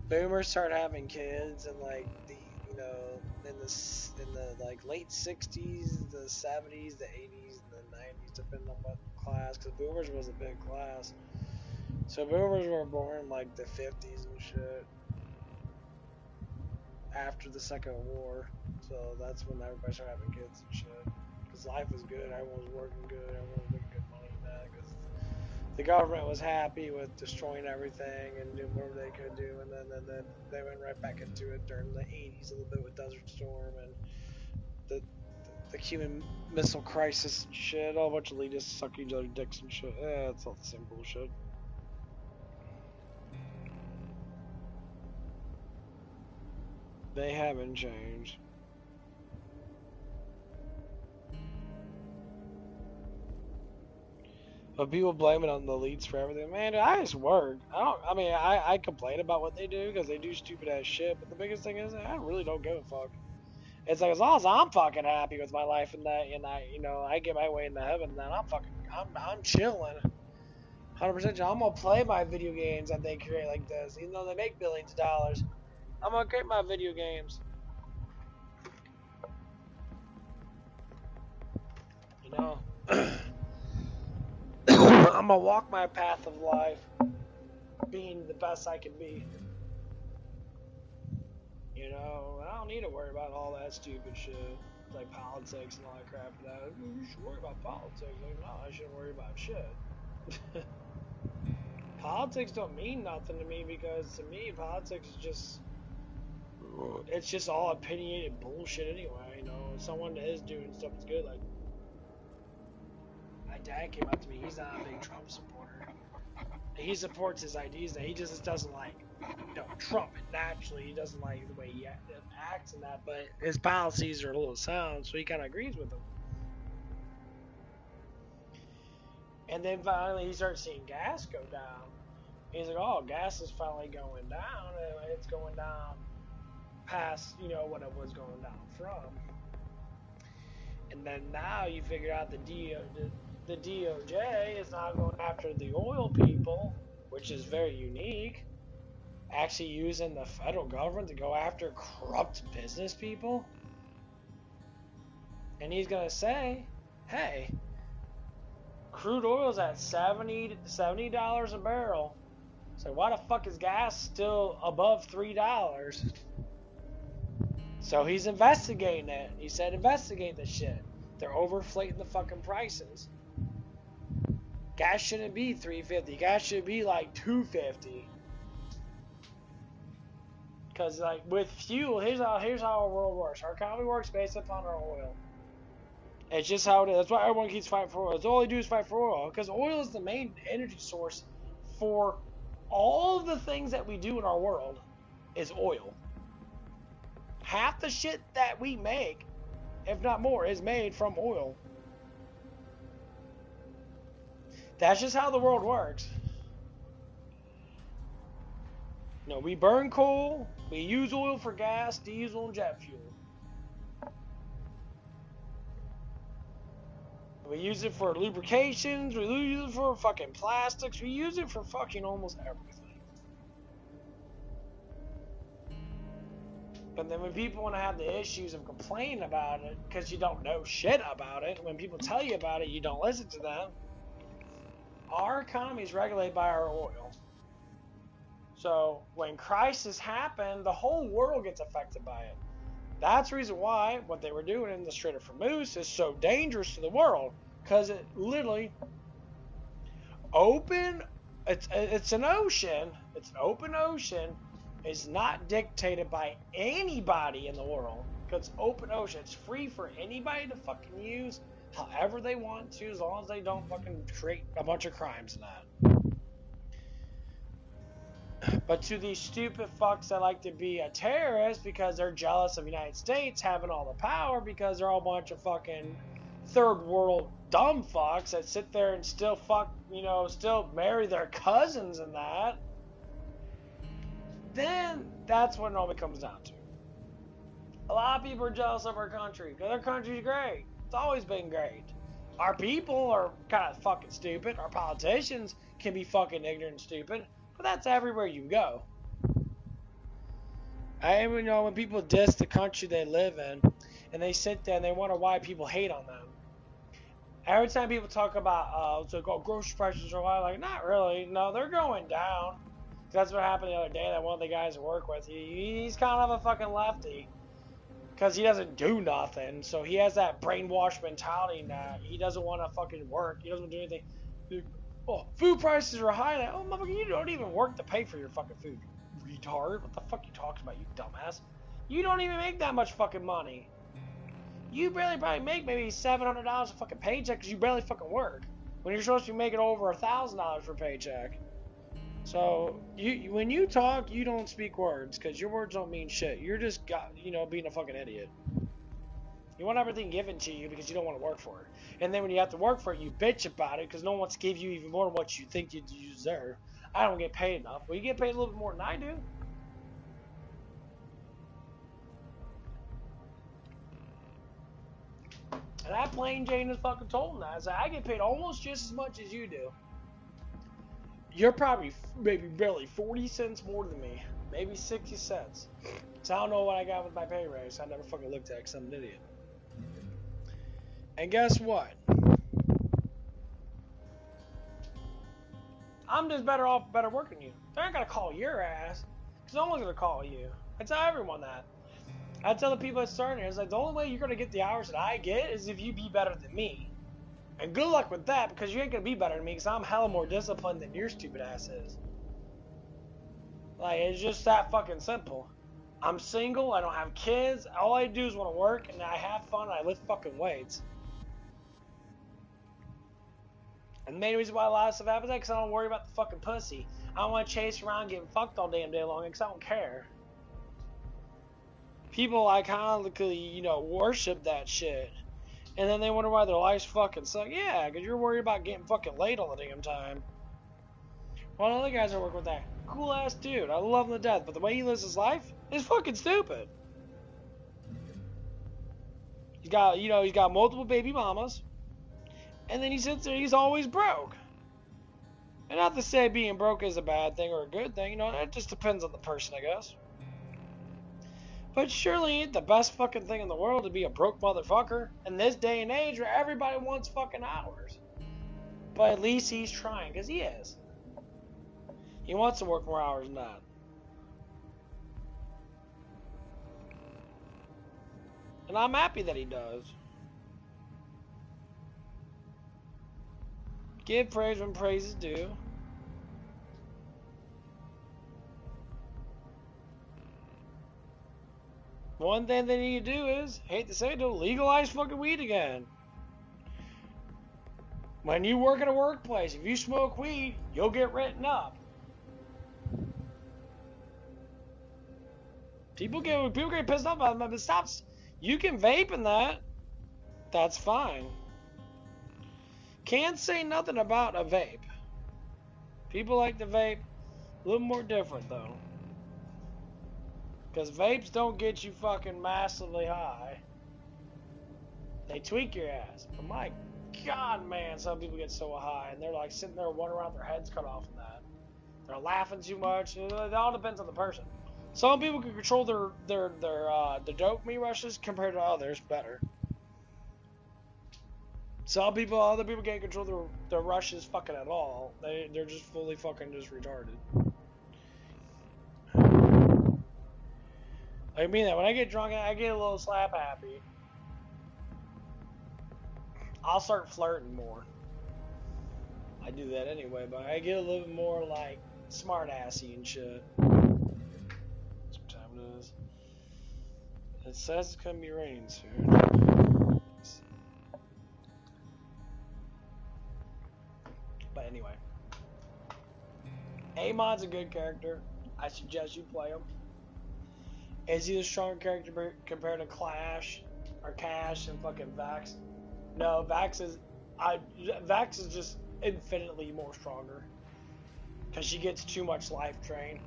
boomers start having kids and like the, you know, in the like late 60s, the 70s, the 80s, and the 90s, depending on what class, because boomers was a big class. So boomers were born like the 50s and shit, after the Second War. So that's when everybody started having kids and shit. Because life was good, everyone was working good, everyone was making good money back. Because the government was happy with destroying everything and doing whatever they could do, and then they went right back into it during the 80s a little bit with Desert Storm and the Cuban Missile Crisis and shit. All a bunch of elitists suck each other dicks and shit. Yeah, it's all the same bullshit. They haven't changed. But people blame it on the elites for everything. Man, I just work. I complain about what they do because they do stupid ass shit. But the biggest thing is, I really don't give a fuck. It's like, as long as I'm fucking happy with my life and that, and I get my way into heaven, then I'm chilling. 100%. I'm gonna play my video games that they create like this, even though they make billions of dollars. I'm gonna create my video games. You know. I'm gonna walk my path of life, being the best I can be. You know, I don't need to worry about all that stupid shit, like politics and all that crap. That you should worry about politics. Like, no, I shouldn't worry about shit. Politics don't mean nothing to me, because to me, politics is just all opinionated bullshit anyway. You know, if someone is doing stuff that's good, like my dad came up to me. He's not a big Trump supporter. He supports his ideas. That he just doesn't like, Trump naturally. He doesn't like the way he acts and that, but his policies are a little sound, so he kind of agrees with them. And then finally, he starts seeing gas go down. He's like, "Oh, gas is finally going down. It's going down past, what it was going down from." And then now you figure out the DOJ is not going after the oil people, which is very unique. Actually using the federal government to go after corrupt business people. And he's going to say, hey, crude oil's at $70 a barrel. So why the fuck is gas still above $3? So he's investigating it. He said investigate the shit. They're overflating the fucking prices. Gas shouldn't be $3.50. Gas should be like $2.50. Because like with fuel, here's how our world works. Our economy works based upon our oil. It's just how it is. That's why everyone keeps fighting for oil. That's all they do is fight for oil. Because oil is the main energy source for all of the things that we do in our world is oil. Half the shit that we make, if not more, is made from oil. That's just how the world works. We burn coal, we use oil for gas, diesel, and jet fuel. We use it for lubrications, we use it for fucking plastics, we use it for fucking almost everything. But then when people want to have the issues of complaining about it, because you don't know shit about it, when people tell you about it, you don't listen to them. Our economy is regulated by our oil. So when crisis happen, the whole world gets affected by it. That's the reason why what they were doing in the Strait of Hormuz is so dangerous to the world, because it literally it's an ocean. It's an open ocean. It's not dictated by anybody in the world, because it's open ocean. It's free for anybody to fucking use however they want to, as long as they don't fucking create a bunch of crimes in that. But to these stupid fucks that like to be a terrorist because they're jealous of the United States having all the power, because they're all a bunch of fucking third world dumb fucks that sit there and still still marry their cousins and that, then that's what it all comes down to. A lot of people are jealous of our country because our country's great. It's always been great. Our people are kind of fucking stupid. Our politicians can be fucking ignorant and stupid. But that's everywhere you go. You know, when people diss the country they live in, and they sit there and they wonder why people hate on them. Every time people talk about, it's like, oh, grocery prices are high, like, not really. No, they're going down. That's what happened the other day. That one of the guys I work with, he's kind of a fucking lefty. Because he doesn't do nothing. So he has that brainwashed mentality that he doesn't want to fucking work. He doesn't want to do anything. Like, oh, food prices are high now. Oh, motherfucker, you don't even work to pay for your fucking food. Retard. What the fuck you talking about, you dumbass? You don't even make that much fucking money. You barely probably make maybe $700 a fucking paycheck because you barely fucking work. When you're supposed to be making over $1,000 for a paycheck. So, when you talk, you don't speak words, because your words don't mean shit. You're just, being a fucking idiot. You want everything given to you because you don't want to work for it. And then when you have to work for it, you bitch about it because no one wants to give you even more than what you think you deserve. I don't get paid enough. Well, you get paid a little bit more than I do. And I plain Jane just fucking told him that. I said, I get paid almost just as much as you do. You're probably maybe barely 40 cents more than me. Maybe 60 cents. So I don't know what I got with my pay raise. I never fucking looked at it because I'm an idiot. And guess what? I'm just better working you. They're not going to call your ass. Because no one's going to call you. I tell everyone that. I tell the people that starting here, it's like, the only way you're going to get the hours that I get is if you be better than me. And good luck with that, because you ain't going to be better than me, because I'm hella more disciplined than your stupid ass is. Like, it's just that fucking simple. I'm single, I don't have kids, all I do is want to work, and I have fun, and I lift fucking weights. And the main reason why a lot of stuff happens is because I don't worry about the fucking pussy. I don't want to chase around getting fucked all damn day long, because I don't care. People, iconically, worship that shit. And then they wonder why their life's fucking suck. Yeah, because you're worried about getting fucking laid all the damn time. One of the other guys I work with, that cool ass dude, I love him to death, but the way he lives his life is fucking stupid. He's got multiple baby mamas, and then he sits there, he's always broke. And not to say being broke is a bad thing or a good thing, it just depends on the person, I guess. But surely ain't the best fucking thing in the world to be a broke motherfucker in this day and age where everybody wants fucking hours. But at least he's trying, because he is. He wants to work more hours than that. And I'm happy that he does. Give praise when praise is due. One thing they need to do is, hate to say it, don't legalize fucking weed again. When you work in a workplace, if you smoke weed, you'll get written up. People get pissed off about it, but stop. You can vape in that. That's fine. Can't say nothing about a vape. People like to vape. A little more different though. Because vapes don't get you fucking massively high. They tweak your ass. But my God, man, some people get so high and they're like sitting there wondering around their heads cut off from that. They're laughing too much. It all depends on the person. Some people can control their dopamine rushes compared to others better. Other people can't control their rushes fucking at all. They're just fully fucking just retarded. I mean that when I get drunk, I get a little slap happy. I'll start flirting more. I do that anyway, but I get a little bit more like smart assy and shit. That's what time it is. It says it's gonna be raining soon. But anyway, Amon's a good character. I suggest you play him. Is he a stronger character compared to Clash or Cash and fucking Vax? No, Vax is just infinitely more stronger because she gets too much life drain.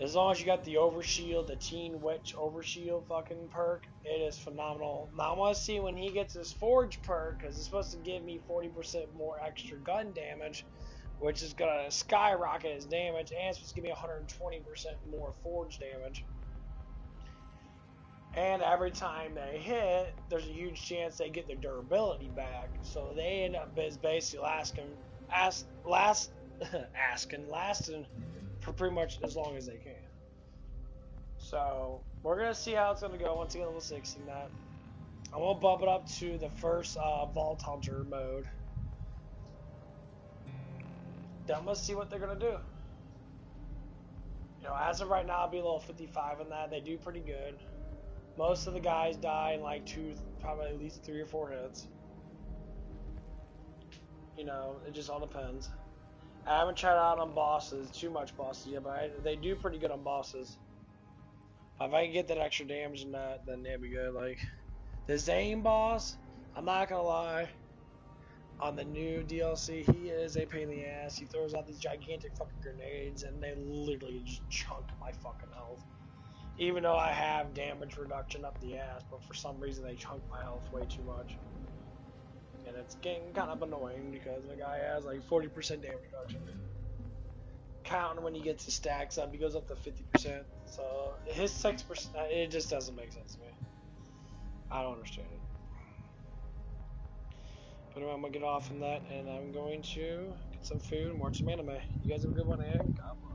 As long as you got the Overshield, the Teen Witch Overshield fucking perk, it is phenomenal. Now I want to see when he gets his Forge perk, because it's supposed to give me 40% more extra gun damage, which is going to skyrocket his damage, and it's supposed to give me 120% more Forge damage. And every time they hit, there's a huge chance they get their durability back. So they end up basically lasting for pretty much as long as they can. So we're gonna see how it's gonna go once you get level 60 in that. I'm gonna bump it up to the first Vault Hunter mode. Then I'm gonna see what they're gonna do. You know, as of right now, I'll be level 55 in that. They do pretty good. Most of the guys die in like probably at least 3 or 4 hits. You know, it just all depends. I haven't tried out on bosses, too much bosses yet, but they do pretty good on bosses. If I can get that extra damage in that, then it'd be good. Like, the Zane boss, I'm not gonna lie, on the new DLC, he is a pain in the ass. He throws out these gigantic fucking grenades, and they literally just chunk my fucking health. Even though I have damage reduction up the ass, but for some reason they chunk my health way too much. And it's getting kind of annoying because the guy has like 40% damage reduction. Counting when he gets his stacks up, he goes up to 50%. So his 6%, it just doesn't make sense to me. I don't understand it. But anyway, I'm gonna get off from that, and I'm going to get some food and watch some anime. You guys have a good one, and God bless.